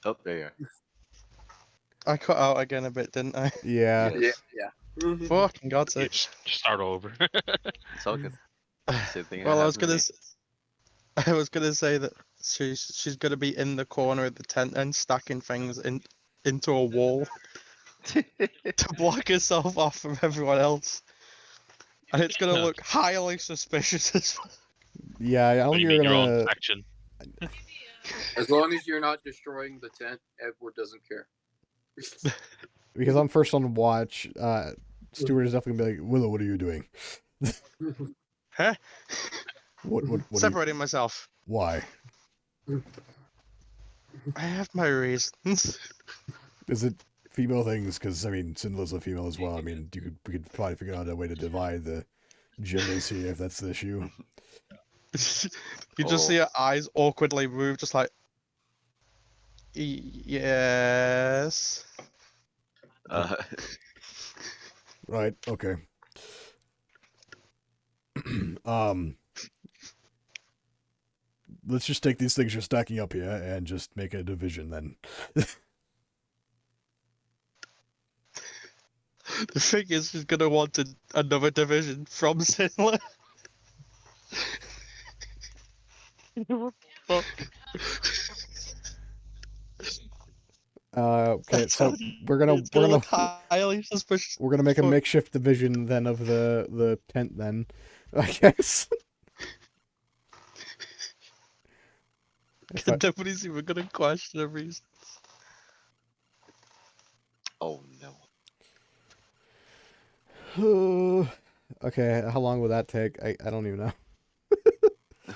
Oh, there you are. I cut out again a bit, didn't I? Yeah. Yeah. Fucking God's Yeah, sake. just start over. It's all good. Same thing. Well, I was happened to gonna, me. I was gonna say that she's gonna be in the corner of the tent and stacking things into a wall to block herself off from everyone else, and it's gonna look highly suspicious as fuck. Yeah, I don't What do think you you're mean, your own gonna. section? As long as you're not destroying the tent, Edward doesn't care. Because I'm first on watch. Stuart is definitely gonna be like, Willow, what are you doing? Huh? What are you- Separating myself. Why? I have my reasons. Is it female things? Because I mean, Cinder's a female as well. I mean, we could probably figure out a way to divide the genders here if that's the issue. You just see her eyes awkwardly move, just like. Yes. Right. Okay. Let's just take these things you're stacking up here and just make a division then. The thing is, she's gonna want another division from Sinler. What the fuck? Okay, That's so how we're gonna it's gonna look highly suspicious. we're gonna make a Fuck. makeshift division then of the tent then, I guess. If I- Nobody's even gonna question the reason. Oh no. okay, how long will that take? I don't even know.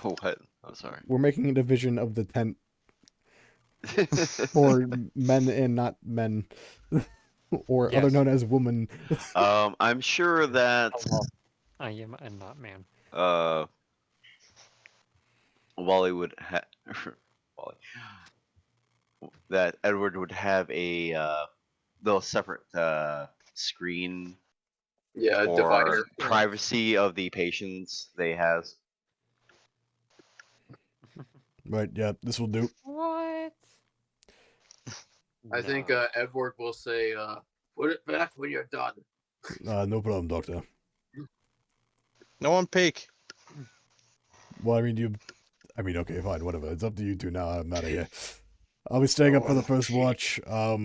What? I'm sorry. We're making a division of the tent for men and not men, or other Yes. known as woman. I'm sure that Hello. I am and not man. Wally would have Wally that Edward would have a little separate screen Yeah, a for divider. privacy of the patients they has. Right, yeah, this will do. What? I think No. Edward will say, "Put it back when you're done." No problem, Doctor. No one peek. Well, I mean, okay, fine, whatever. It's up to you two now. I'm out of here. I'll be staying up for the first watch. I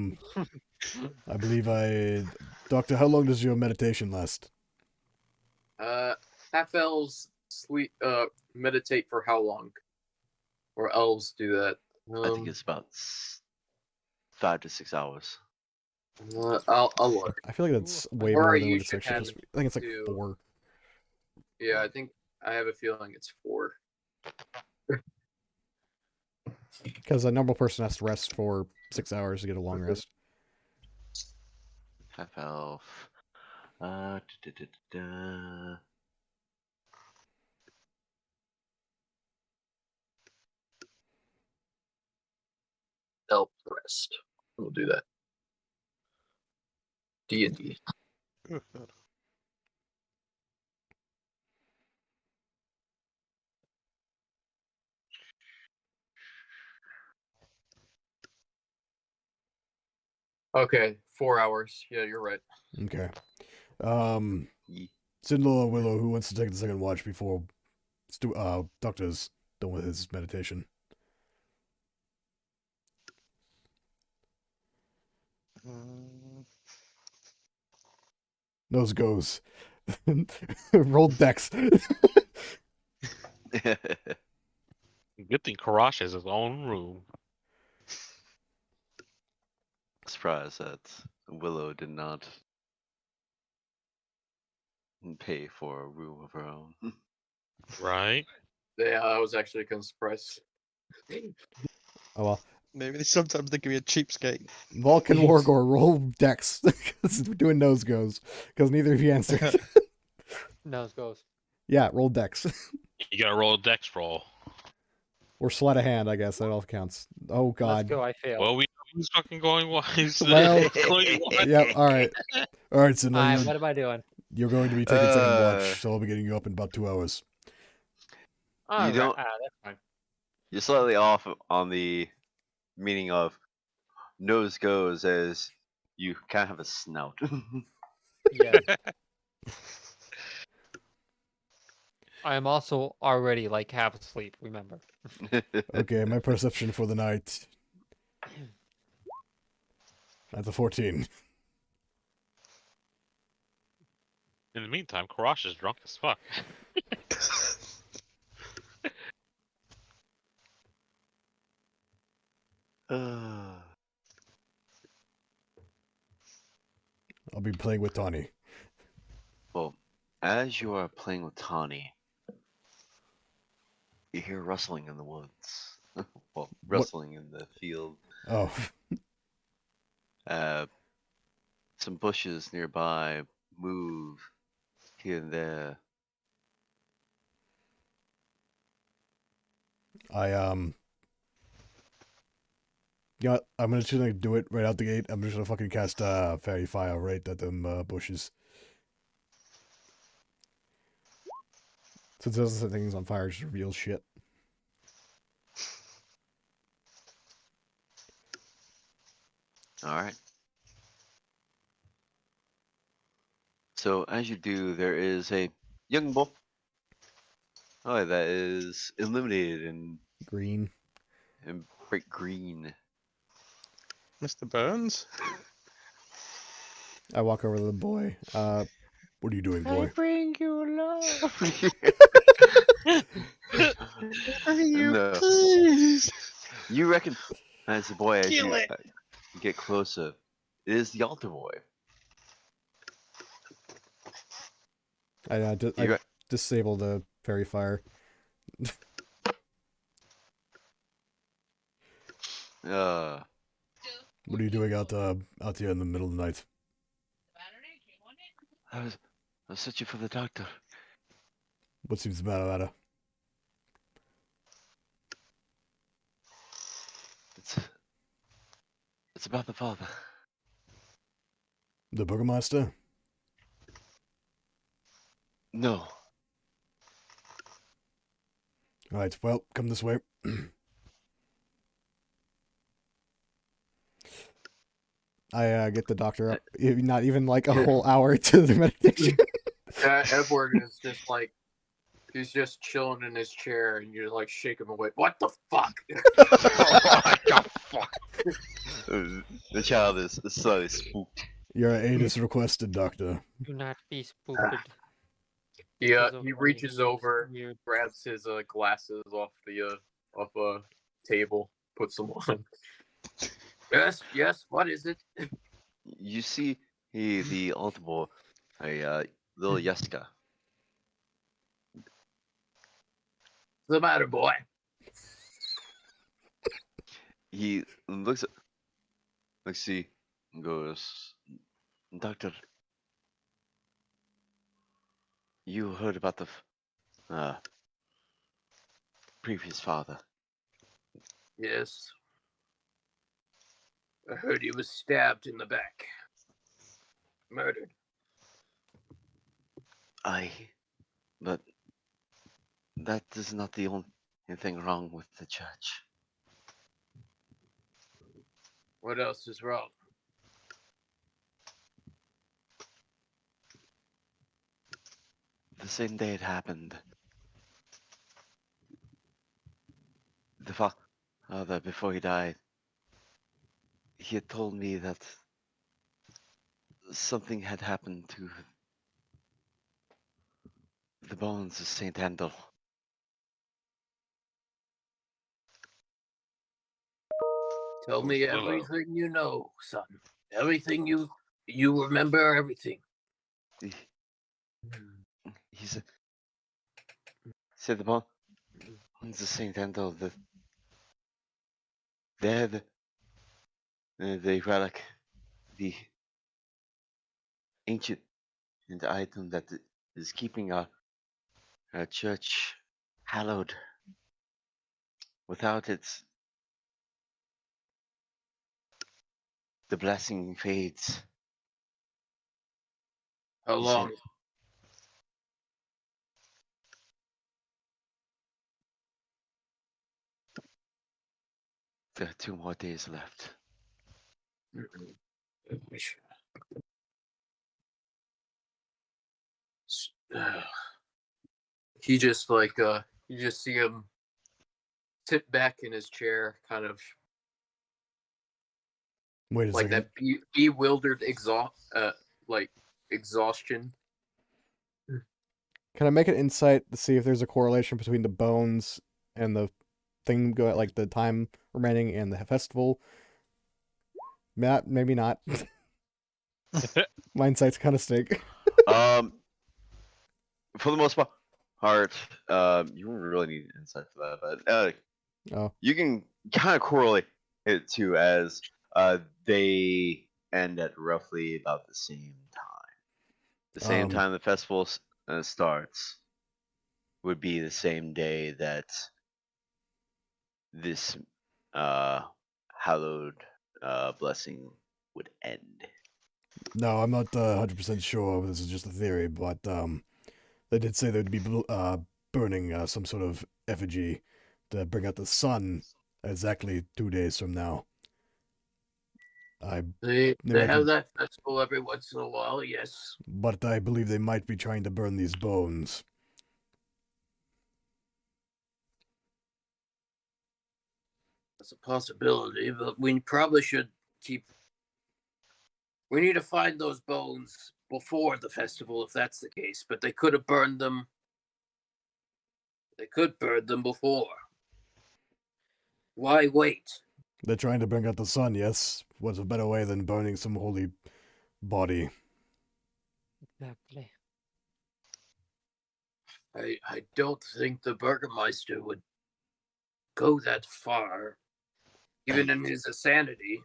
believe Doctor, how long does your meditation last? Half elves sleep, meditate for how long? Or elves do that? I think it's about 5 to 6 hours. I'll look. I feel like that's way Or more than what you it's should actually have supposed to be. I think it's like to- 4. Yeah, I think I have a feeling it's 4. Because a normal person has to rest for 6 hours to get a long rest. Half elf. Da. Elf rest. We'll do that. D&D. Okay, 4 hours. Yeah, you're right. Okay. Ye- Sindel or Willow, who wants to take the second watch before Doctor's done with his meditation? Nose goes. Roll dex. Good thing Karash has his own room. Surprised that Willow did not pay for a room of her own. Right? Yeah, I was actually kind of surprised. Oh well. Maybe sometimes they give you a cheapskate. Vulcan Wargore, roll dex. We're doing nose goes. Because neither of you answered. Nose goes. Yeah, roll dex. You gotta roll a dex roll. Or sleight of hand, I guess. That all counts. Oh, Let's God. go. I failed. Well, we know who's fucking going wise. Well, Going wise. Yep, alright. Alright, Sindel, Alright, what am I doing? you're going to be taking second Uh, watch, so I'll be getting you up in about 2 hours. Alright, don't- that's fine. You're slightly off on the meaning of nose goes as you kind of have a snout. Yeah. I am also already like half asleep, remember. Okay, my perception for the night. That's a 14. In the meantime, Karash is drunk as fuck. I'll be playing with Tawny. Well, as you are playing with Tawny, you hear rustling in the woods. Well, rustling in the field. Oh, Some bushes nearby move here and there. you know what? I'm just gonna do it right out the gate. I'm just gonna fucking cast Fairy Fire right at them bushes. Since it doesn't set things on fire, it just reveals shit. All right. So as you do, there is a young boy. Oh, that is illuminated Green. in bright green. Mr. Burns? I walk over to the boy. What are you doing, boy? bring you love. You No, please! you recognize the boy as Kill you it! get closer. It is the altar boy. I You re- disable the fairy fire. uh, What are you doing out here in the middle of the night? I was searching for the doctor. What seems the matter? It's about the father. The Burgermeister? No. Alright, well, come this way. I get the doctor up. Not even like a whole hour to the medication. Edward is just like, he's just chilling in his chair, and you like shake him away. What the fuck? What the fuck? The child is slightly spooked. Your aid is requested, Doctor. Do not be spooked. Yeah, Because of he my reaches over, weird. grabs his glasses off a table, puts them on. Yes. What is it? You see the altar boy, a little Yeska. What's the matter, boy? He looks see, and goes, Doctor, you heard about the previous father. Yes. I heard he was stabbed in the back. Murdered. But that is not the only thing wrong with the church. What else is wrong? The same day it happened, the father, before he died, he had told me that something had happened to the bones of Saint Handel. Tell me everything you know, son. Everything you remember everything. He said the bones of Saint Handel, they're the relic, the ancient item that is keeping our church hallowed. Without it, the blessing fades. How He long? said, there are 2 more days left. He just like you just see him sit back in his chair, kind of Wait a like second. that bewildered exhaustion. Can I make an insight to see if there's a correlation between the bones and the thing like the time remaining and the festival? Maybe not. My insights kind of stink. For the most part, you wouldn't really need insight for that, but you can kind of correlate it to as they end at roughly about the same time. The same time the festival starts would be the same day that this hallowed blessing would end. No, I'm not 100% sure. This is just a theory, but they did say they'd be burning some sort of effigy to bring out the sun exactly 2 days from now. I They might have be, that festival every once in a while, yes. but I believe they might be trying to burn these bones. That's a possibility, but we probably should keep. We need to find those bones before the festival, if that's the case. But they could have burned them. They could burn them before. Why wait? They're trying to bring out the sun, yes? What's a better way than burning some holy body? Exactly. I don't think the Burgermeister would go that far, even in his insanity.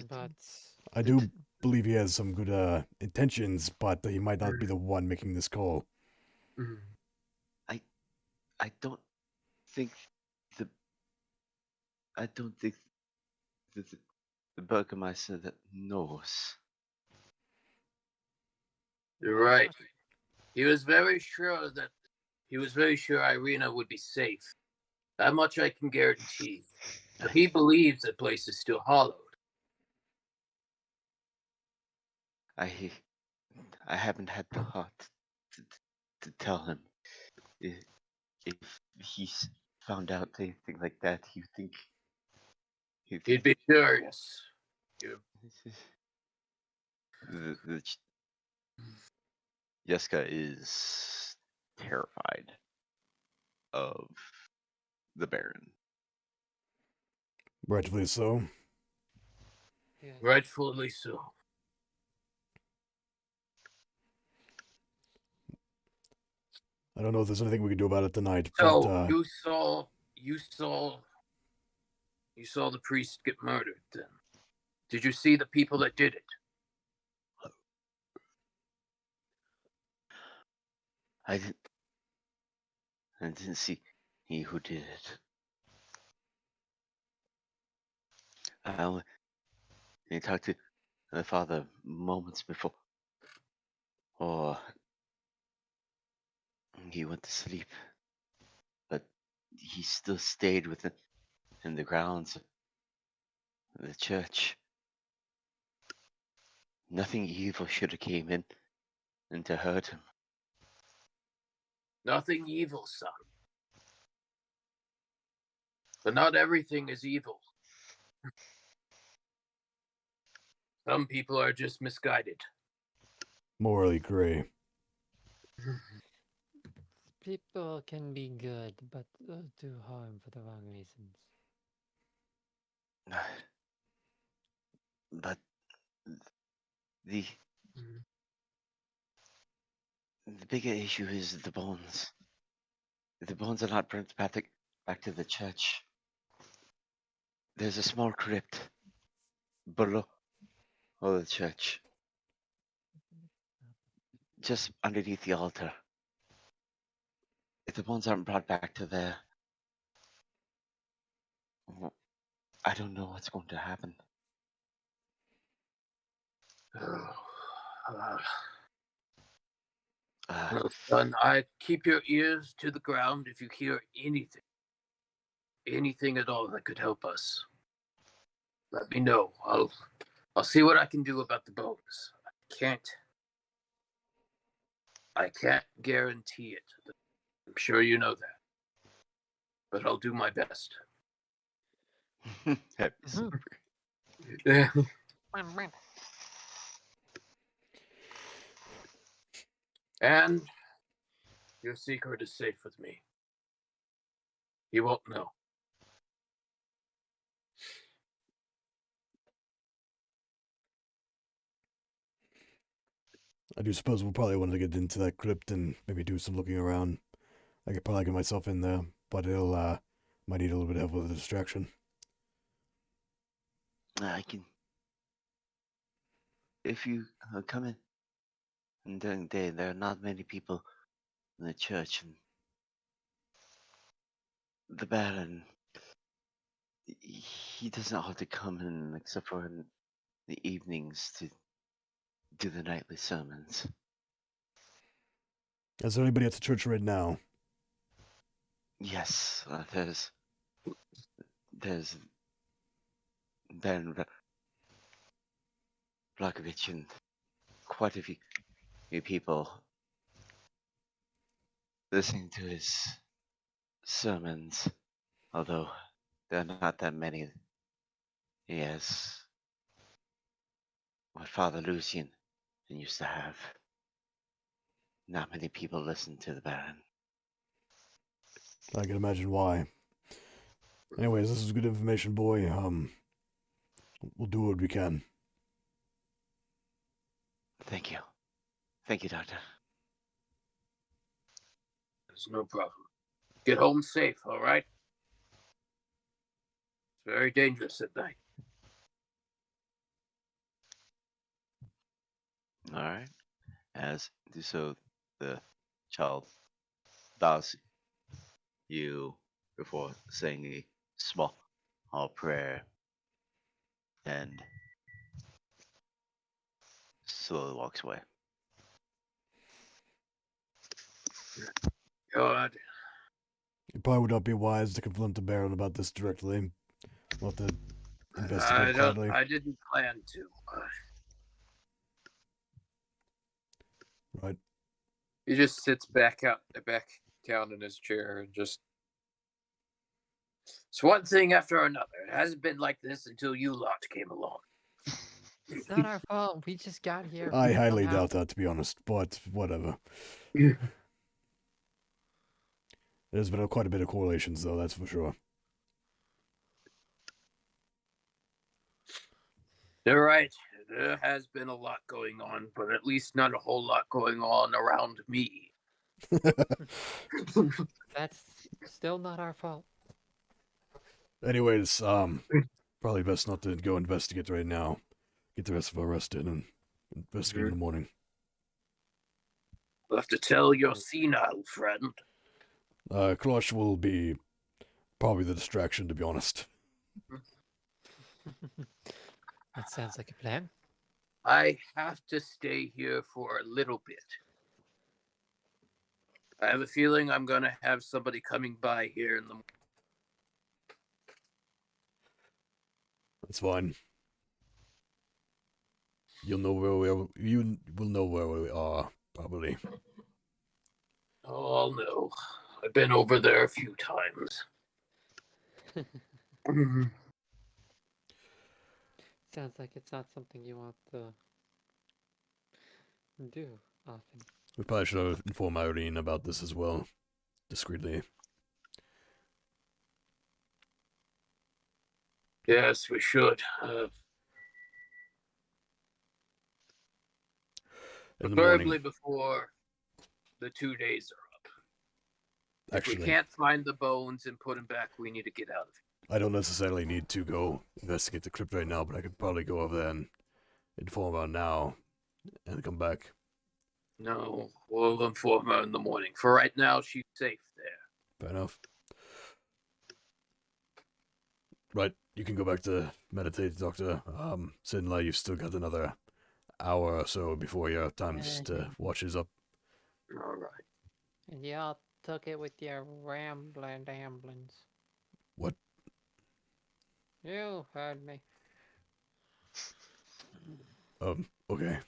But I do believe he has some good intentions, but he might not be the one making this call. I don't think the I don't think the Burgermeister that knows. You're right. He was very sure Irina would be safe. That much I can guarantee. But he believes the place is still hollowed. I haven't had the heart to tell him. If he's found out anything like that, you think He'd be furious. the Jessica is terrified of the Baron. Rightfully so. yeah, Rightfully so. I don't know if there's anything we can do about it tonight, So but you saw the priest get murdered then. Did you see the people that did it? I didn't see he who did it. I talked to the father moments before, or he went to sleep, but he still stayed in the grounds of the church. Nothing evil should have came in to hurt him. Nothing evil, son. But not everything is evil. Some people are just misguided. morally gray. people can be good, but do harm for the wrong reasons. But the the bigger issue is the bones. The bones are not brought back to the church. There's a small crypt below the church, just underneath the altar. If the bones aren't brought back to there, I don't know what's going to happen. Well, son, I keep your ears to the ground if you hear anything at all that could help us. Let me know. I'll see what I can do about the bones. I can't guarantee it. I'm sure you know that. But I'll do my best. Happy silver. And your secret is safe with me. He won't know. I do suppose we'll probably want to get into that crypt and maybe do some looking around. I could probably get myself in there, but it'll might need a little bit of help with the distraction. I can. If you come in and during the day, there are not many people in the church, and the Baron, he doesn't have to come in except for in the evenings to do the nightly sermons. Is there anybody at the church right now? Yes, there's Baron Blakovich and quite a few people listening to his sermons, although there are not that many. He has what Father Lucian used to have. Not many people listen to the Baron. I can imagine why. Anyways, this is good information, boy. We'll do what we can. Thank you. Thank you, Doctor. There's no problem. Get home safe, all right? It's very dangerous at night. All right. As do so, the child bows you before saying a small prayer and slowly walks away. God. It probably would not be wise to confront the Baron about this directly. We'll have to investigate quietly. I didn't plan to. Right. He just sits back down in his chair and just. It's one thing after another. It hasn't been like this until you lot came along. It's not our fault. We just got here. I highly somehow. doubt that, to be honest, but whatever. There's been quite a bit of correlations, though, that's for sure. You're right. There has been a lot going on, but at least not a whole lot going on around me. That's still not our fault. Anyways, probably best not to go investigate right now. Get the rest of our rest in and investigate in the morning. You'll have to tell your senile friend. Klosh will be probably the distraction, to be honest. That sounds like a plan. I have to stay here for a little bit. I have a feeling I'm going to have somebody coming by here in the morning. That's fine. You will know where we are, probably. Oh, no. I've been over there a few times. Sounds like it's not something you want to do often. We probably should have informed Irene about this as well, discreetly. Yes, we should. In the Preferably morning. before the 2 days are up. If Actually, we can't find the bones and put them back, we need to get out of here. I don't necessarily need to go investigate the crypt right now, but I could probably go over there and inform her now and come back. No, we'll inform her in the morning. For right now, she's safe there. Fair enough. Right, you can go back to meditate, Doctor. Sinla, you've still got another hour or so before your time to watch is up. All right. And y'all took it with your ramblings. What? You heard me. Okay.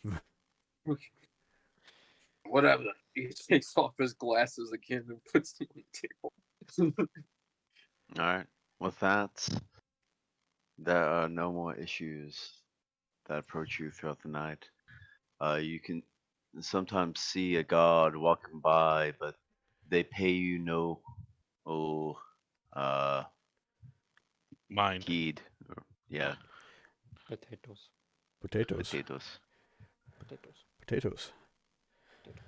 Whatever. He takes off his glasses again and puts them on the table. All right. With that, there are no more issues that approach you throughout the night. You can sometimes see a guard walking by, but they pay you no Mind. heed. Yeah, Potatoes. Potatoes. potatoes. Potatoes. Potatoes. Potatoes.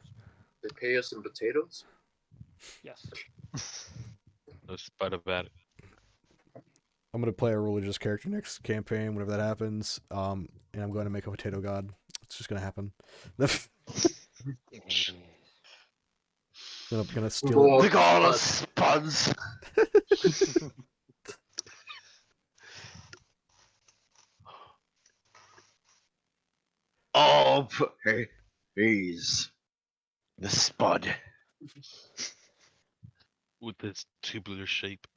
They pay us in potatoes? Yes. No spite about it. I'm gonna play a religious character next campaign, whenever that happens. And I'm going to make a potato god. It's just gonna happen. I'm gonna steal it. They call us spuds. Oh, he's the spud. With this tubular shape.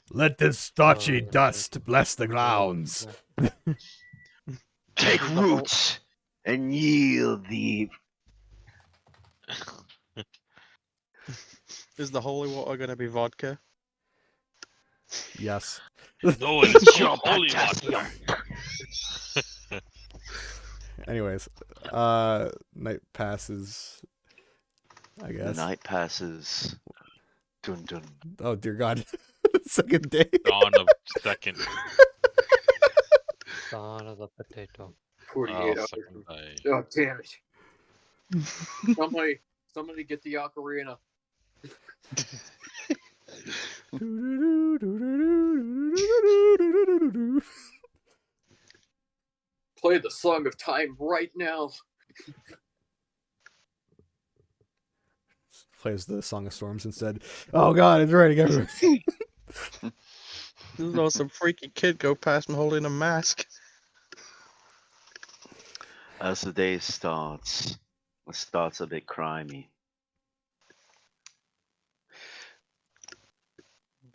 Let this starchy dust bless the grounds. Take This is the whole- roots and yield the. Is the holy water going to be vodka? Yes. No, it is called holy water. Anyways, night passes. I The guess. night passes. Dun dun. Oh dear God! Second day. Dawn of second. Son of a potato. 48 Oh, hours. second day. Oh, damn it. Somebody get the ocarina. Play the Song of Time right now. Plays the Song of Storms instead. Oh God, it's ready. Get ready. There's no some freaky kid go past me holding a mask. As the day starts, it starts a bit crimey.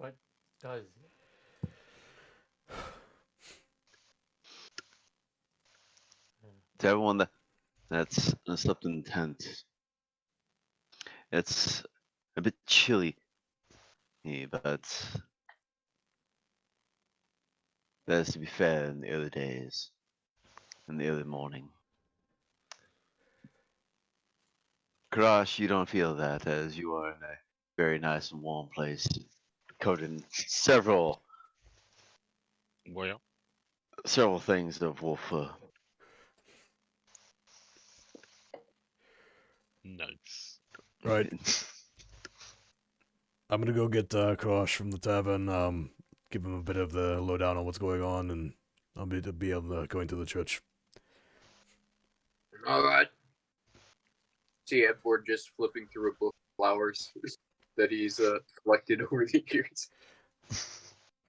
But does To everyone that's slept in the tent, it's a bit chilly, but that is to be fair in the early days, in the early morning. Karash, you don't feel that as you are in a very nice and warm place, covered in several Well, things of wolf fur. nice. Right. I'm gonna go get Kosh from the tavern. Give him a bit of the lowdown on what's going on, and I'll be able to go into the church. All right. See Edward just flipping through a book of flowers that he's collected over the years.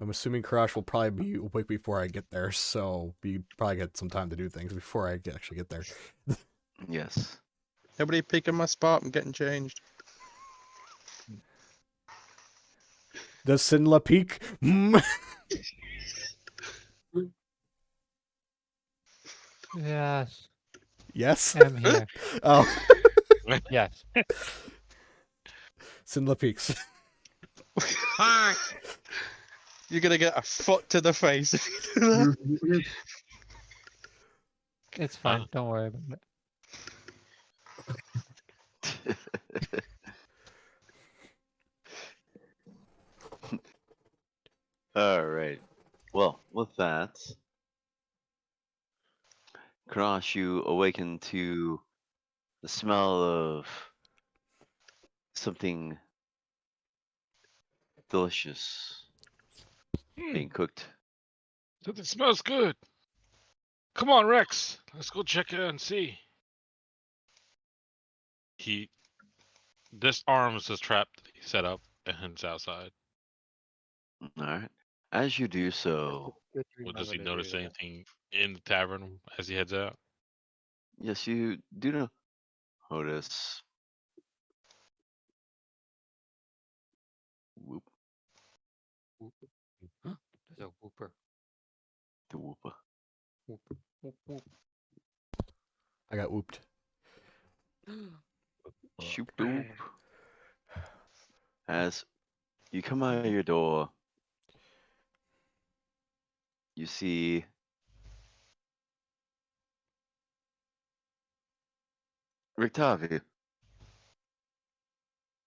I'm assuming Karash will probably be awake before I get there, so we probably get some time to do things before I actually get there. Yes. Everybody picking my spot. I'm getting changed. Does Sinla peek? yes. Yes. I'm here. Oh, Yes. Sinla peeks. Hi. You're gonna get a foot to the face if you do that. It's fine. Don't worry about it. All right. Well, with that, Karash, you awaken to the smell of something delicious being cooked. Something smells good. Come on, Rex. Let's go check it out and see. He disarms his trap that he set up and heads outside. All right. As you do so, Good to Well, does he remember to notice do that. anything in the tavern as he heads out? yes, you do notice. Whoop, There's a whooper. the whooper. Whoop, whoop, whoop. I got whooped. Shoop doop. As you come out of your door, you see Rictavi.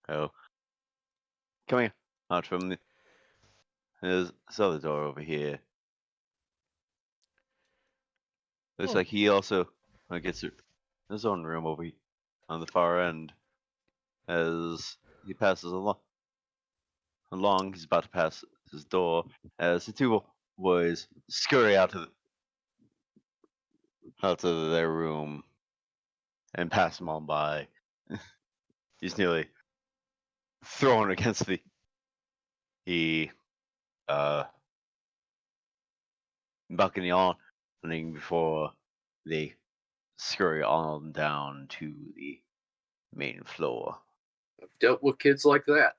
Oh, coming out from his other door over here. Looks Oh. like he also gets his own room over on the far end. As he passes along, he's about to pass his door. As the two boys scurry out of their room and pass him on by. He's nearly thrown against the balcony awning before they scurry on down to the main floor. I've dealt with kids like that.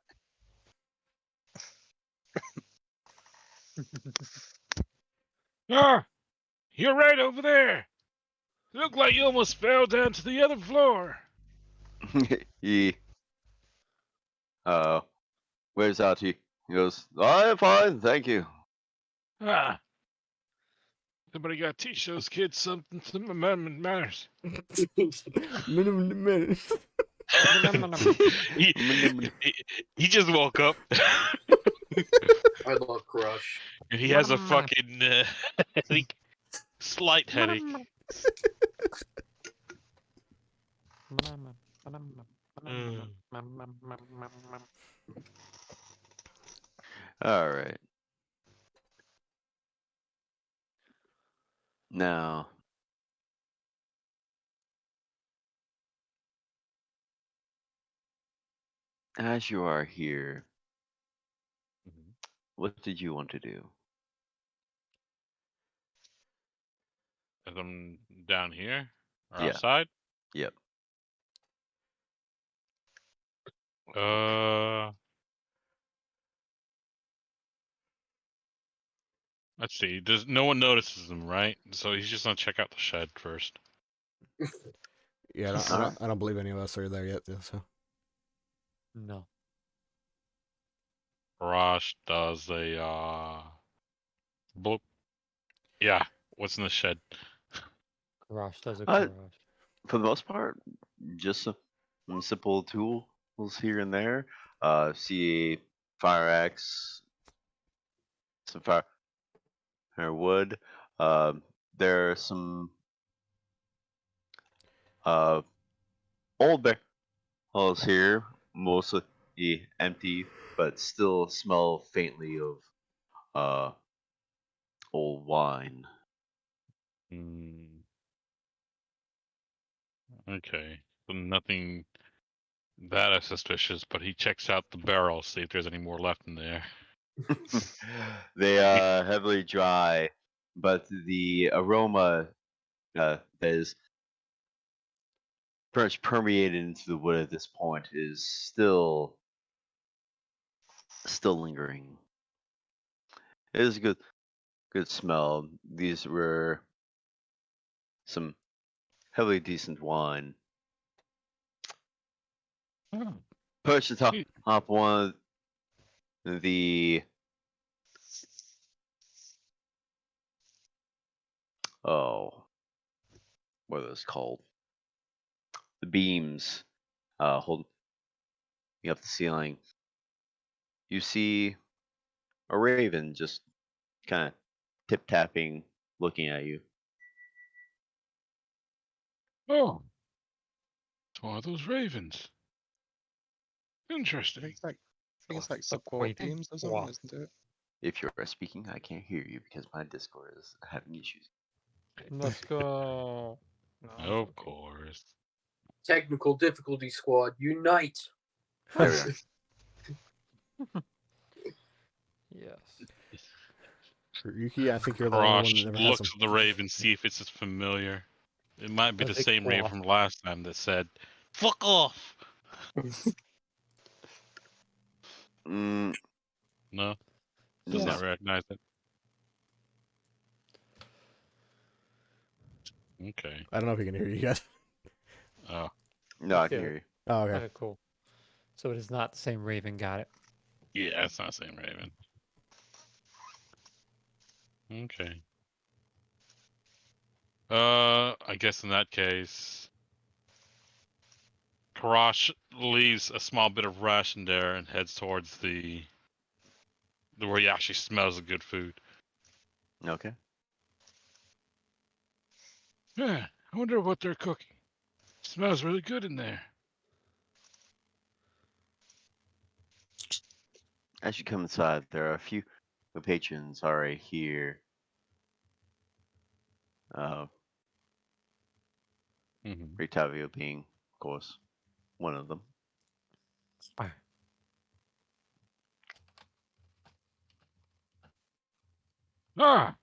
Ah, you're right over there. Look like you almost fell down to the other floor. He waves out to you. He goes, I am fine, thank you. Ah. Somebody got to teach those kids something manners. he, he just woke up. I love Crush. And he has a fucking like, slight headache. All right. Now, as you are here, what did you want to do? As I'm down here or Yeah. outside. Yep. Let's see. There's no one notices him, right? So he's just gonna check out the shed first. Yeah, Alright. I don't believe any of us are there yet. So No. Rosh does a bloop. Yeah. What's in the shed? Garage does a Uh, garage. For the most part, just some simple tools here and there. See a fire axe, some firewood. There are some old barrels here, mostly empty, but still smell faintly of old wine. Okay. So nothing that suspicious, but he checks out the barrel, see if there's any more left in there. They are heavily dry, but the aroma that is pretty much permeated into the wood at this point is still lingering. It is a good smell. These were some heavily decent wine. Oh. Perched atop one of the what are those called? The beams holding up the ceiling. You see a raven just kind of tip tapping, looking at you. Oh. It's one of those ravens. I Interesting. think it's like The support Quaking beams or something, Walk. isn't it? If you're speaking, I can't hear you because my Discord is having issues. Let's go. No, it's Of okay. course. Technical difficulty squad, unite! There we are. Yes. Yuki, I think you're the only one Krosh that never has looks some. at the raven, see if it's familiar. It might be Does the it same raven quack? from last time that said, "Fuck off." Mm, No, does no. not recognize it. Okay. I don't know if he can hear you yet. Oh, No, I can Yeah. hear you. Oh, okay. Okay, cool. So it is not the same raven. Got it. yeah, it's not the same raven. Okay. I guess in that case, Karash leaves a small bit of ration there and heads towards the where he actually smells the good food. Okay. Yeah, I wonder what they're cooking. Smells really good in there. As you come inside, there are a few patrons already here. Mm-hmm. Rictavio being, of course, one of them. Ah,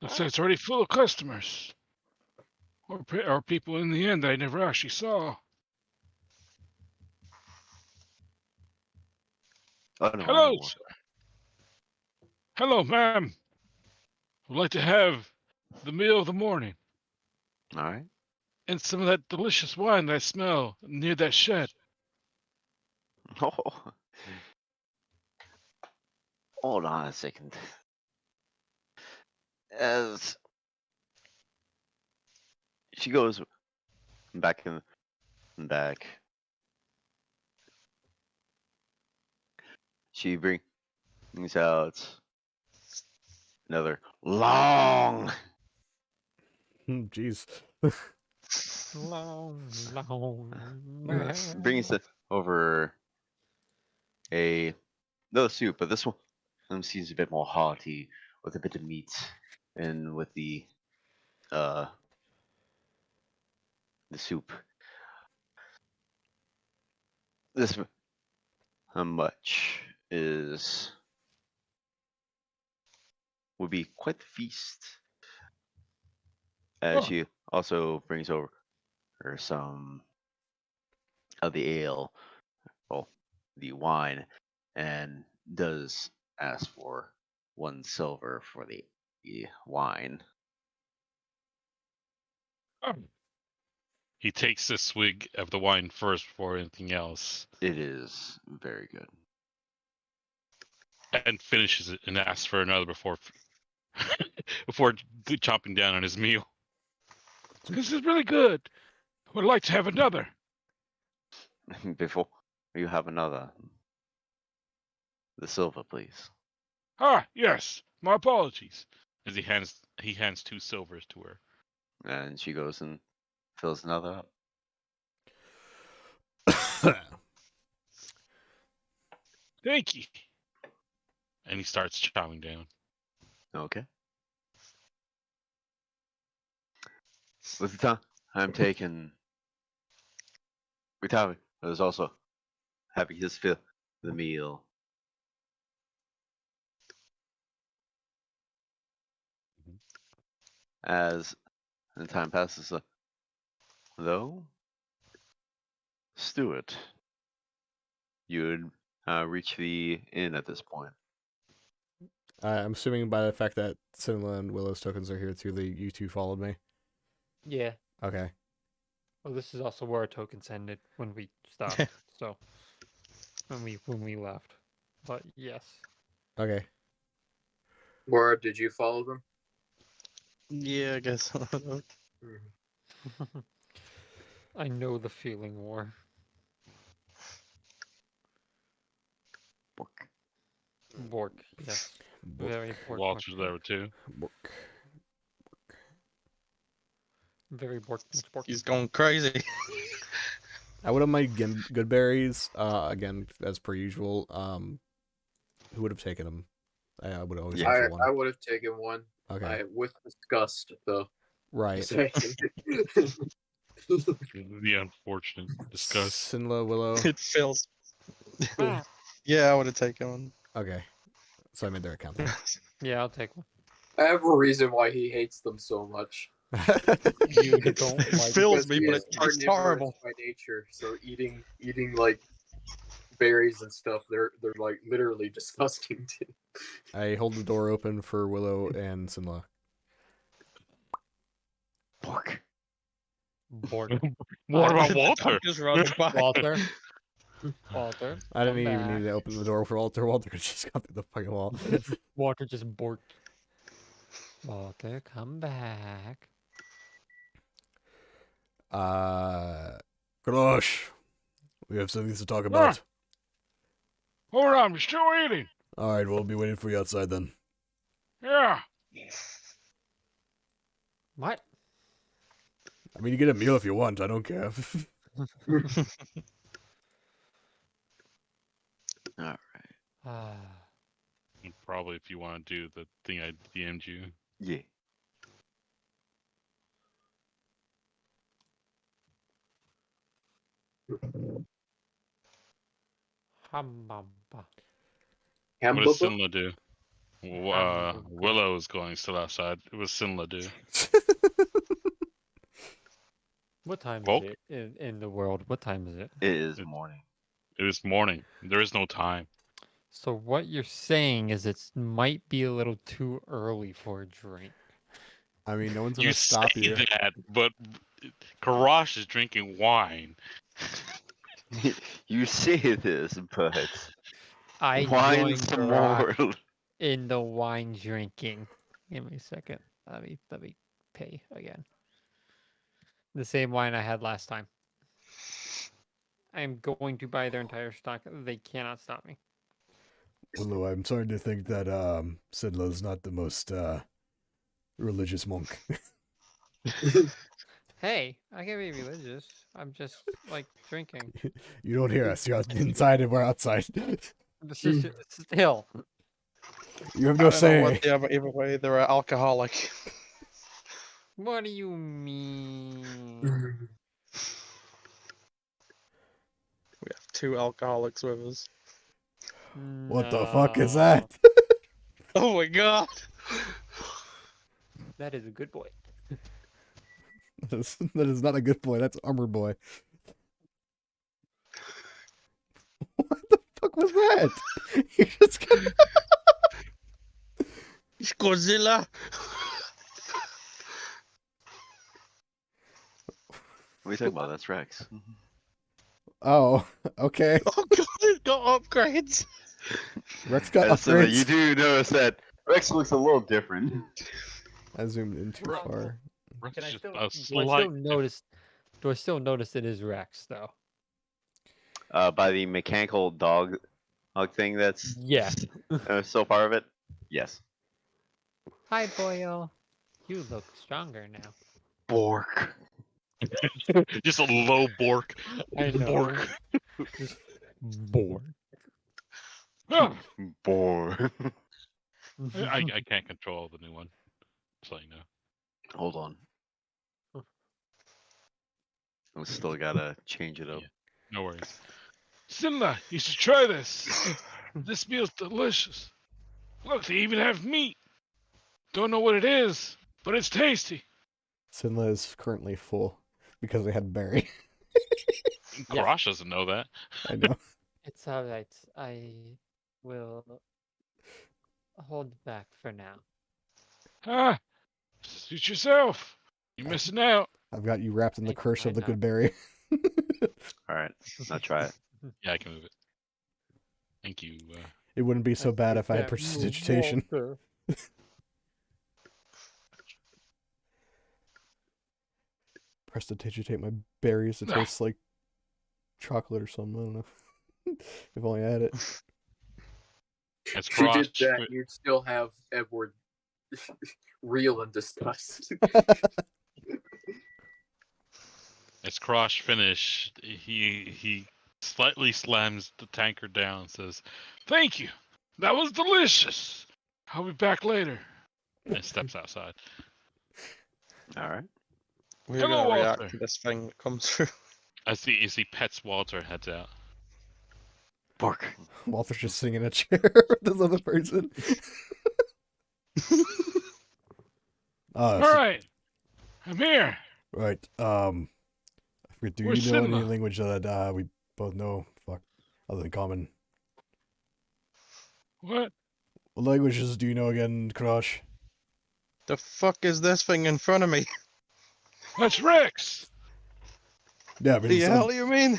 looks like it's already full of customers. Or people in the end that I never actually saw. Oh no, I know Hello, more. sir. Hello, ma'am. Would like to have the meal of the morning. All right. And some of that delicious wine that I smell near that shed. Oh, hold on a second. As she goes back in back, she brings out another long. Jeez. Long, long. Brings over another soup, but this one seems a bit more hearty, with a bit of meat, and with uh the soup. This much is would be quite the feast. As Oh. she also brings over her some of the ale, well, the wine, and does ask for 1 silver for the wine. Oh. He takes a swig of the wine first before anything else, It is very good. and finishes it and asks for another before before chomping down on his meal. This is really good. I would like to have another. Before you have another, the silver, please. Ah, yes. My apologies. As he hands 2 silvers to her. And she goes and fills another up. Thank you. And he starts chowing down. Okay. With the time I'm taking, Ritavi is also having his fill of the meal. As the time passes, though, Stuart, you would reach the inn at this point. I'm assuming by the fact that Cinla and Willow's tokens are here too, that you two followed me. Yeah. Okay. Well, this is also where our tokens ended when we stopped. So when we left, but yes. Okay. Where did you follow them? Yeah, I guess. I know the feeling, War. Bork, yes. Very important. Walter's there too. Bork. Very bork. He's going crazy. I would have my good berries. Again, as per usual. Who would have taken them? I would have always Yeah. gone for one. I would have taken one. Okay. With disgust, though. Right. The unfortunate disgust. Sinla, Willow. It feels. Yeah, I would have taken one. Okay. So I made their account. Yeah, I'll take one. I have a reason why he hates them so much. You It don't like fills Because me, he but is it's carnivorous horrible. by nature. So eating like berries and stuff, they're like literally disgusting to him. I hold the door open for Willow and Sinla. Bork. Bork. What about The Walter? dog just runs by. Walter. Walter. I didn't come even back. need to open the door for Walter. Walter just got through the fucking wall. Walter just borked. Walter, come back. Kalosh, we have something to talk about. Hold on, we're still eating. All right, we'll be waiting for you outside then. Yeah. What? I mean, you get a meal if you want. I don't care. All right. Probably if you want to do the thing I DM'd you. Yeah. Hambamba. What Hambubba? does Sinla do? Willow is going still outside. What does Sinla do? What time Volk? is it in the world? What time is it? It is morning. It is morning. There is no time. So what you're saying is it might be a little too early for a drink. I mean, no one's You gonna say stop you. that, but Karash is drinking wine. You say this, but I wine joined some Garage more. in the wine drinking. Give me a second. Let me pay again. The same wine I had last time. I am going to buy their entire stock. They cannot stop me. Although I'm starting to think that Sidla's not the most religious monk. Hey, I can be religious. I'm just like drinking. You don't hear us. You're inside and we're outside. Still, You have I no don't know what say. they are, but either way, they're an alcoholic. what do you mean? We have 2 alcoholics with us. What the fuck is No. that? Oh my god! That is a good boy. That is not a good boy. That's Armor Boy. What the fuck was that? You just got... It's Godzilla! What are you talking about? That's Rex. Oh, okay. Oh god, it's got upgrades! Rex got So upgrades. you do notice that Rex looks a little different. I zoomed in too far. Rex Can I is still? a Do I slight still notice? Do I still notice it is Rex though? By the mechanical dog thing that's Yeah. so far of it. Yes. Hi, Boyle. You look stronger now. Bork. just a low bork. I know. Bork. Just bored. Ah, Bork. I can't control the new one. So you know. Hold on. I still gotta change it up. Yeah. No worries. Sinla, you should try this. This meal's delicious. Look, they even have meat. Don't know what it is, but it's tasty. Sinla is currently full because they had berry. Yeah. Karash doesn't know that. I know. It's all right. I will hold back for now. Ah, suit yourself. You're missing out. I've got you wrapped in the I curse of might the not. good berry. All right, now try it. Yeah, I can move it. Thank you. It wouldn't be so bad if I had can't move prestidigitation. Walter. Prestidigitate my berries to taste like chocolate or something. I don't know. If only I had it. It's If you did Karash. that, you'd still have Edward real in disgust. As Karash finished, he slightly slams the tankard down and says, Thank you. That was delicious. I'll be back later. and steps outside. All right. We're Hello, gonna react Walter. to this thing that comes through. As he pets Walter and heads out. Bork. Walter's just sitting in a chair with this other person. All right. I'm here. Right. I forget, do Where's you know any Sinla? language that we both know? Fuck. Other than common. What? What languages do you know again, Crush? The fuck is this thing in front of me? That's Rex. Yeah, but The hell you mean?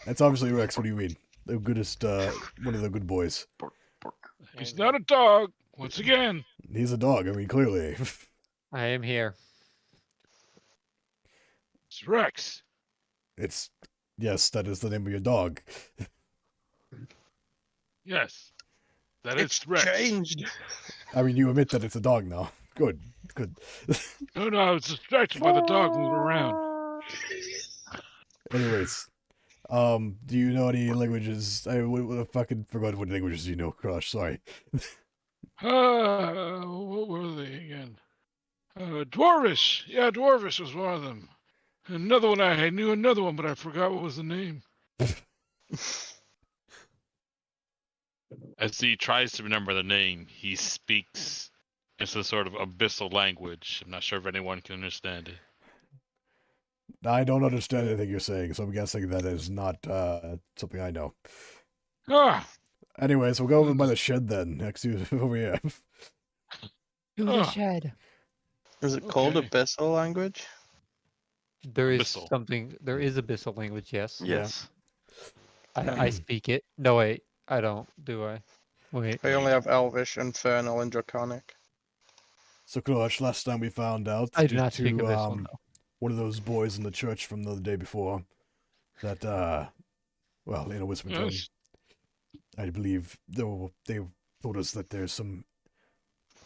it's obviously Rex. What do you mean? The goodest, one of the good boys. Bork. Bork. He's not a dog. Once again. He's a dog. I mean, clearly. I am here. It's Rex. It's yes, that is the name of your dog. Yes. That It's is Rex. changed. I mean, you admit that it's a dog now. Good, good. No, I was distracted by the dog moving around. Anyways, do you know any languages? I fucking forgot what languages you know, Crush. Sorry. What were they again? Dwarvish. Yeah, Dwarvish was one of them. Another one, I knew another one, but I forgot what was the name. As he tries to remember the name, he speaks in some sort of abyssal language. I'm not sure if anyone can understand it. I don't understand anything you're saying, so I'm guessing that is not something I know. Ah, Anyways, we'll go over by the shed then. Next to over here. To the Ah. shed. Is it called Okay. Abyssal language? There is Abyssal. something. There is abyssal language. Yes. Yes. I speak it. No wait, I don't. Do I? Wait. I only have Elvish, Infernal, and Draconic. So, Klosh, last time we found out, I do due not speak to abyssal. No. one of those boys in the church from the day before, that well, in a whisper tone, Yes. I believe they told us that there's some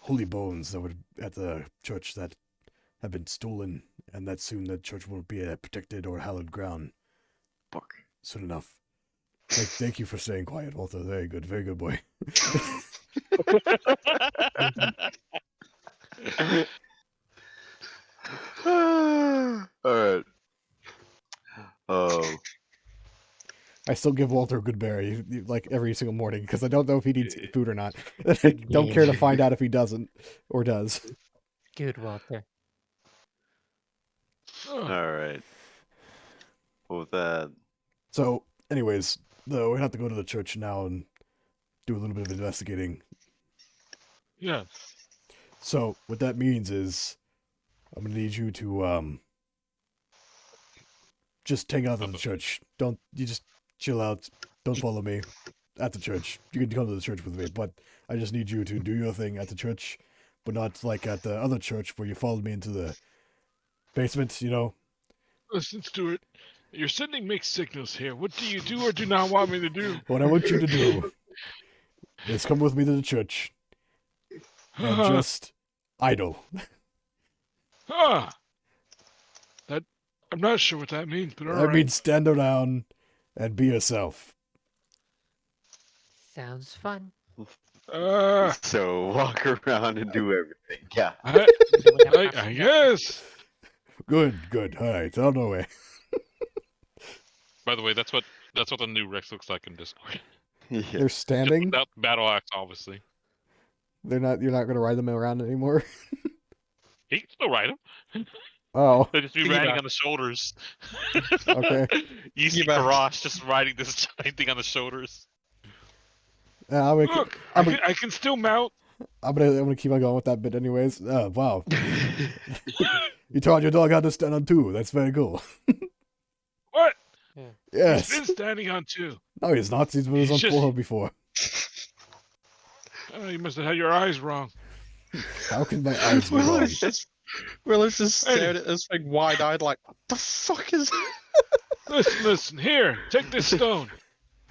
holy bones that were at the church that have been stolen, and that soon the church won't be a protected or hallowed ground Fuck. soon enough. Thank you for staying quiet, Walter. Very good boy. Alright. Oh. I still give Walter a good berry, like every single morning, because I don't know if he needs food or not. I don't care to find out if he doesn't or does. Good, Walter. Alright. With that. So, anyways, though, we have to go to the church now and do a little bit of investigating. Yeah. So, what that means is, I'm gonna need you to just hang out at the church. You just chill out. Don't follow me at the church. You can come to the church with me, but I just need you to do your thing at the church, but not like at the other church where you followed me into the basement, you know? Listen, Stuart. You're sending mixed signals here. What do you do or do not want me to do? What I want you to do is come with me to the church and just idle. Ah. That I'm not sure what that means, but all That right. means stand around and be yourself. Sounds fun. So walk around and do everything. Yeah. I guess. Good. All right, on our way. By the way, that's what the new Rex looks like in Discord. Yeah. They're standing. Without the battle axe, obviously. You're not gonna ride them around anymore. He can still ride him. Oh, They just be Piggyback. riding on the shoulders. Okay. You see Piggyback. Karash just riding this giant thing on the shoulders. yeah, Look, I can still mount. I'm gonna keep on going with that bit anyways. Oh, wow. You taught your dog how to stand on two. That's very cool. What? Yes. He's been standing on two. No, he's not. He's been on He's just- four before. Oh, you must have had your eyes wrong. How can my eyes be wrong? Willow's just stared at this thing wide-eyed like, what the fuck is that? Listen. Here, take this stone.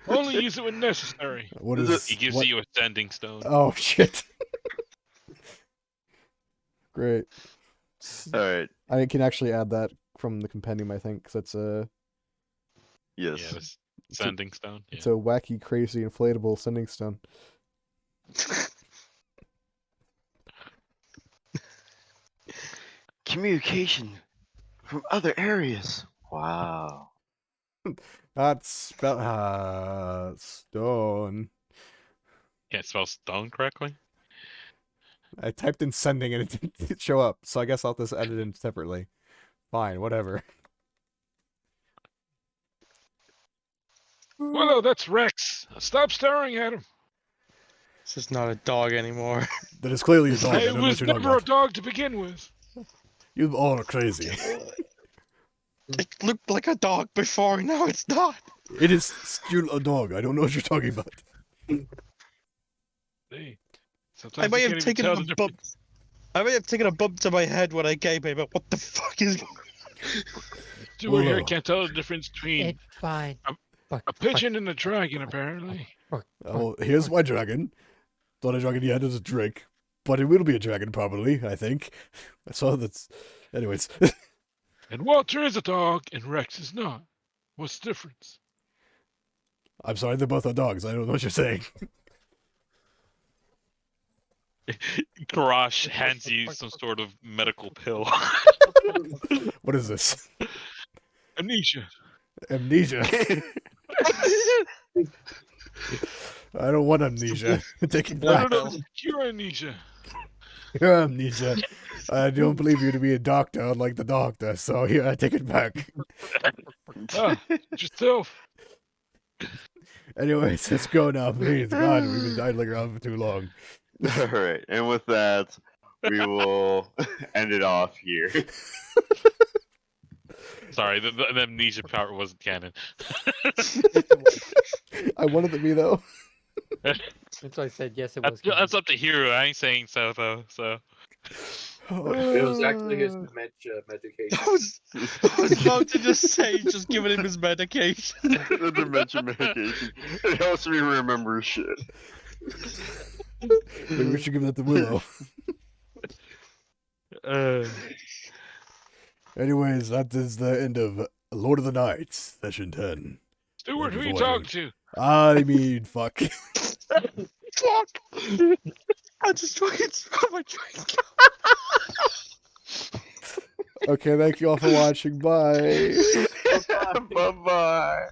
Only use it when necessary. What Is is? He gives what? you a sending stone. Oh shit. Great. Alright. I can actually add that from the compendium, I think, because it's Yes. Yeah, this sending stone. Yeah. it's a wacky, crazy, inflatable sending stone. Communication from other areas. Wow. That's stone. Can't spell stone correctly. I typed in sending and it didn't show up, so I guess I'll just edit it separately. Fine, whatever. Willow, that's Rex. Stop staring at him. This is not a dog anymore. That is clearly a dog. I It don't know what was you're talking never a about. dog to begin with. You all are crazy. It looked like a dog before, now it's not. It is still a dog. I don't know what you're talking about. Hey, sometimes I you may have can't even taken tell a the bump. difference. I may have taken a bump to my head when I gave it, but what the fuck is Stuart here Willow. can't tell the difference between It's fine. a pigeon and a dragon, apparently. Well, here's my dragon. Not a dragon yet, it's a drake. But it will be a dragon, probably, I think. So that's... Anyways. And Walter is a dog, and Rex is not. What's the difference? I'm sorry, they both are dogs. I don't know what you're saying. Karash hands you some sort of medical pill. What is this? Amnesia. Amnesia. I don't want amnesia. Take it No, back. no, cure amnesia. Your amnesia. I don't believe you to be a doctor, unlike the doctor, so here, I take it back. Ah, yourself. Anyways, let's go now, please. God, we've been idling around for too long. Alright. And with that, we will end it off here. Sorry, the amnesia part wasn't canon. I wanted to be though. That's why I said yes. It was. That's up to Hiro. I ain't saying so though. So It was actually his dementia medication. I was about to just say, just giving him his medication. The dementia medication. It helps me remember shit. Maybe we should give that to Willow. Anyways, that is the end of Lord of the Nights, session 10. Stuart, who Looking you forward talking to? I mean, fuck. Fuck! I just fucking spilled my drink. Okay, thank you all for watching. Bye. Bye bye.